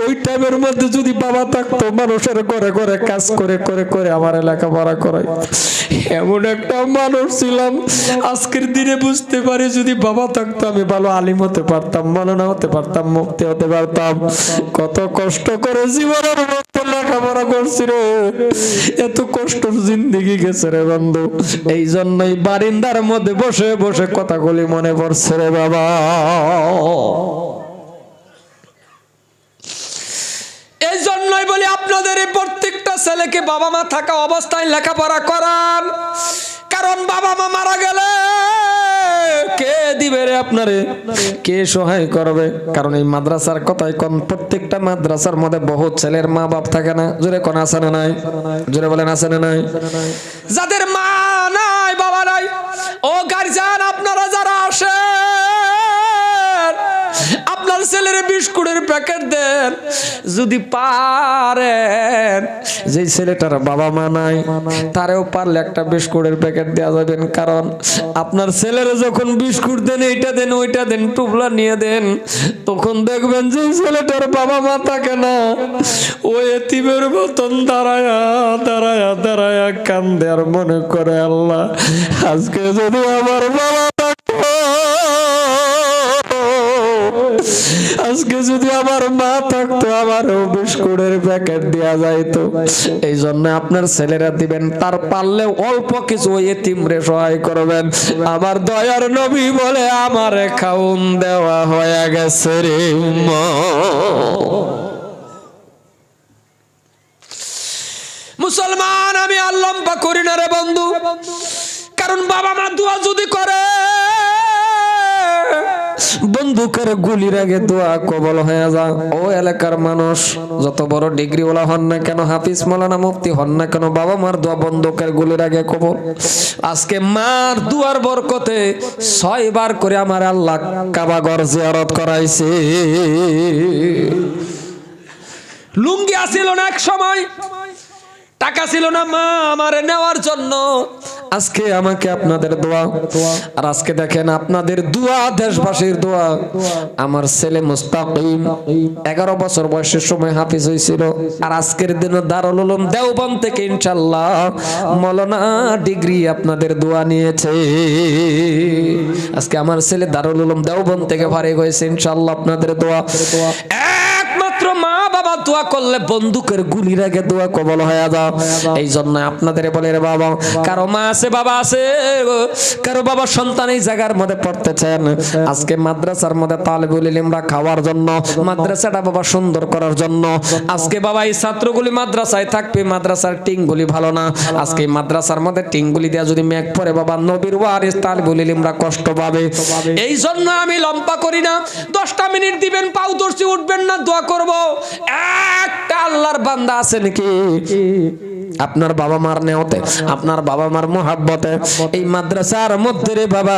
S1: ওই টাইমের মধ্যে যদি বাবা থাকতো মানুষের ঘরে ঘরে কাজ করে আমারে লেখাপড়া করাই। এমন একটা মানুষ ছিলাম, আজকের দিনে বুঝতে পারি যদি বাবা থাকতো আমি ভালো আলিম হতে পারতাম, মাওলানা হতে পারতাম, মুফতি হতে পারতাম। কত কষ্ট করে জীবনের মধ্যে লেখাপড়া করছি রে, এত কষ্ট জিন্দেগি গেছে রে বন্ধু। এই জন্যই বারিন্দার মধ্যে বসে বসে কথাগুলি মনে পড়ছে রে বাবা। এই জন্যই বলি আপনাদের এই প্রত্যেকটা ছেলেকে বাবা মা থাকা অবস্থায় লেখাপড়া করান। কারণ বাবা মা মারা গেলে কে দিবে রে আপনারে, কে সহায় করবে? কারণ এই মাদ্রাসার কথাই কোন, প্রত্যেকটা মাদ্রাসার মধ্যে বহুত ছেলের মা বাপ থাকে না। জোরে কোন আছে না নাই? জোরে বলেন আছে না নাই? যাদের মা নাই বাবা নাই, ও গার্জিয়ান আপনারা যারা আসেন, আপনার ছেলের বিস্কুটের প্যাকেট দেন যদি পারেন। যে ছেলেটার বাবা মা নাই তারেও পারলে একটা বিস্কুটের প্যাকেট দেওয়া যাবেন। কারণ আপনার ছেলের যখন বিস্কুট দেন, এইটা দেন ওইটা দেন, টুপলা নিয়ে দেন, তখন দেখবেন যে ছেলেটার বাবা মা থাকে না, ওই এতিমের মতন দাঁড়ায়া কান্দে আর মনে করে, আল্লাহ আজকে যদি আমার বাবা থাকতো, আজকে যদি আমার মা থাকতো, আমারও বিস্কুটের প্যাকেট দেওয়া যাইতো। এই জন্য আপনার ছেলেরা দিবেন, তার পারলে অল্প কিছু ওই এতিমরে সহায় করবেন। আমার দয়ার নবী বলে, আমারে খাউন দেওয়া হয়ে গেছে রে মা। মুসলমান আমি আল্লাহ করি না রে বন্ধু, কারণ বাবা মা দোয়া যদি করে, বন্দুকের গুলির আগে দোয়া কবল হয়ে যায়। ও এলাকার মানুষ যত বড় ডিগ্রি ওলা হন না কেন, হাফিজ মাওলানা মুফতি হন না কেন, বাবা মার দোয়া বন্দুকের গুলির আগে কবল। আজকে মার দুয়ার বরকতে 6 বার করে আমার আল্লাহ কাবা ঘর জিয়ারত করাইছে। লুঙ্গি আসিল না এক সময়, টাকা ছিল না মা আমারে নেওয়ার জন্য। আজকে আমাকে আপনাদের দোয়া, আর আজকে দেখেন আপনাদের দোয়া, দেশবাসীর দোয়া। আমার ছেলে মুস্তাকিম 11 বছর বয়সের সময় হাফিজ হয়েছিল, আর আজকের দিনে দারুল উলুম দেওবন্দ থেকে ইনশাআল্লাহ মাওলানা ডিগ্রি আপনাদের দোয়া নিয়েছে। আজকে আমার ছেলে দারুল উলুম দেওবন্দ থেকে ফারিগ হয়েছে ইনশাআল্লাহ আপনাদের দোয়া। একমাত্র মা বাবা দোয়া করলে বন্দুকের গুলির আগে দোয়া কবল হয়ে যাও। এই জন্য আপনাদের বলে রে বাবা, কারো মা আছে বাবা আছে, কারো বাবা সন্তান এই জায়গার মধ্যে পড়তেছেন, আজকে মাদ্রাসার মধ্যে তালিবুল ইলমরা খাওয়ার জন্য, মাদ্রাসাটা বাবা সুন্দর করার জন্য, আজকে বাবা এই ছাত্রগুলি মাদ্রাসায় থাকবে, মাদ্রাসার টিংগুলি ভালো না, আজকে মাদ্রাসার মধ্যে টিংগুলি দেয়া যদি মেঘ পড়ে বাবা নবীর ওয়ারিস তালিবুল ইলমরা কষ্ট পাবে। এই জন্য আমি লম্বা করি না, 10টা মিনিট দিবেন, পাউ দর্শি উঠবেন না, দোয়া করব। একটা আল্লাহর বান্দা আছে নাকি আপনার বাবা মার নেওতে, আপনার বাবা মার মোহাব্বতে এই মাদ্রাসার মধ্যে রে বাবা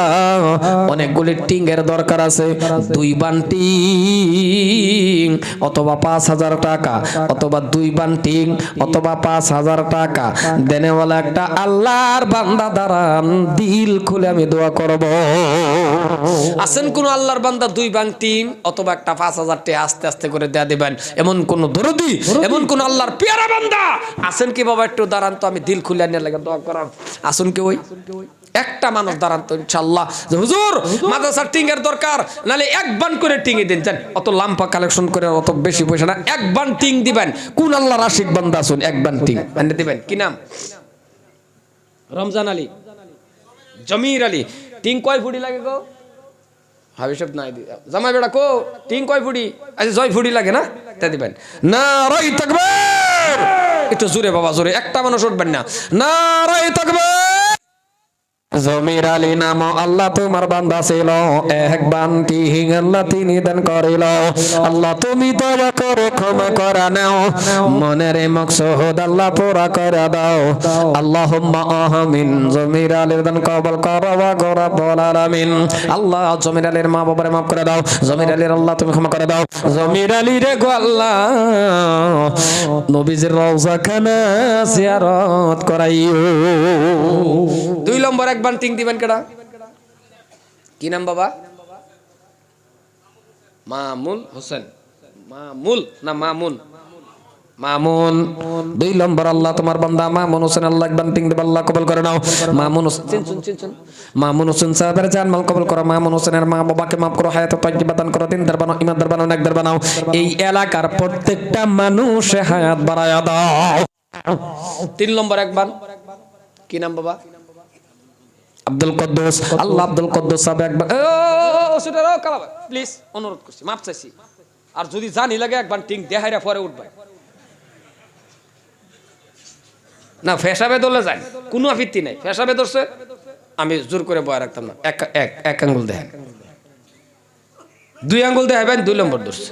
S1: অনেকগুলি টিংয়ের দরকার আছে, 2 বান টিং অথবা 5,000 টাকা, অথবা 2 বান টিং অথবা 5,000 টাকা দেনেওয়ালা একটা আল্লাহর বান্দা দাঁড়ান, দিল খুলে আমি দোয়া করব। আছেন কোন আল্লাহর বান্দা 2 বান টিং অথবা একটা 5,000 টাকা আস্তে আস্তে করে দেয়া দিবেন, এমন কোন দরদি, এমন কোন আল্লাহর পেয়ারা বান্দা আছেন কি বাবা? একটু দাঁড়ান তো, আমি দিল খুলে নিয়ে লাগে দোয়া করার। আসুন কি ওই একটা মানুষ দাঁড়ান তো ইনশাআল্লাহ, যে হুজুর মাদ্রাসার টিংয়ের দরকার, নালে 1 বান করে টিঙে দিন, জান অত লাম্পা কালেকশন করে অত বেশি পয়সা না, 1 বান টিং দিবেন। কোন আল্লাহর আশিক বান্দা আসুন 1 বান টিং এনে দিবেন। কি নাম? রমজান আলী, জমির আলী। টিং কয় ফুটি লাগে গো? হাবিব নাই জামাই বেড়া কো টিং কয় ফুটি? আচ্ছা 6 ফুটি লাগে না, তা দিবেন। নারায়ে তাকবীর, একটু জোরে বাবা জোরে, একটা মানুষ উঠবেন না। নারায়ে তাকবীর। জমির আলী নাম আল্লাহ তোমার বান্দা ছিল, 1 বান টিং আল্লাহ তিনি দান করিল। আল্লাহ তুমি দয়া করে ক্ষমা করে নাও, মনের মকসুদ আল্লাহ পুরা করে দাও। আল্লাহুম্মা আমিন। জমির আলীর দান কবুল করো ওয়া রব্বুল আলামিন। আল্লাহ জমির আলীর মা বাবারে মাফ করে দাও, জমির আলীর আল্লাহ তুমি ক্ষমা করে দাও। জমির আলী রে গো আল্লাহ নবীজির রওজা খানা জিয়ারত করাইও। 2 নম্বর 1 বান টিং দিবেন কেডা? কি নাম বাবা? মামুল হোসেন। মামুল না মামুন? মামুন। 2 নম্বর আল্লাহ তোমার বান্দা মামুন হোসেন, আল্লাহ 1 বান টিং দিবে, আল্লাহ কবুল করে নাও। মামুন হোসেন চিনছুন, মামুন হোসেন সাহেবের জান মাল কবুল করো, মামুন হোসেনের মা বাবাকে মাফ করো, হায়াতে তাইয়্যিবা দান করো, দিনদার বানাও, ইমানদার বানাও, নেকদার বানাও। এই এলাকার প্রত্যেকটা মানুষে হায়াত বাড়ায়া দাও। 3 নম্বর 1 বান। কি নাম বাবা? আব্দুল কুদ্দুস। আল্লাহ আব্দুল কুদ্দুস সাহেব 1 বান। ও সেটারও কালাবা প্লিজ, অনুরোধ করছি, মাফ চাইছি। আর যদি জানি লাগে 1 বান টিং দেখাইরা পরে উঠবে না, ফেসাবে দলে যায় কোনো আপত্তি নাই, ফেসাবে ধরছে আমি জোর করে বয়া রাখতাম না। এক আঙ্গুল দেখেন, 2 আঙ্গুল দেখাবেন, 2 নম্বর ধরছে,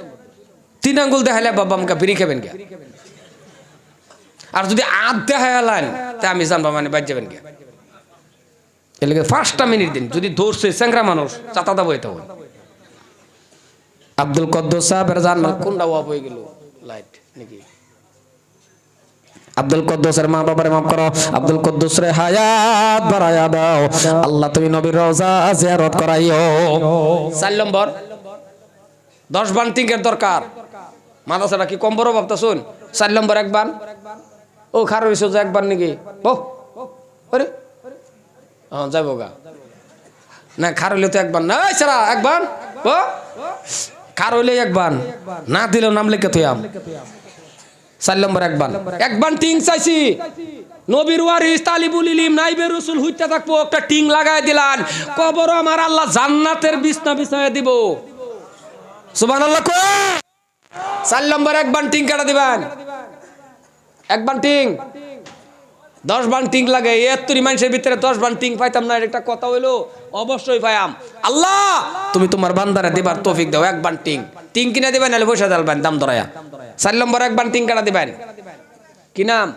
S1: 3 আঙ্গুল দেখাইলে বাবা আমাকে বিড়ি খাবেন কে? আর যদি আধ দেখাইলেন তা আমি জানবা মানে বাদ যাবেন কে? এলাকা 5টা মিনিট দিন, যদি ধরছে চ্যাংরা মানুষ চাতা দাবো এটা হয়। আব্দুল কুদ্দুস সাহেবের জানমাল কোনটা ওয়াপ হয়ে গেল লাইট নাকি? আব্দুল কুদ্দুসের মা বাবারে মাফ করো, আব্দুল কুদ্দুস রে হায়াত বাড়ায়া দাও, আল্লাহ তুমি নবীর রওজা জিয়ারত করাইও। 4 নম্বর 10 বান টিংয়ের দরকার। মাদ্রাসাটা কি কম বড় ভাবতাছুন? 4 নম্বর 1 বান। ও খার হইছো যে 1 বান নাকি? ও আরে যাবো গা না, খার হইলে তো 1 বান না, সারা 1 বান ও খার হইলে 1 বান না দিলেও নাম লিখে তুই 4 নম্বর 1 বান। 1 বান টিং চাইছি, নবীর ওয়ারিস তালিবুল ইলম নাইবে রাসূল হইতে থাকবো, একটা টিং লাগায় দিলান, কবর আমার আল্লাহ জান্নাতের বিছনা বিছায়া দিব। সুবহানাল্লাহ কো। 4 নম্বর 1 বান টিং কাটা দিবেন। 1 বান টিং 10 বান টিং লাগে, এত্তরি মানুষের ভিতরে 10 বান টিং পাইতাম না, একটা কথা হইলো অবশ্যই পাইয়াম। আল্লাহ তুমি তোমার বান্দারে দিবার তৌফিক দাও। 1 বান টিং টিং কিনে দিবেন, নাহলে পয়সা দিবেন দাম ধরায়া। 4 নম্বর 1 বান টিং কাটা দিবেন। কি নাম?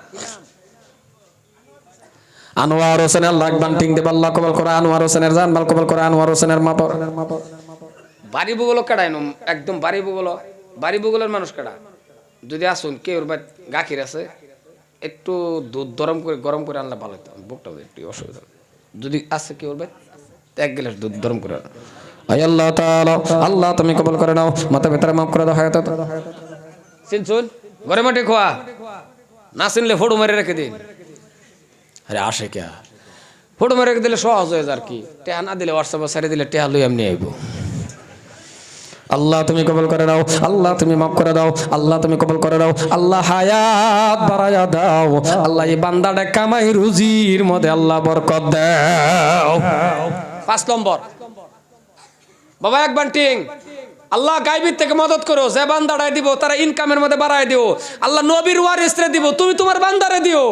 S1: আনোয়ার হোসেন, আল্লাহ 1 বান টিং দিবে, আল্লাহ কবুল করে। আনোয়ার হোসেনের জান মাল কবুল করে, আনোয়ার হোসেনের মা বাড়ি বুগলো কাটাই নো, একদম বাড়ি বুগলো, বাড়ি বুগলের মানুষ কাটা। যদি আসুন কে ওর বাড়ি গাখির আছে, একটু দুধ গরম করে আনলে ভালো হতো, বুকটা একটু অসুবিধা। যদি আছে কি ওর ভাই 1 গ্লাস দুধ গরম করে আল্লাহ তাআলা আল্লাহ তুমি কবুল করে নাও, মাথা ভিতরে মাফ করে দাও, হায়াত শুন ঘরে মাঠে খোয়া না, চিনলে ফটো মেরে রেখে দিন। আরে আসে কে ফটো মেরে রেখে দিলে সহজ হয়ে যায় আর কি, টেহা না দিলে হোয়াটসঅ্যাপে ছেড়ে দিলে টেহা লই এমনি আইব। আল্লাহ তুমি কবুল করে দাও, আল্লাহ তুমি মাফ করে দাও, আল্লাহ তুমি কবুল করে দাও, আল্লাহ হায়াত বাড়ায়া দাও, আল্লাহ এই বান্দাটা কামাই রুজির মধ্যে আল্লাহ বরকত দাও। 5 নম্বর বাবা এক বান্টিং আল্লাহ গায়বীর থেকে মদত করো, যে বান্দাটাই দিব তারা ইনকামের মধ্যে বাড়ায় দিও। আল্লাহ নবীর ওয়ারিসরে দিব, তুমি তোমার বান্দারে দিও।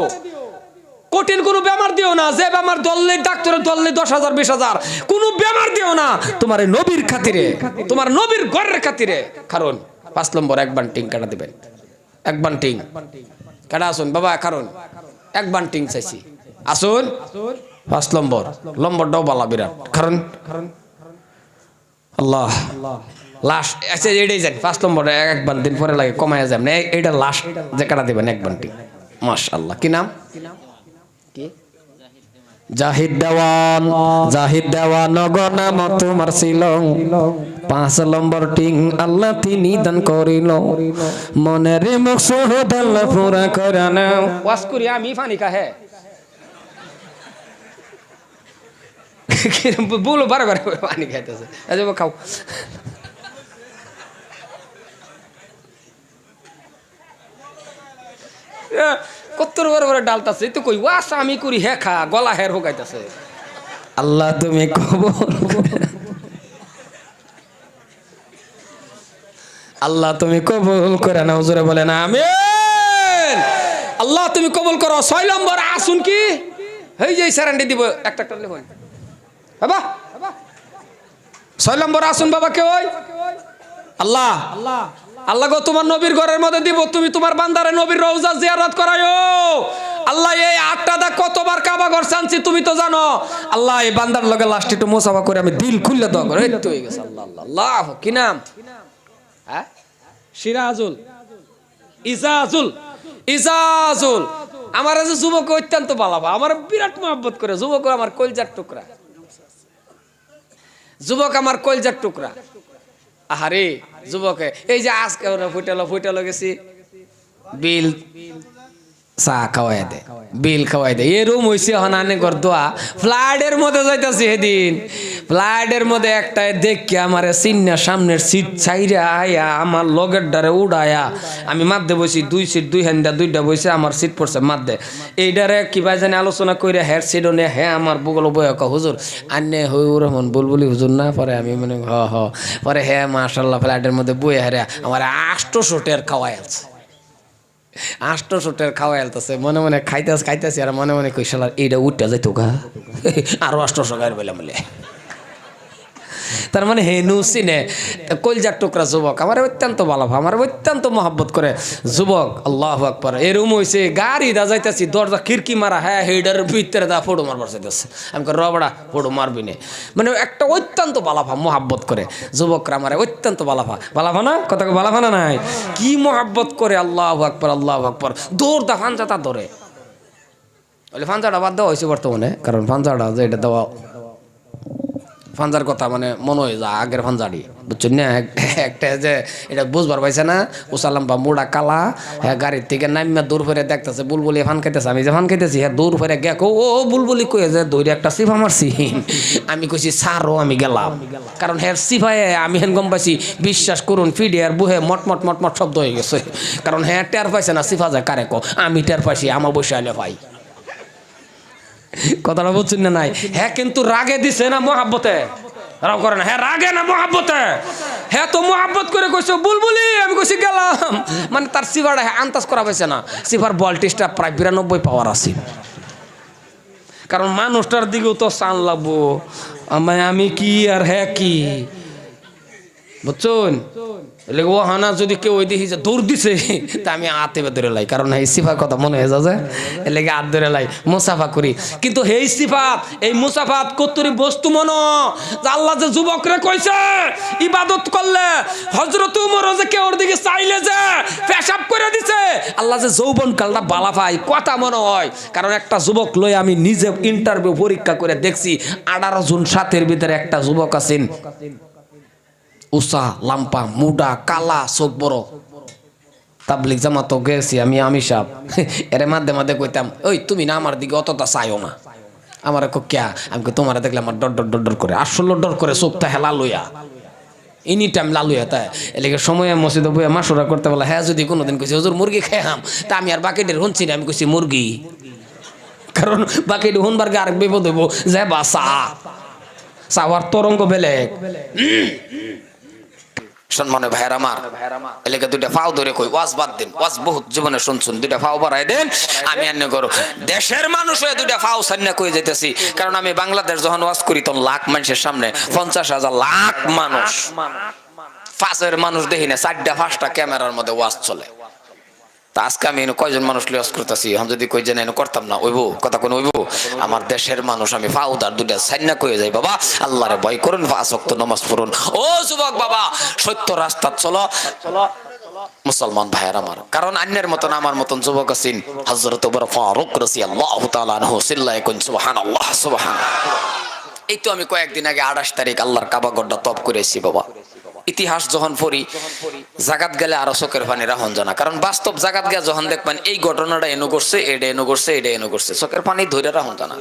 S1: কঠিন কোনো বেমার দিও না, যে বেমার দললে ডাক্তারের দললে 10,000 20,000 কোনো বেমার দিও না, তোমার নবীর খাতিরে, তোমার নবীর ঘরের খাতিরে। কারণ 5 নম্বর এক বান্টিং কাটা দিবেন, এক বান্টিং কাটা আসুন বাবা, কারণ এক বান্টিং চাইছি আসুন। 5 নম্বর লম্বরটাও বালা বিরাট, কারণ আল্লাহ লাস্ট আচ্ছা এটাই যান 5 নম্বর এক দিন পরে লাগে কমায় যাবেন, এইটা লাস্ট যে কাটা দিবেন এক বান্টিং। মাশাআল্লাহ কি নাম? জাহিদ দেওয়ান, জাহিদ দেওয়ান গো নাম তোমার ছিল। 5 নম্বর টিং আল্লাহ তিনি দান করিল, মনের মকসুদ আল্লাহ পুরা করে নাও। ওয়াজ করি আমি পানি কাহে বলো বারবার পানি খাইতেছে, আচ্ছা খাও। কত্তর বড় বড় ডালতাছে তো কই ওয়াস আমি করি হে খা গলা হের হোগাইতাছে। আল্লাহ তুমি কবুল, আল্লাহ তুমি কবুল করে নাও, জোরে বলেন আমিন। আল্লাহ তুমি কবুল করো। 6 নম্বর আসুন কি এই যে স্যারেন্ডি দিব একটা একটা লেখুন বাবা। 6 নম্বর আসুন বাবা কে ওই আল্লাহ, আল্লাহ গো তোমার নবীর ঘরের মধ্যে দিব, তুমি তোমার বান্দারে নবীর রওজা জিয়ারত করায়ো। আল্লাহ এই 8টা দা কতবার কাবা ঘর চানছি তুমি তো জানো। আল্লাহ এই বান্দার লগে লাস্ট একটু মুসাফা করে আমি দিল খুললে দোয়া করে। এই তো হয়ে গেছে। আল্লাহ আল্লাহ আল্লাহ কি নাম? হ্যাঁ সিরাজুল ইজাজুল, ইজাজুল আমার যে যুবক অত্যন্ত ভালো, আমার বিরাট মহব্বত করে। যুবক আমার কলজার টুকরা, যুবক আমার কলজার টুকরা। আহারে যুবকে এই যে আজকে ফুটালো গেছি বিল চা খাওয়াই দে, বিল খাওয়াই দে, এরম হইছে হনানে ঘর দোয়া। ফ্লাইটের মধ্যে যাইতাছি সেদিন, ফ্লাইটের মধ্যে একটা দেখে আমার সিন্না সামনের সিট ছাইরা আয়া আমার লগের ডারে উড়ায়া আমি মাধ্যে বসি, 2 সিট 2 হ্যান্ডা 2টা বসে আমার সিট পড়ছে মাধ্যে। এইটারে কিবা জানি আলোচনা করে হ্যাঁ সিট নে হ্যাঁ আমার বগল বয়া হুজুর আন্নে হইউর রহমান বুলবুলি হুজুর না। পরে আমি মানে পরে হ্যাঁ মাশাল্লাহ ফ্লাইটের মধ্যে বয়ে হারে আমার 800 টের খাওয়াই আছে, 800 টের খাওয়াই আলতেছে। মনে মনে খাইতেছি আর মনে মনে কই শালা এইটা উঠতে যাইতো গা আরো 800 গায়ের বলে বলে। তার মানে হেনু সিনে কলজার টুকরা যুবক আমার অত্যন্ত ভালো, আমার অত্যন্ত মহব্বত করে যুবক। আল্লাহু আকবার। এরম হইছে গাড়ি দা যাইতাছি দরজা খিড়কি মারা, হ্যাঁ হেডার ভিতরে দা ফটো মারবার চাইতেছে। আমি কই রবড়া ফটো মারবি না, মানে একটা অত্যন্ত ভালাফা মহব্বত করে যুবকরা আমার অত্যন্ত ভালাফা। ভালাফা না কথা ভালাফা না নাই কি মহব্বত করে। আল্লাহু আকবার আল্লাহু আকবার। দৌড় দা ফানজাটা ধরে বলে ফানজাটা বাদ দেওয়া হয়েছে বর্তমানে, কারণ ফানজাটা যে এটা দেওয়া ফানজার কথা মানে মনে হয় যা আগের ফানজাড়ি বুঝছেন না। একটা যে এটা বুঝবার পাইছে না উসালাম বা মোড়া কালা, হ্যাঁ গাড়ির থেকে নামিয়া দূর ফেরে দেখতেছে বুলবুলি ফান খাইতেছে। আমি যে ফান খাইতেছি হ্যাঁ দূর ফেরে গে ও বুলবুলি কয়ে যে দৌড়ে একটা সিফা মারছি। আমি কইছি সারও আমি গেলাম, কারণ হ্যাঁ সিফায় আমি হেন গম পাইছি বিশ্বাস করুন ফিডে আর বুহে মটমট মটমট শব্দ হয়ে গেছে। কারণ হ্যাঁ টের পাইছে না সিফা যায় কারে কো, আমি টের পাইছি আমার বসে আইলে ভাই। কথাটা বলছেন না নাই? হ্যাঁ কিন্তু রাগে দিছে না মহাব্বতে রাগ করে না, হ্যাঁ রাগে না মহাব্বতে। হ্যাঁ তো মহাব্বত করে কইছো বুলবুলি, আমি কইছি গেলাম, মানে তার সিফারটা হ্যাঁ আন্দাজ করা পাইছে না। সিফার ভোল্টেজটা প্রায় 92 পাওয়ার আছে, কারণ মানুষটার দিকেও তো চান লাগবো। আমি কি আর হ্যাঁ কি বুঝছেন। ও হানা যদি কেউ ওই দেখি যে দৌড় দিছে তা আমি হাতে ধরে লাই, কারণ এই সিফার কথা মনে হয়ে যায় এর লেগে হাত ধরে লাই মুসাফা করি। কিন্তু এই সিফাত এই মুসাফাত কতরি বস্তু মনো আল্লাহ যে যুবকরে কইছে ইবাদত করলে হযরত উমর যে কেউ ওর দিকে চাইলে যে পেশাব করে দিছে, আল্লাহ যে যৌবন কালটা বালা পায় কথা মনে হয়। কারণ একটা যুবক লই আমি নিজে ইন্টারভিউ পরীক্ষা করে দেখছি 18 জন সাথের ভিতরে একটা যুবক আছেন উসা লাম্পা মুডা কালা চোখ বড়। তাবলিগ জামাত গেছি আমি সাহেব এর মাঝে মাঝে কইতাম ওই তুমি না আমার দিকে অতটা চাইও না। আমার ক্যা আমি তোমার দেখলে আমার ডর ডর ডর ডর করে, আসলে ডর করে চোখটা হেলা লইয়া এনি টাইম লালু হেতা এলাকা সময় মসজিদে বইয়া মাসুরা করতে বলা হ্যাঁ যদি কোনোদিন কইছি হুজুর মুরগি খাইলাম তা আমি আর বাকিদের শুনছি না আমি কইছি মুরগি কারণ বাকিটা শুনবার গে আরেক বিপদ হইব যে বা চাওয়ার তরঙ্গ বেলেগ সম্মানে ভাইয়ের আমার এলাকা দুইটা ফাও ধরে কই ওয়াজ বাদ দিন ওয়াজ বহুত জীবনে শুনছুন দুইটা ফাও বাড়াই দেন আমি এনে করো দেশের মানুষ হয়ে দুইটা ফাও সান্না কই যাইতেছি কারণ আমি বাংলাদেশ যখন ওয়াজ করি তখন লাখ মানুষের সামনে 50,000 লাখ মানুষ ফাঁসের মানুষ দেখি না 4টা 5টা ক্যামেরার মধ্যে ওয়াজ চলে তা আজকে আমি কয়জন মানুষ লিয়াজ করতেছি আমি যদি কই জানি করতাম না ওইব কথা কোন ওইব আমার দেশের মানুষ আমি ফাউদার দুইটা সাইন্না কয়ে যাই বাবা আল্লাহরে ভয় করুন 5 ওয়াক্ত নামাজ পড়ুন ও যুবক বাবা সত্য রাস্তা চলো মুসলমান ভাইয়ের আমার কারণ অন্যের মতন আমার মতন যুবক আছেন হযরত ওমর ফারুক রাদিয়াল্লাহু তাআলা আনহু সিল্লায়ে কোন সুবহানাল্লাহ সুবহানাল্লাহ এই তো আমি কয়েকদিন আগে 28 তারিখ আল্লাহর কাবা গড়টা তপ করেছি বাবা ইতিহাস যখন পড়ি জাগাত গেলে আরো চোখের পানি রাহন জানা কারণ বাস্তব জাগাত গিয়া যখন দেখবেন এই ঘটনাটা এনো করছে এটা এনো করছে এটা এনো করছে চোখের পানি ধরে রাহন জানা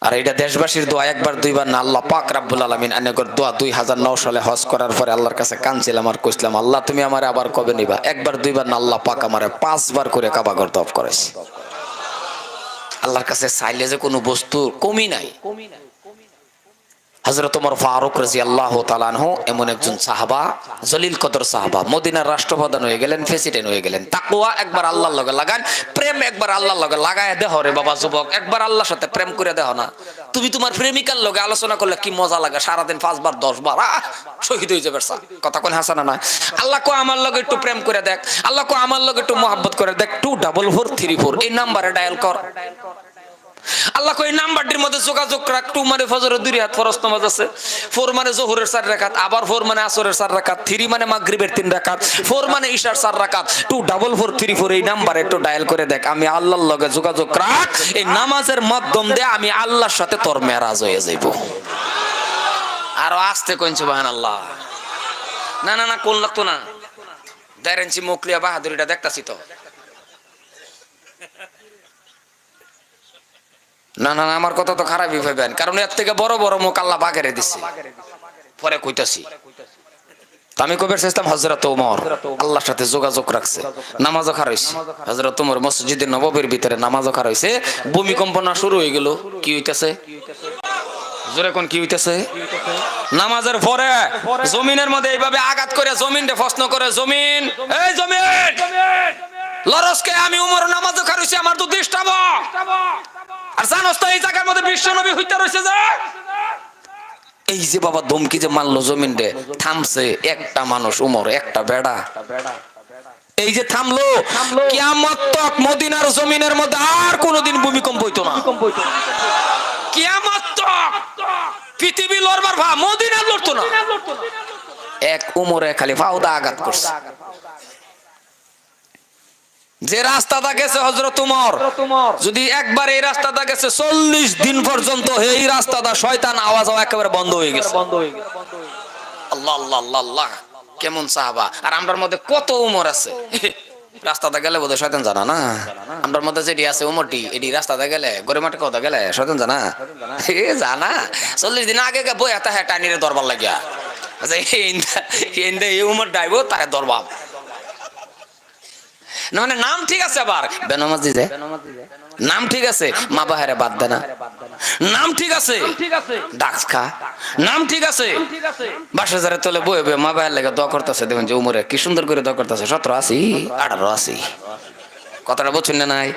S1: আর এটা দেশবাসীর দোয়া একবার দুইবার না আল্লাহ পাক রব্বুল আলামিন আনেগর দোয়া 2009 সালে হজ করার পরে আল্লাহর কাছে কাঁদছিলাম আর কইছিলাম আল্লাহ তুমি আমারে আবার কবে নিবা একবার দুইবার না আল্লাহ পাক আমারে 5 বার করে কাবা ঘর তওয়াফ করেছে আল্লাহর কাছে চাইলে যে কোনো বস্তু কমি নাই হযরত ওমর ফারুক রাদিয়াল্লাহু তাআলা আনহু এমন একজন সাহাবা জলিল কদর সাহাবা মদিনার রাষ্ট্রপ্রধান হয়ে গেলেন প্রেসিডেন্ট হয়ে গেলেন তাকওয়া একবার আল্লাহর লগে লাগান প্রেম একবার আল্লাহর লগে লাগায় দেহ রে বাবা যুবক একবার আল্লাহর সাথে প্রেম করে দেহ না তুমি তোমার প্রেমিকার লগে আলোচনা করলে কি মজা লাগে সারা দিন 5 বার 10 বার শহীদ হয়ে যাবে কথা কোন হাসানা না আল্লাহ কো আমার লগে একটু প্রেম করে দেখ আল্লাহ কো আমার লগে একটু mohabbat করে দেখ 24434 এই নম্বরে ডায়াল কর আল্লাহ কই নাম্বারটির মধ্যে যোগাযোগ রাখ 2 মানে ফজরের 2 রাকাত ফরজ নামাজ আছে 4 মানে যোহরের 4 রাকাত আবার 4 মানে আসরের 4 রাকাত 3 মানে মাগরিবের 3 রাকাত 4 মানে ইশার 4 রাকাত 24434 এই নাম্বারে একটু ডায়াল করে দেখ আমি আল্লাহর লগে যোগাযোগ রাখ এই নামাজের মাধ্যম দিয়ে আমি আল্লাহর সাথে তোর মেরাজ হয়ে যাইব আর আস্তে কইন সুবহানাল্লাহ না না না কোন লাগতো না দাইরেনচি মুকলিয়া বাহাদুরিটা দেখতাছি তো না না আমার কথা তো খারাপই ভাবেন কারণ এর থেকে বড় বড় মুখ আল্লাহ বাগেরে দিছে পরে কইতাছি আমি কবে চেষ্টাম হযরত ওমর আল্লাহর সাথে যোগাযোগ রাখছে নামাজও খারাইছে হযরত ওমর মসজিদে নববীর ভিতরে নামাজও খারাইছে ভূমিকম্প না শুরু হয়ে গেল কি হইতাছে জোরে কোন কি হইতাছে নামাজের পরে জমিনের মধ্যে এইভাবে আঘাত করে জমিনকে প্রশ্ন করে জমিন এই জমিন লরসকে আমি ওমর নামাজও খারাইছি আমার তো ডিস্টার্ব আর জানোস তো এই জায়গার মধ্যে বিশ্বনবী হইতে রইছে যে এই যে বাবা ধমকি যে মারলো জমিন রে থামছে একটা মানুষ উমর একটা বেড়া এই যে থামলো কিয়ামত তক মদিনার জমিনের মধ্যে আর কোনোদিন ভূমিকম্প হইতো না কিয়ামত তক পৃথিবী লড়বার ভা মদিনা লড়তো না এক উমরে খালি ফাউদা আঘাত করছে যে রাস্তাটা গেছে হযরত ওমর যদি একবার এই রাস্তাটা গেছে 40 দিন পর্যন্ত এই রাস্তাটা শয়তান আওয়াজ একেবারে বন্ধ হয়ে গেছে আল্লাহ আল্লাহ আল্লাহ আল্লাহ কেমন সাহাবা আর আমরার মধ্যে কত ওমর আছে রাস্তাটা গেলে বোধহয় শয়তান জানা না আমরার মধ্যে যেটি আছে ওমরটি এটি রাস্তাটা গেলে গরে মাঠে কথা গেলে শয়তান জানা এ জানা 40 দিন আগে বই হাতে টানিরে দরবার লাগিয়া আচ্ছা এই ওমর ডাইবো তারে দরবার না মানে নাম ঠিক আছে আবার বেনামাজ দিছে নাম ঠিক আছে মা বাহারে বাদ দেনা নাম ঠিক আছে ডাক্স খা নাম ঠিক আছে 22,000 তলে বই বই মা বাহার লাগে দোয়া করতেছে দেখুন যে উমরে কি সুন্দর করে দোয়া করতেছে 17 18 কথাটা বুঝছেন না নাই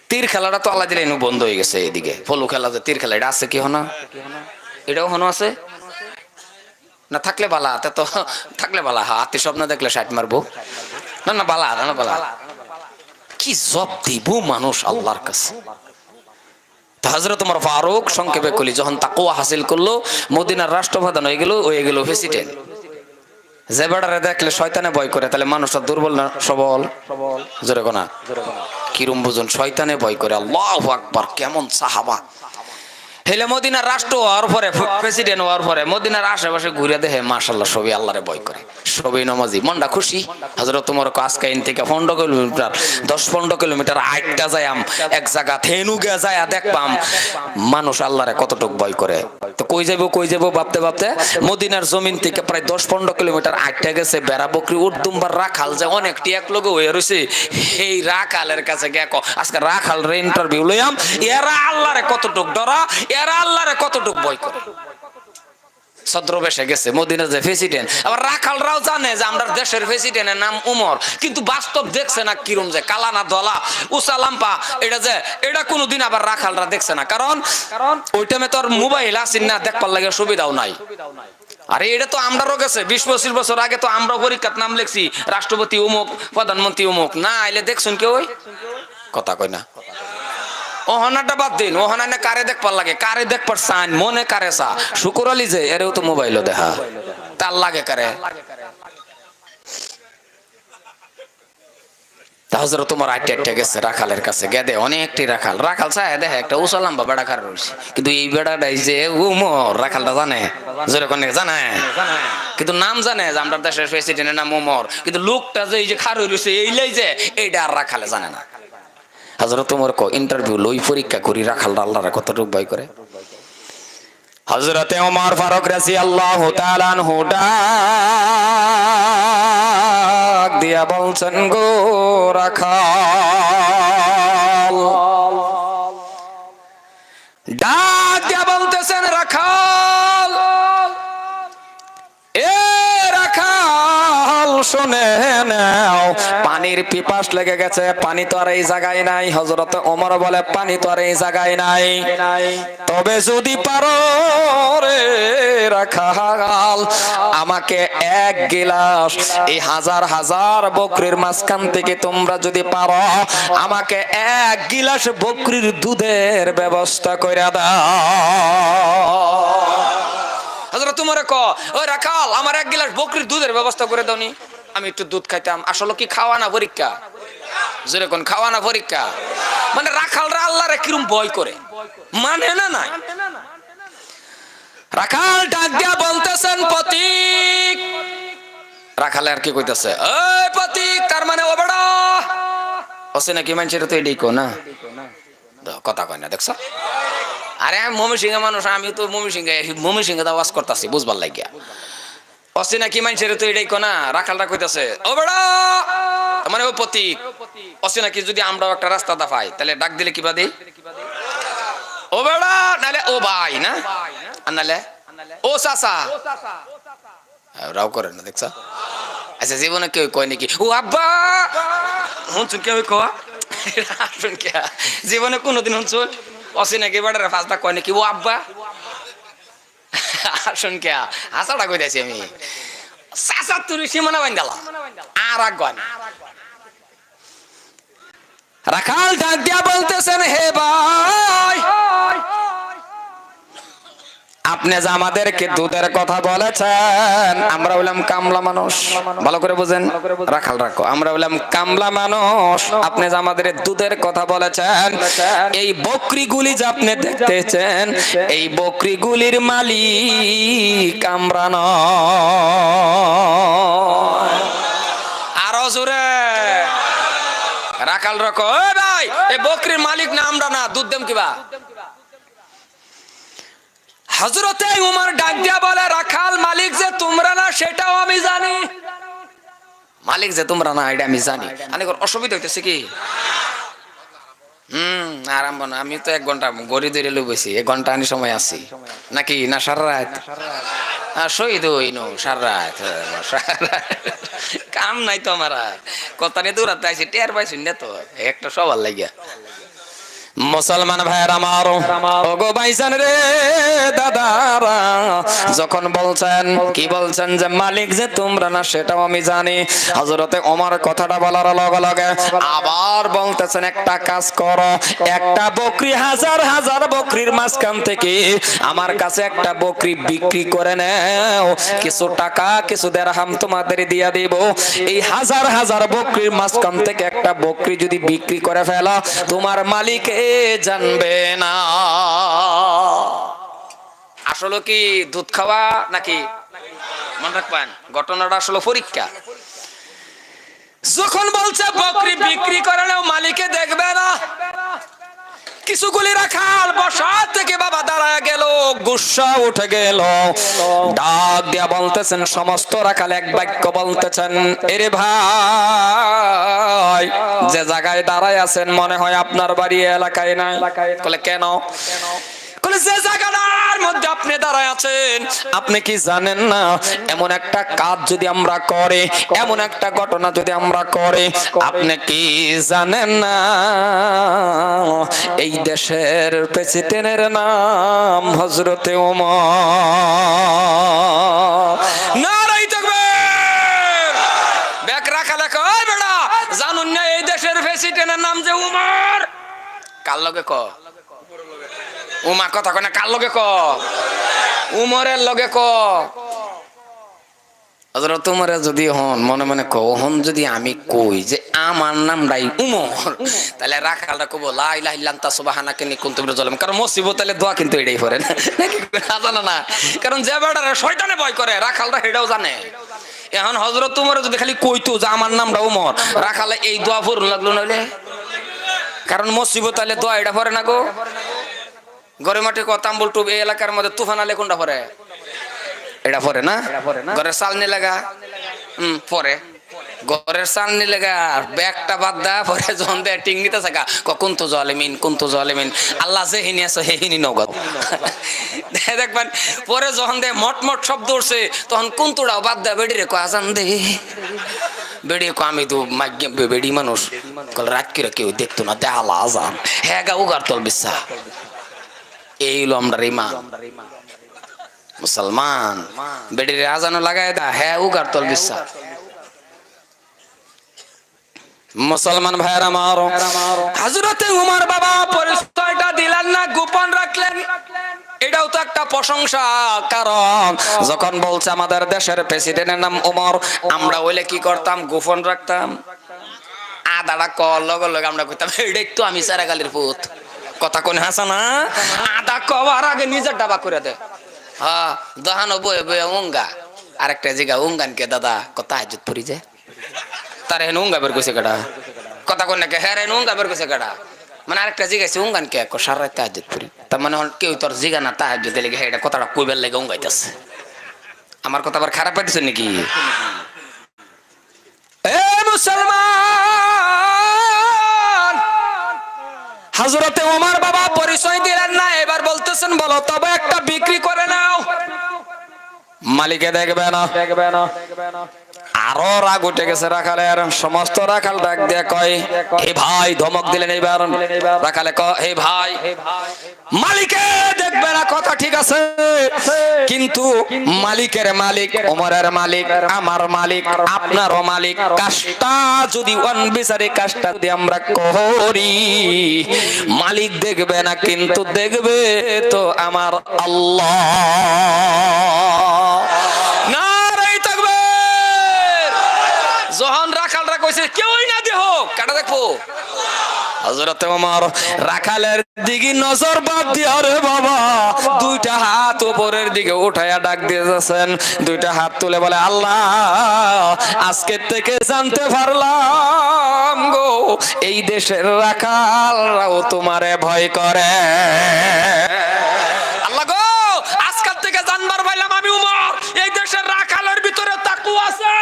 S1: তীর খেলাটা তো আল্লাহ দিলে বন্ধ হয়ে গেছে এইদিকে ফলু খেলা যে তীর খেলা এটা আছে কি হনা এটাও হনো আছে না থাকলে বালা তো থাকলে বালা হাতে স্বপ্ন দেখলে 60 মারবো না না বালা না বালা কি জব দিব মানুষ আল্লাহর কাছে হযরত ওমর ফারুক সংক্ষেপে কলি যখন তাকওয়া হাসিল করলো মদিনার রাষ্ট্রপ্রধান হয়ে গেল প্রেসিডেন্ট যে বেড়ারে দেখলে শয়তানে ভয় করে তাহলে মানুষটা দুর্বল না সবল জোরে কোনা কিরম বুঝুন শয়তানে ভয় করে আল্লাহু আকবার কেমন সাহাবা হেলে মদিনার রাষ্ট্র হওয়ার পরে প্রেসিডেন্ট হওয়ার পরে মদিনার আশেপাশে ঘুরে দেখে মাশাআল্লাহ সবই আল্লাহরে ভয় করে সবই নামাজি মনটা খুশি হযরত ওমর আজকে ইন থেকে 15 কিলোমিটার 10-15 কিলোমিটার আইটা যাইম এক জায়গা থেনু গে যায় দেখবাম মানুষ আল্লাহরে কতটুক ভয় করে তো
S2: কই যাবো ভাবতে ভাবতে মদিনার জমিন থেকে প্রায় 10-15 কিলোমিটার আটটা গেছে বেড়া বকরি উর্দুম্বার রাখাল যে অনেকটি এক লোক হয়ে রয়েছে। এই রাখালের কাছে গিয়ে আজকে রাখাল রে ইন্টারভিউ লইয়াম, এরা আল্লাহরে কতটুক ডরা, এরা আল্লাহরে কতটুক ভয় করে। ছদ্রবেশে গেছে মদিনার যে প্রেসিডেন্ট, আবার রাখালরাও জানে যে আমরা দেশের প্রেসিডেন্টের নাম উমর, কিন্তু বাস্তব দেখছে না কিরম যে কালা না দলা উঁচা লাম্পা, এটা কোনোদিন আবার রাখালরা দেখছে না। কারণ ওই টাইমে তো আর মোবাইল আসেন না, দেখবার লাগে সুবিধাও নাই। আরে এটা তো আমরাও গেছে 20-25 বছর আগে তো আমরা পরীক্ষার নাম লিখছি রাষ্ট্রপতি অমুক, প্রধানমন্ত্রী অমুক, না আইলে দেখছুন কেউ কথা কয় না। ওহনাটা বাদ দিন, ওহনা না কারে দেখবার লাগে, কারে দেখবার চান মনে কারে চা শুকুর আলী যে এরেও তো মোবাইলও দেখা তার লাগে কারে। তাহলে তোমার আটটা গেছে রাখালের কাছে গেদে অনেকটি রাখাল চায় দেখে একটা উঁচা লম্বা বেড়া খার রয়েছে, কিন্তু এই বেড়াটাই যে উমর রাখালটা জানে যেরকম জানে, কিন্তু নাম জানে যে আমরা দেশের প্রেসিডেন্টের নাম উমর, কিন্তু লোকটা যে এই যে খার রয়েছে এইলাই যে এইটা আর রাখালে জানে না। হযরত ওমর কো ইন্টারভিউ লই পরীক্ষা করি রাখালরা আল্লাহর কতটুকু ভয় করে। হযরতে ওমর ফারুক রাদিয়াল্লাহু তাআলা আনহু ডাক দিয়া বলছেন গো রাখাল, ডাক দিয়া বলতেছেন রাখাল, এ রাখাল শুনে নাও, পানির পিপাস লেগে গেছে, পানি তো আর এই জায়গায় নাই। হযরত ওমর বলে পানি তো আর এই জায়গায় নাই, তবে যদি পারো রে রাখাল আমাকে এক গিলাস এই হাজার হাজার বকরির মাঝখান থেকে তোমরা যদি পারো আমাকে এক গিলাস বকরির দুধের ব্যবস্থা করে দাও। হযরত ওমর কো ও রাখাল আমার এক গিলাস বকরির দুধের ব্যবস্থা করে দাওনি, আমি একটু দুধ খাইতাম। আসলে কি খাওয়া না পরীক্ষা, যেরকম খাওয়া না পরীক্ষা, মানে রাখালরা আল্লাহরে কিরম ভয় করে মানে না নাই। রাখাল ডাক দিয়া বলতেছেন পথিক, রাখালে আর কি কইতাছে এই পথিক, তার মানে ও বড় ওসে নাকি মানুষের তো এটাই কো না কথা কয় না দেখছ। আরে আমি ময়মনসিংহের মানুষ, আমি তো ময়মনসিংহে আওয়াজ করতেছি বুঝবার লাগিয়া, অসে নাকি মানুষের তো এটাই কো না। রাখালরা কইতাছে ও বড় মানে ও পথিক, অসে নাকি যদি আমরাও একটা রাস্তা দাফাই তাহলে ডাক দিলে কিবা দেই ও বড়, নালে ও ভাই না, আর নালে ও চাচা, রাও করে না দেখছ। আচ্ছা জীবনে কেউ কয় নাকি ও আব্বা, শুনছুন কেউ কয়া জীবনে কোনোদিন শুনছুন অসে নাকি বেড়ারে ফাঁসটা কয় নাকি ও আব্বা, আসুন কে হাসাটা কইতাছি আমি চাচা তুই সীমানা বান্ধালা আর আগান। রাখাল ডাক দিয়া বলতেছেন হে ভাই, আপনি যে আমাদেরকে দুধের কথা বলেছেন, আমরা বললাম কামলা মানুষ, ভালো করে বুঝেন রাখাল রাখো, আমরা বললাম কামলা মানুষ, আপনি যে আমাদের দুধের কথা বলেছেন, এই বকরিগুলি যে আপনি দেখতেছেন এই বকরিগুলির মালিক আমরা নয়। আরো জোরে রাখাল রাখো, এ ভাই এই বকরির মালিক না আমরা না, দুধ দেম কিবা। হযরতে উমর ডাক দিয়া বলে রাখাল মালিক যে তোমরা না সেটাও আমি জানি, মালিক যে তোমরা না এটা আমি জানি। অসুবিধা হইতেছে কি আরাম না, আমি তো 1 ঘন্টা গড়ি ধরে লুবেছি, 1 ঘন্টা আনি সময় আছি নাকি না সারা রাত শহীদ হইনো সারা রাত কাম নাই তো আমার কথা নিয়ে দৌড়াতে আইছি, টের পাইছি না তো একটা সবার লাগিয়া। মুসলমান ভাইয়ের আমার ওগো ভাইজান রে দাদারা, যখন বলছেন কি বলছেন যে মালিক যে তোমরা না সেটাও আমি জানি, হযরতে ওমর কথাটা বলার লগে লগে আবার বলতেছেন একটা কাজ করো, একটা বকরি হাজার হাজার বকরির মাঝখান থেকে আমার কাছে একটা বকরি বিক্রি করে নাও, কিছু টাকা কিছু দিরহাম তোমাদের দিয়া দেব। এই হাজার হাজার বকরির মাঝখান থেকে একটা বকরি যদি বিক্রি করে ফেলো তোমার মালিক জানবে না। আসলে কি দুধ খাওয়া নাকি মনে রাখবেন ঘটনাটা আসলে পরীক্ষা। যখন বলছে বকরি বিক্রি করে নাও মালিকে দেখবে না, কিছুগুলি রাখাল বসা থেকে বাবা দাঁড়ায় গেল, গুসা উঠে গেল, ডাক দিয়া বলতেছেন, সমস্ত রাখাল এক বাক্য বলতেছেন, এরে ভাই যে জায়গায় দাঁড়ায় আছেন মনে হয় আপনার বাড়ি এলাকায় নাই। বলে কেন? যে জায়গাটার মধ্যে আপনি দাঁড়ায় আছেন আপনি কি জানেন না এমন একটা কাজ যদি আমরা করে, এমন একটা ঘটনা যদি আমরা করে, আপনি কি জানেন না এই দেশের প্রেসিডেন্টের নাম হযরতে ওমর। নারাই তাকবীর। বেক রাখা লেখা, ওই বেটা জানুন না এই দেশের প্রেসিডেন্টের নাম যে ওমর? কার লগে ক উমা কথা কয় না, কার লগে ক? উমরের লগে ক। হযরত উমরে যদি হন মনে মনে ক, হন যদি আমি কই যে আমার নামটাই উমর, তাহলে রাখালটা কব লা ইলাহা ইল্লা আনতা সুবহানাকা ইন্নী কুনতু মিনাজ জালিমিন। কারণ মুসিবত তাহলে দোয়া কিন্তু এটাই পড়েন নাকি? জানা না, কারণ যে বেটারে শয়তানে ভয় করে রাখালটা সেটাও জানে। এখন হযরত উমর যদি খালি কইতো যে আমার নামটা উমর, রাখালে এই দোয়া পড়ুন লাগলো নইলে, কারণ মুসিবত তাহলে দোয়া এটা পড়ে না গো। গরে মাঠে কতাম্বুল টুব এই এলাকার মধ্যে তুফান আলে কোনটা পরে? এটা পরে না? ঘরের চালনি লাগা পরে, ঘরের চালনি লাগা ব্যাগটা বাদ দা পরে যখন দে টিং নিতে থাকা কোন তো জালিমিন, কোন তো জালিমিন, আল্লাহ যে হিনি আছে হে হিনি নগদ দেখবেন। পরে যখন দে মট মট শব্দ উঠছে তখন কোন তোড়াও বাদ দা বেড়ি রে আজান দে, বেড়ি কো আমি তো বেড়ি মানুষ, রাত করে কেউ দেখতো না, দেখালা আজান হ্যাঁ গা উগার তল বিশ্বাস। এই হলো আমরা ইমান মুসলমান। বেড়ির আজানো লাগাই দা হ্যাঁ উগার তল বিশ্বাস। মুসলমান ভাইয়ের আমার, হযরতে উমর বাবা পরিচয়টা দিলেন না, গোপন রাখলেন। এটাও তো একটা প্রশংসা, কারণ যখন বলছে আমাদের দেশের প্রেসিডেন্টের নাম উমর, আমরা হইলে কি করতাম? গোপন রাখতাম। আদাটা কল লগে লগে আমরা কইতাম এটাই তো আমি সারাগালির পুত। কথা কোন হাসানা? আদা কবার আগে নিজের ডাবা করে দে। হ্যাঁ দহানো বয়ে বয়ে উঙ্গা, আরেকটা জিগা উঙ্গানকে দাদা কথা হাজত পড়ি যায় তার হেন উঙ্গা বের কইছে কেডা? কথা কোন নাকি হ্যাঁ রেন উঙ্গা বের কইছে কেডা? মানে আরেকটা জিগাইছে উঙ্গানকে সার রাতে হাজত পড়ি, তার মানে কেউ তোর জিগা না তা হাজত লেগে হ্যাঁ এটা কথাটা কইবার লেগে উঙ্গাইতেছে। আমার কথা আবার খারাপ পাইতেছে নাকি? এ মুসলমান, হযরতে ওমর বাবা পরিচয় দিলেন না, এবার বলতেছেন বলো তবে একটা বিক্রি করে নাও, মালিকে দেখবে না। আরো রাগ উঠে গেছে রাখালের। সমস্ত রাখাল ডাক দিয়ে কয় হে ভাই, ধমক দিলেন এইবার রাখালে ক হে ভাই, মালিকে দেখবে না কথা ঠিক আছে, কিন্তু মালিকের মালিক, ওমরের মালিক, আমার মালিক, আপনারও মালিক, কাজটা যদি অনবিচারে কাজটা যদি আমরা করি মালিক দেখবে না, কিন্তু দেখবে তো আমার আল্লাহ। যখন রাখালরা কইছে কেউই না দেহ কাটা দেখবো, হযরতে ওমর রাখালের দিকে নজর বাদ দিয়া রে বাবা দুইটা হাত উপরের দিকে উঠায়া ডাক দিয়ে যাচ্ছেন, দুইটা হাত তুলে বলে আল্লাহ আজকে থেকে জানতে পারলাম গো এই দেশের রাখালরাও তোমারে ভয় করে। আল্লাহ গো আজকের থেকে জানবার পাইলাম আমি উমর এই দেশের রাখালের ভিতরে তাকওয়া আছে।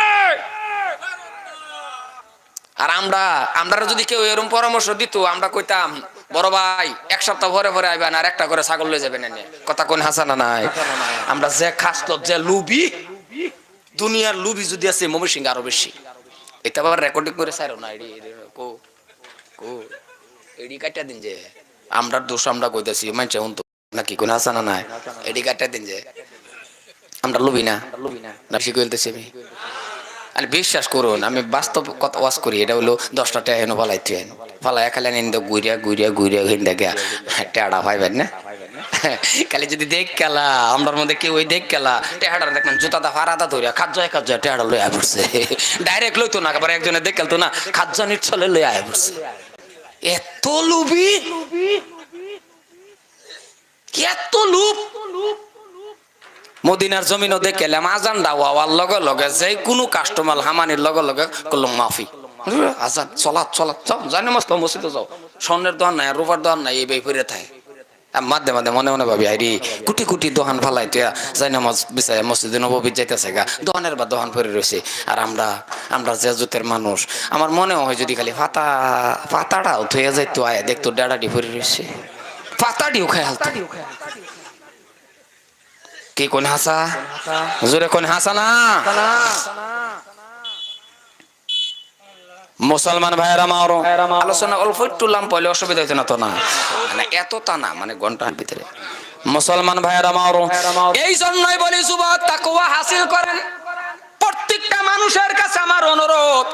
S2: আর আমরা যদি কেউ এরকম পরামর্শ দিত আমরা কইতাম বড় ভাই এক সপ্তাহ পরে পরে আইবেন আর একটা করে ছাগল লয়ে যাবেন এনে। কথা কোন হাসানা নাই? আমরা যে খাস্ত যে লুবি, দুনিয়ার লুবি যদি আছে ময়মনসিংহ আরো বেশি। এটা আবার রেকর্ডিং করে ছাড়ো না কো কো এডি কাটা দিন যে আমরা দোষ আমরা কইতাছি মানছে হুন তো নাকি কোন হাসানা নাই? এডি কাটা দিন যে আমরা লুবি না না শিখে বলতেছি আমি। আর বিশ্বাস করুন আমি বাস্তব কথা ওয়াজ করি, এটা হলো 10টা টাকা হেন ফালাই ট্রেন ফালাই খালে নিন্দা গুইরিয়া গুইরিয়া গুইরিয়া হিন্দা গিয়া টেড়া পাইবেন না খালি যদি দেখ খেলা আমরার মধ্যে কেউ ওই দেখ খেলা টেহাটা দেখবেন জুতাটা ফারাদা ধরিয়া খাজ্জয় খাজ্জয় টেহাটা লই আয় পড়ছে, ডাইরেক্ট লইতো না আবার একজনে দেখ খেলতো না খাজ্জানির ছলে লই আয় পড়ছে। এত লুবি, এত লুপ। মদিনার জমিনও দেখলাম আজান দাওয়ার লগে লগে যে কোনো কাস্টমার হামানির লগে লগে করলাম মাফি আজান চলাত যাও জানি মাস তো মসজিদে যাও, স্বর্ণের দোকান নাই, রূপার দোকান নাই, এই বেফিরে থাকে। মাঝে মাঝে মনে মনে ভাবি আরে কোটি কোটি দোকান ফালাই তুই যাই নামাজ বিছায় মসজিদে নববী যাইতেছে গা, দোকানের বা দোকান পরে রয়েছে। আর আমরা যে জুতের মানুষ, আমার মনে হয় যদি খালি পাতাটাও ধুয়ে যাইতো, আয় দেখতো ডেড়াডি পরে রয়েছে, পাতাটিও খাই হালতো। কি কোন হাসা জোরে কোন হাসা না? মুসলমান ভাইয়েরা আমার আলোচনা অল্প একটু লাম পড়লে অসুবিধা হইতো না তো? না মানে এত তা না, মানে ঘন্টার ভিতরে। মুসলমান ভাইয়েরা আমার এই জন্যই বলি যুবক তাকওয়া হাসিল করেন। প্রত্যেকটা মানুষের কাছে আমার অনুরোধ,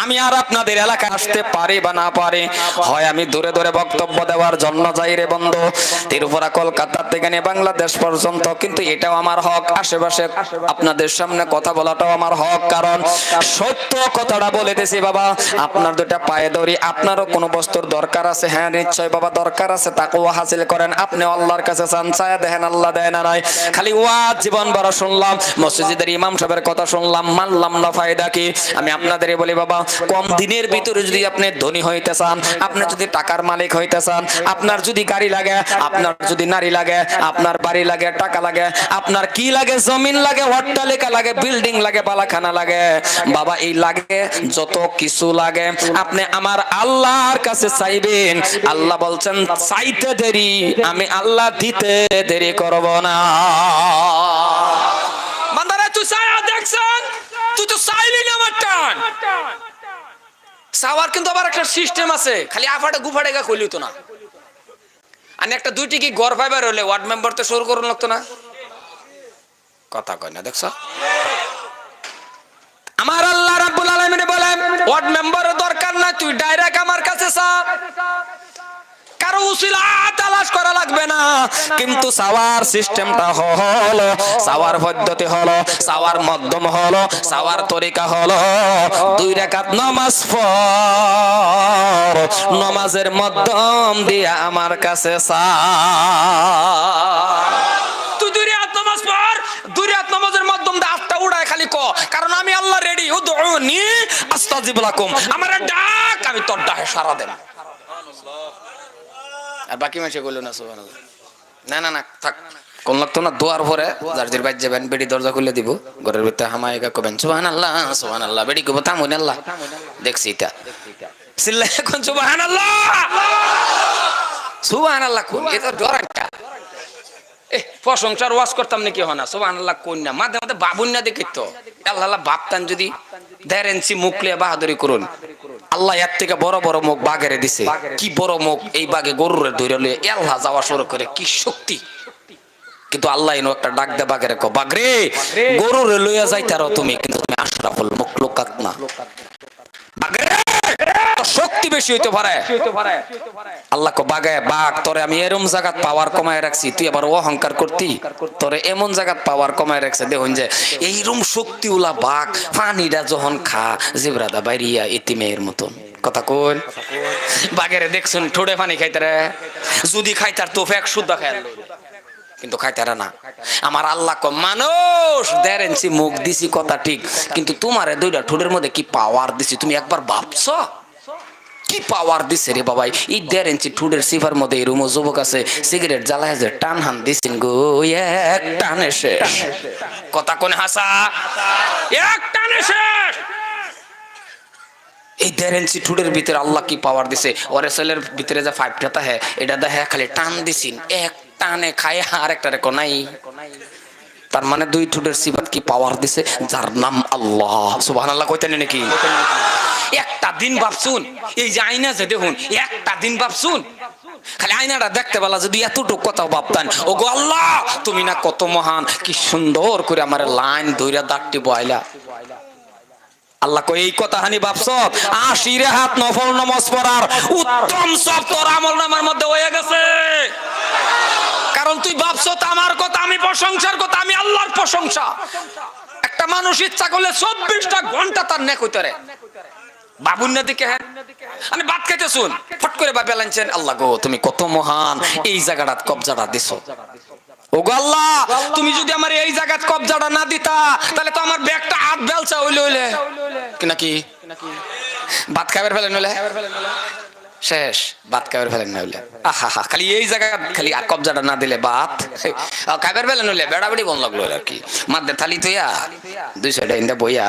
S2: আমি আর আপনাদের এলাকায় আসতে পারি বা না পারি, হয় আমি দূরে দূরে বক্তব্য দেওয়ার জন্য যাই রে বন্ধু, ত্রিপুরা কলকাতা থেকে নিয়ে বাংলাদেশ পর্যন্ত, কিন্তু এটাও আমার হক। আশেপাশে আপনাদের সামনে কথা বলাটাও আমার হক, কারণ সত্য কথাটা বলেতেছি বাবা। আপনার দুটা পায়ে ধরি, আপনারও কোনো বস্তুর দরকার আছে, হ্যাঁ নিশ্চয় বাবা দরকার আছে, তাকওয়া হাসিল করেন। আপনি আল্লাহর কাছে চান, চায়া দেখেন আল্লাহ দেয় না নাই। খালি ওয়াজ জীবন বড় শুনলাম, মসজিদের ইমাম সাহেবের কথা শুনলাম, মানলাম না, ফায়দা কি? আমি আপনাদের বলি বাবা, কম দিনের ভিতরে যদি আপনি ধনী হইতে চান, আপনি যদি টাকার মালিক হইতে চান, আপনার যদি গাড়ি লাগে, আপনার যদি নারী লাগে, আপনার বাড়ি লাগে, টাকা লাগে, আপনার কি লাগে? জমিন লাগে, অট্টালিকা লাগে, বিল্ডিং লাগে, বালাখানা লাগে, বাবা এই লাগে যত কিছু লাগে, আপনি আমার আল্লাহর কাছে চাইবেন। আল্লাহ বলছেন চাইতে দেরি, আমি আল্লাহ দিতে দেরি করব না। বান্দারা তুই চায়া দেখছেন, তুই তো চাইলি না আমার টান। চাওয়ার কিন্তু আবার একটা সিস্টেম আছে, খালি আফাটা গুফাটা গা কইলি তো না। আমি একটা দুইটি কি গড় ফাইবার হলে ওয়ার্ড মেম্বার তো শুরু করুন লাগতো না? কথা কয় না দেখছ? আমার আল্লাহ রাব্বুল আলামিন বলেন ওয়ার্ড মেম্বারের দরকার নাই, তুই ডাইরেক্ট আমার কাছে চা, কারো উসিলা তালাশ করা লাগবে না। কিন্তু চাওয়ার সিস্টেমটা হলো, চাওয়ার পদ্ধতি হলো, চাওয়ার মাধ্যম হলো, চাওয়ার তরিকা হলো, 2 রাকাত নামাজ পড়, নামাজের মাধ্যম দিয়ে আমার কাছে চা। তুই 2 রাকাত নামাজ পড়, 2 রাকাত নামাজের মাধ্যম দিয়ে আটটা উড়ায় খালি ক, কারণ আমি আল্লাহ রেডি, উদউনি আস্তাজিব লাকুম, আমার ডাক আমি তোর ডাকে সাড়া দেব। আর বাকি মাসে বললো না সুবহানাল্লাহ, না না না থাক কোন লাগতো না। দোয়ার পরে যার বাইর যাবেন, বেডি দরজা খুলে দিব, ঘরের ভিতরে হামায়গা কবেন সুবহানাল্লাহ সুবহানাল্লাহ, বেডি কব থামুন আল্লাহ দেখছি এটা সিল্লাহ কোন সুবহানাল্লাহ সুবহানাল্লাহ কোন, এটা ডরাটা প্রশংসার ওয়াজ করতাম নাকি হনা সুবহানাল্লাহ কোন না, মাঝে মাঝে বাবুন না দেখি তো আল্লাহ ভাবতান যদি 1.5 ইঞ্চি মুখ লিয়ে বাহাদুরি করুন। আল্লাহ এর থেকে বড় বড় মুখ বাঘেরে দিছে, কি বড় মুখ এই বাঘে গরুরে ধরে লয়ে আল্লাহ যাওয়া শুরু করে, কি শক্তি। কিন্তু আল্লাহ এনো একটা ডাক দে বাঘেরে, কো বাঘরে গরুরে লইয়া যাইতারো তুমি, কিন্তু তুমি আশরাফুল মাখলুকাত না। বাঘরে শক্তি বেশি হইতে পারে। আল্লাহ কো বাঘে বাঘ তোরে আমি এরম জায়গাত পাওয়ার কমায় রাখছি, তুই আবার অহংকার করতি, তোরে এমন জায়গাত পাওয়ার কমায় রাখছে। দেখুন যে এইরকম শক্তিওয়ালা বাঘ পানিটা যখন খা জিব্রাদা বাইরিয়া এতিমের মতন। কথা কই বাঘেরে দেখছেন ঠোঁটে পানি খাইতারে, যদি খাইতার তো ফেক শুদ্ধ খায়, কিন্তু খাইতারা না। আমার আল্লাহ কো মানুষ 1.5 ইঞ্চি মুখ দিছি কথা ঠিক, কিন্তু তোমারে 2টা ঠোঁটের মধ্যে কি পাওয়ার দিছি তুমি একবার ভাবছো? কি পাওয়ার দিছে রে বাবাই। এই 1.5 ইঞ্চি ঠোঁটের সিফার মধ্যে এরকম যুবক আছে সিগারেট জ্বালায় যে টান হান দিছেন গো, এক টানে শেষ। কথা কোন হাসা, এক টানে শেষ। এই 1.5 ইঞ্চি ঠোঁটের ভিতরে আল্লাহ কি পাওয়ার দিছে। ওরে ছেলের ভিতরে যে 5টা হ্যাঁ এটা দেখে খালি টান দিছিন, এক টানে খায় আর একটা রেখো নাই। তার মানে 2 ঠোঁটের সিফাত কি পাওয়ার দিছে, যার নাম আল্লাহ। সুবহানাল্লাহ কইতেন নাকি? একটা দিন ভাবছুন এই যে আয়না যে দেখুন, একটা দিন ভাবছুন খালি আয়নাটা দেখতে পেলা যদি এতটুকু কথা ভাবতেন, ও গো আল্লাহ তুমি না কত মহান, কি সুন্দর করে আমার লাইন ধইরা দাগটি বয়লা। আল্লাহ কই এই কথা হানি ভাবছ 80 রাকাত নফল নামাজ পড়ার উত্তম সব তোর আমলনামার মধ্যে হয়ে গেছে। কারণ তুই ভাবছ তো আমার কথা, আমি প্রশংসার কথা, আমি আল্লাহর প্রশংসা। একটা মানুষ ইচ্ছা করলে 24টা ঘন্টা তার নেক হইতে রে। বাবুর না দিকে হ্যাঁ আমি ভাত খাইতে শুন ফট করে ভাবে লাইনছেন, আল্লাহ গো তুমি কত মহান, এই জায়গাটা কবজাটা দিছো। ও গো আল্লাহ তুমি যদি আমার এই জায়গাত কবজাটা না দিতা তাহলে তো আমার ব্যাগটা হাত বেলচা হইলে হইলে কি নাকি ভাত খাবার ফেলেন হলে শেষ, ভাত খাবার ফেলেন না হলে আহা হা, খালি এই জায়গা খালি কবজাটা না দিলে ভাত খাবার ফেলেন হলে বেড়াবেড়ি বন লাগলো আর কি। মাদ্দে থালি তুইয়া 200 টাকা বইয়া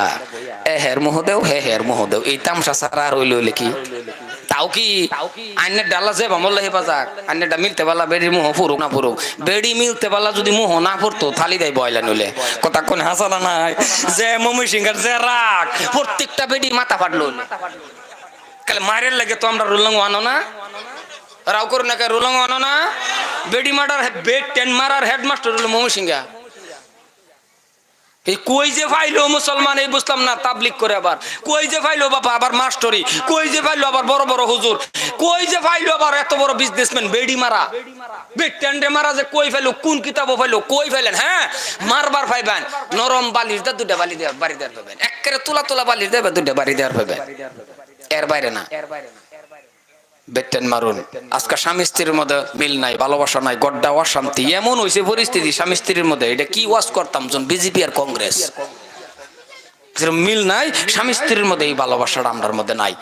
S2: এ হের মোহ দেও হে হের মোহ দেও, এই তামসা সারা আর হইলে হইলে কি তাও কি আইনের ডালা যে ভামল্লা হে বাজাক আইনের ডা মিলতে পারলা বেড়ির মোহ ফুরুক না ফুরুক, বেড়ি মিলতে পারলা যদি মোহ না ফুরতো থালি দেয় বয়লা নইলে কথা কোন হাসানা নাই যে মমি সিংহার যে রাগ প্রত্যেকটা বেড়ি মাথা ফাটলো কালে মারের লাগে তো আমরা রুলং আনো না রাও করুন না রুলং আনো না বেড়ি মার্ডার বেড 10 মারার হেডমাস্টার হলো মমি সিংহা। এই কই যে ফাইলো মুসলমান এই বুঝলাম না, তাবলিগ করে আবার কই যে ফাইলো বাবা আবার মাস্টরি, কই যে ফাইলো আবার বড় বড় হুজুর, কই যে ফাইলো আবার এত বড় বিজনেসম্যান বেড়ি মারা বেড টেন্ডে মারা যে কই ফাইলো কোন কিতাবও ফাইলো কই ফাইলেন। হ্যাঁ মারবার ফাইবেন নরম বালিশ দা দুটা বালি দেওয়ার বাড়ি দেওয়ার পাবেন, একেবারে তোলা তোলা বালিশ দেবে দুটা বাড়ি দেওয়ার পাবেন, এর বাইরে না। বেটেন মারুন আজকে স্বামী স্ত্রীর মধ্যে মিল নাই, ভালোবাসা নাই, গড্ডা অশান্তি এমন হয়েছে পরিস্থিতি স্বামী স্ত্রীর মধ্যে। এটা কি ওয়াজ করতাম যখন বিজেপি আর কংগ্রেস, মিল নাই স্বামী স্ত্রীর মধ্যে, এই ভালোবাসাটা আমরার মধ্যে নাই।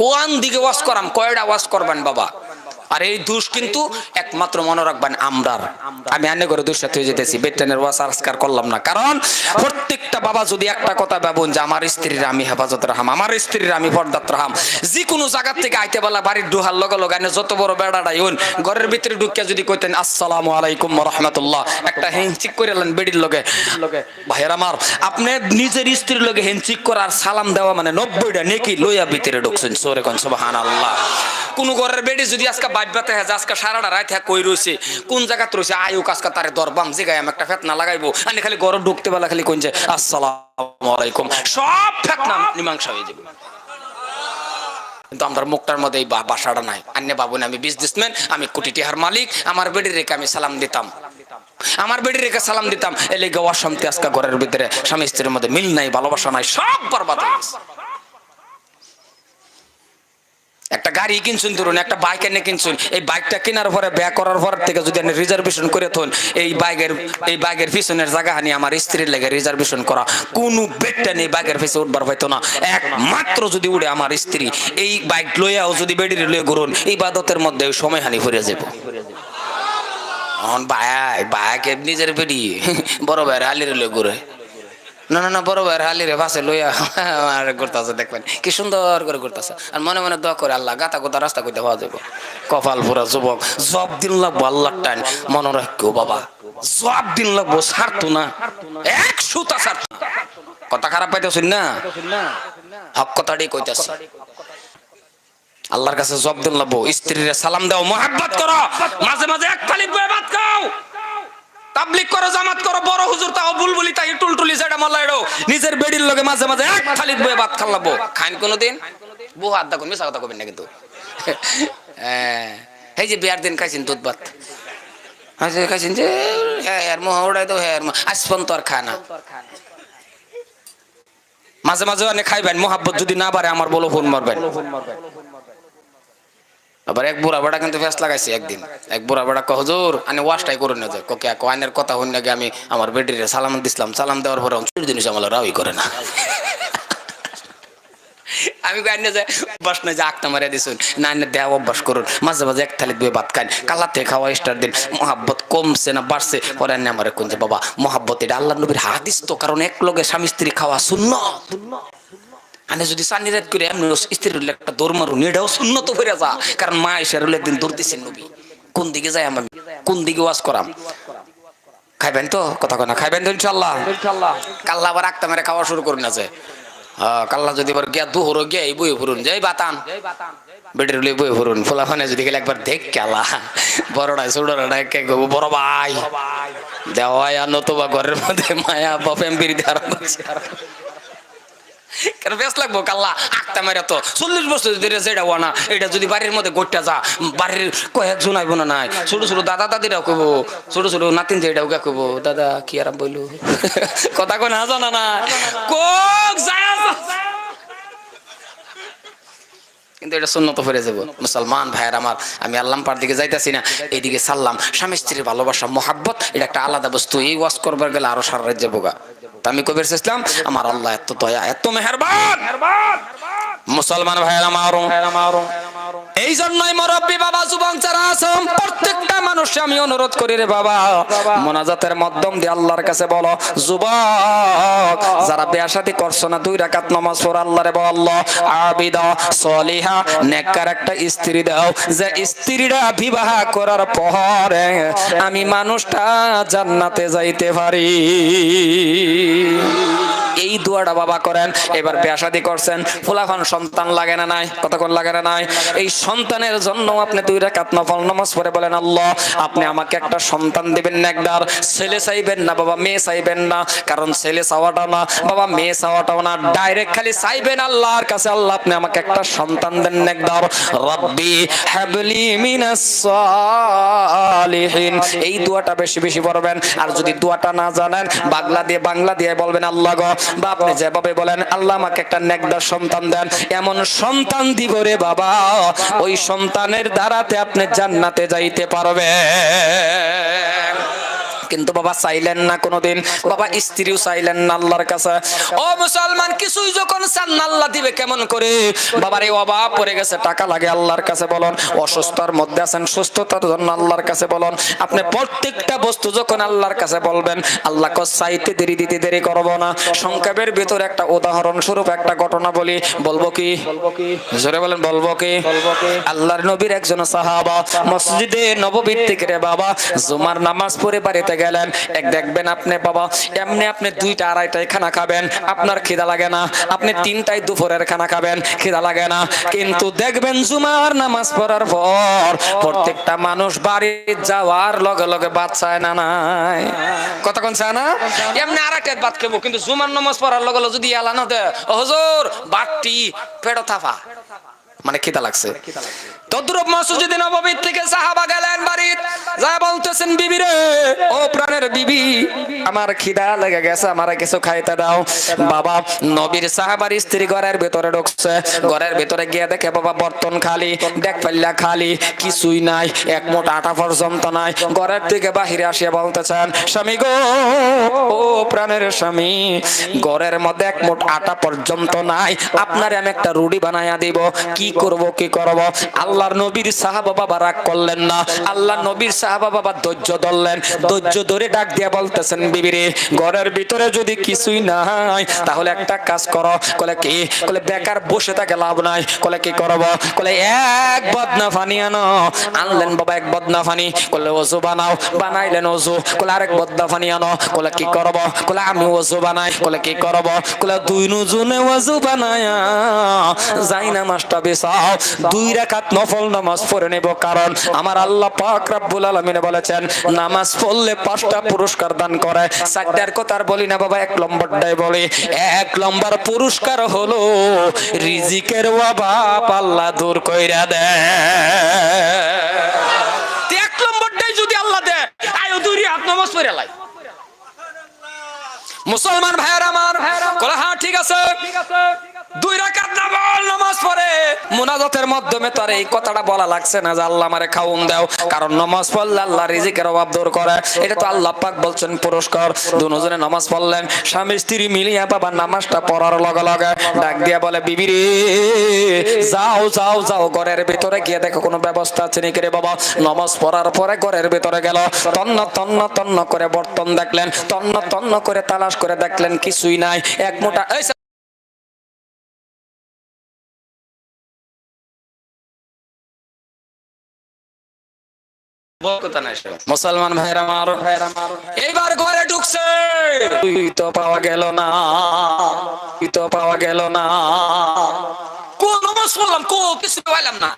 S2: কোন দিকে ওয়াজ করাম, কয়টা ওয়াজ করবেন বাবা। আর এই দোষ কিন্তু একমাত্র মনে রাখবেন আমরার। আমি আনে করে দোষ সাথে যেতেছি বেটেনের ওয়াজ আজকার করলাম না, কারণ প্রত্যেকটা বাবা যদি একটা কথা ভাবুন যে আমার স্ত্রীর আমি হেফাজত রাখাম, আমার স্ত্রীর আমি পর্দাত রাখাম, যে কোনো জায়গা থেকে আইতে বলা বাড়ির ডুহার লগে লগে যত বড় বেড়াটাই হন ঘরের ভিতরে ঢুকিয়া যদি কইতেন আসসালামু আলাইকুম ওয়া রাহমাতুল্লাহ একটা হ্যান্ডশেক কইরালেন বেড়ির লগে, ভাইয়ের আমার আপনি নিজের স্ত্রীর লগে হ্যান্ডশেক করার সালাম দেওয়া মানে 90টা নেকি লইয়া ভিতরে ঢুকছেন। সূরা কোন সুবহানাল্লাহ। কোন ঘরের বেড়ি যদি আজকে বাইবাতে হয় আজকে সারাটা রাত কই রইছে কোন জায়গাত রইছে আয়ুক আজকে তারে দরবাম জিগায় আমি একটা ফেতনা লাগাইবো, আমি খালি ঘর ঢুকতে বেলা খালি কোন যে আসসালামু আলাইকুম সব ফেতনা মীমাংসা হয়ে যাবে। কিন্তু আমার মুখটার মধ্যে এই বাসাটা নাই। আন্নে বাবু আমি বিজনেসম্যান, আমি কোটি টাকার মালিক, আমার বেড়ির রেখে আমি সালাম দিতাম, আমার বেড়ির রেখে সালাম দিতাম, এলে গাওয়া শান্তি আজকে ঘরের ভিতরে স্বামী স্ত্রীর মধ্যে মিল নাই, ভালোবাসা নাই, সব বরবাদ হয়ে গেছে। একটা গাড়ি কিনছুন ধরুন, একটা বাইক এনে কিনছুন, এই বাইকটা কেনার পরে ব্যয় করার পর থেকে যদি আপনি রিজার্ভেশন করে থন, এই বাইকের পিছনের জায়গা হানি আমার স্ত্রীর লেগে রিজার্ভেশন করা, কোন বেডটা নেই বাইকের পিছনে উঠবার পাইতো না, একমাত্র যদি উঠে আমার স্ত্রী এই বাইক লইয়াও যদি বেডির লইয়া ঘুরুন এই বাদতের মধ্যে সময় হানি ফুরে যাব। বাইক নিজের বেডি বড় ভাইয়ের হালির লইয়া ঘুরে, না না না বড় ভাইয়ের হালিরে বাসে লইয়া ঘুরতেছে, দেখবেন কি সুন্দর করে ঘুরতেছে, আর মনে মনে দোয়া করে আল্লাহ গাতা গোতা রাস্তা কইতে হওয়া যাবো। কপাল পুরা যুবক জব দিন লাগবো আল্লাহর টাইম মনে রাখো বাবা, জব দিন লাগবো ছাড়তো না, এক সুতা ছাড়তো না। কথা খারাপ পাইতেছেন না, হক কথাটাই কইতেছে। আল্লাহর কাছে জব দিন লাগবো, স্ত্রীরে সালাম দাও, মোহাব্বত করো, মাঝে মাঝে এক থালি ভাত খাও, তাবলিগ করো, জামাত করো, বড় হুজুর তাও বুলবুলি তাই টুলটুলি যেটা মাল্লাইড়ো নিজের বেডির লগে মাঝে মাঝে এক থালি বয়ে ভাত খাওয়াবো। খাইন কোনোদিন বউ হাত দেখুন, মিশা কথা কবেন না কিন্তু। এই যে বিয়ার দিন খাইছেন দুধ ভাত খাইছেন যে হ্যাঁ মোহ ওড়াই তো হ্যাঁ আসপন তো আর খায় না, মাঝে মাঝে অনেক খাইবেন, মোহাব্বত যদি না পারে আমার বলো ফোন মারবেন। আবার এক বুড়া বেড়া কিন্তু ফেস লাগাইছে একদিন, এক বুড়া বেড়া কহ হুজুর আনে ওয়াশটাই করে না যায়, কে আইনের কথা হইন নাকি আমি আমার বেডিরে সালাম দিছিলাম, সালাম দেওয়ার পরে 40 দিন আমার রাওই করে না। আমি আইনে যাই অভ্যাস নাই যে আক্তা মারিয়া দিছুন না, আইনে দেওয়া অভ্যাস করুন, মাঝে মাঝে এক থালি দুই ভাত খান, কালাতে খাওয়া স্টার দিন, মোহাব্বত কমছে না বাড়ছে, পরে আইনে আমার কোন যে বাবা মোহাব্বত এটা আল্লাহ নবীর হাদিস তো, কারণ এক লগে স্বামী স্ত্রী খাওয়া সুন্নাত। আনে যদি চানি রাত করে এমনি স্ত্রীর একটা দৌড় মারুন এটাও সুন্নত হয়ে যা, কারণ মা এসে একদিন দৌড় দিচ্ছেন নবী, কোন দিকে যাই আমি কোন দিকে ওয়াজ করাম। খাইবেন তো কথা কয় না, খাইবেন তো ইনশাল্লাহ। কাল্লা আবার আক্তা মেরে খাওয়া শুরু করুন আছে, কাল্লা যদি এবার গিয়া দুহর গিয়ে এই বই ফুরুন যাই বাতান বেটের বই ফুরুন ফোলাফানে যদি গেলে একবার দেখ কেলা বড়টাই ছোটরাটাই কে গো বড় ভাই দেওয়াই আর নতুবা ঘরের মধ্যে মায়া বাপেম বিড়ি দেওয়ার কেন বেশ লাগবো কাল্লা আক্তা মেরে তো 40 বছর ধরে যেটা না এটা যদি বাড়ির মধ্যে গোটা যা বাড়ির কয়েকজন আইব না নাই, ছোট ছোট দাদা দাদিরাও কইব, ছোট ছোট নাতিন যেটাও কে কইব দাদা কি আরাম বইল কথা কই না জানা না কোক যায়, কিন্তু এটা সুন্নত হয়ে যাব। মুসলমান ভাইয়ের আমার, আমি আল্লাহ পার দিকে যাইতাছি না, এইদিকে সাল্লাম, স্বামী স্ত্রীর ভালোবাসা মহাব্বত এটা একটা আলাদা বস্তু, এই ওয়াজ করবার গেলে আরো সারা রাজ্যে বোগা। আমি কবির ইসলাম, আমার আল্লাহ এত দয়া এত মেহেরবান, মুসলমান ভাইয়েরা আমার, এই জন্যই মুরব্বী বাবা যুবক যারা আছেন প্রত্যেকটা মানুষকে আমি অনুরোধ করি রে বাবা, মোনাজাতের মাধ্যম দিয়ে আল্লাহর কাছে বলো, যুবক যারা বিয়ে শাদী করছো না, 2 রাকাত নামাজ পড়ো, আল্লাহরে বলো আল্লাহ আবিদা সলিহা নেককার একটা স্ত্রী দাও, যে স্ত্রীরা বিবাহ করার পরে আমি মানুষটা জান্নাতে যাইতে পারি। এই দোয়াটা বাবা করেন। এবার বিয়ে শাদী করছেন, ফুলাফান সন্তান লাগে না নাই, কতক্ষণ লাগে না নাই, এই সন্তানের জন্য আপনি 2 রাকাত নফল নামাজ পড়ে বলেন আল্লাহ আপনি আমাকে একটা সন্তান দিবেন নেকদার, ছেলে চাইবেন না বাবা, মেয়ে চাইবেন না, কারণ ছেলে চাওয়াটাও না বাবা, মেয়ে চাওয়াটাও না, ডাইরেক্ট খালি চাইবেন আল্লাহর কাছে, আল্লাহ আপনি আমাকে একটা সন্তান দেন নেকদার, রব্বি হাবলি মিনাস সালিহিন। এই দোয়াটা বেশি বেশি পড়বেন। আর যদি দোয়াটা না জানেন বাংলা দিয়ে বলবেন আল্লাহ গো, বা আপনি যেভাবে বলেন আল্লাহ আমাকে একটা নেকদার সন্তান দেন, এমন সন্তান দিব রে বাবা, ওই সন্তানের দ্বারাতে আপনি জান্নাতে যাইতে পারবেন। কিন্তু বাবা চাইলেন না কোনোদিন, বাবা স্ত্রীও চাইলেন না আল্লাহর কাছে। ও মুসলমান, কিছুই যখন চান না আল্লাহ দিবে কেমন করে? বাবার এই অভাব পড়ে গেছে, টাকা লাগে, আল্লাহর কাছে বলুন। অসুস্থতার মধ্যে আছেন, সুস্থতার জন্য আল্লাহর কাছে বলুন। আপনি প্রত্যেকটা বস্তু যখন আল্লাহর কাছে বলবেন, আল্লাহকে চাইতে দেরি দিতে দেরি করব না। সংক্ষেপের ভিতরে একটা উদাহরণ স্বরূপ একটা ঘটনা বলি, বলবো কি? জোরে বলেন, বলবো কি? আল্লাহর নবীর একজন সাহাবা মসজিদে নববীর থেকে রে বাবা জুমার নামাজ পড়ে বাড়িতে গেলেন। এক দেখবেন আপনি বাবা এমনি আপনি 2টা 2:30টায় খানা খাবেন, আপনার খিদা লাগে না। আপনি 3টায় দুপুরের খানা খাবেন, খিদা লাগে না। কিন্তু দেখবেন জুমার নামাজ পড়ার পর প্রত্যেকটা মানুষ বাড়ি যাওয়ার লগে লগে ভাত চায় না নাই, কতক্ষণ চায় না? এমনি 2:30টায় ভাত খাবো, কিন্তু জুমার নামাজ পড়ার লগে লগে যদি এলানো দেয় হুজুর বাটটি পেটো থাফা, মানে খিদা লাগছে। তদ্রুপ মসজিদে নববীর থেকে সাহাবা গেলেন বাড়ি, যা বলতেছেন বিবি রে, ও প্রাণের বিবি আমার খিদা লেগে গেছে, আমারে কিছু খাইতে দাও। বাবা নবীর সাহাবার স্ত্রী ঘরের ভিতরে ঢুকছে, ঘরের ভিতরে গিয়ে দেখে বাবা বর্তন খালি, দেখ পাল্লা খালি, কিছুই নাই, এক মুঠ আটা পর্যন্ত নাই। ঘরের থেকে বাহিরে আসিয়া বলতেছেন, স্বামী গো, ও প্রাণের স্বামী, ঘরের মধ্যে এক মুঠ আটা পর্যন্ত নাই, আপনারে আমি একটা রুটি বানাইয়া দিব, কি করব কি করব? আল্লাহর নবীর সাহাবা বাবা রাগ করলেন না, আল্লাহ নবীর সাহাবা বাবা ধৈর্য ধরলেন, ধৈর্য ধরে ডাক দিয়া বলতেছেন, বিবিরে ঘরের ভিতরে যদি কিছুই নাই তাহলে একটা কাজ করো। কলে কি? কলে বেকার বসে থাকে লাভ নাই। কলে কি করব? কলে এক বদনা পানি আনো। আনলেন বাবা এক বদনা পানি, কলে ওযু বানাও, বানাইলেন ওযু। কলে আরেক বদনা পানি আনো। কলে কি করব? কলে আমি ওযু বানাই। কলে কি করব? কলে 2 জনে ওযু বানায়া যাই নামাজটা বিছাও, 2 রাকাত নফল নামাজ পড়ে নেব, কারণ আমার আল্লাহ পাক রব্বুল আলামিন বলেছেন নামাজ পড়লে 5টা পুরস্কার দান করে। 4টার কথা আর বলি না বাবা, 1 নম্বরটাই বলি। 1 নম্বর পুরস্কার হলো রিজিকের অভাব আল্লাহ দূর কইরা দেয়। 1 নম্বরটাই যদি আল্লাহ দেয়, আয়ো 2 রাকাত নামাজ পড়ে লাই। মুসলমান ভাইয়েরা আমার, কলে হ্যাঁ ঠিক আছে, 2 রাকাত নামাজ পড়ে মুনাজাতের মাধ্যমে তো আর এই কথাটা বলা লাগছে না যে আল্লাহ আমারে খাওন দাও, কারণ নামাজ পড়লে আল্লাহ রিজিকের অভাব দূর করে। এটা তো আল্লাহ পাক বলছেন পুরস্কার। দুজনে নামাজ পড়লেন, স্বামী স্ত্রী মিলিয়া বাবা নামাজটা পড়ার লগে লগে ডাক দিয়া বলে, বিবি রে যাও যাও যাও, ঘরের ভিতরে গিয়ে দেখো কোনো ব্যবস্থা আছে নাকি রে বাবা। নামাজ পড়ার পরে ঘরের ভিতরে গেল, তন্ন তন্ন তন্ন করে বর্তন দেখলেন, তন্ন তন্ন করে তালাশ করে দেখলেন কিছুই নাই। এক মোটা মুসলমান ভাইরা আমার, এইবার ঘরে ঢুকছে, তুই তো পাওয়া গেল না, তুই তো পাওয়া গেল না। কোন নামাজ পড়লাম, কিছু পাইলাম না।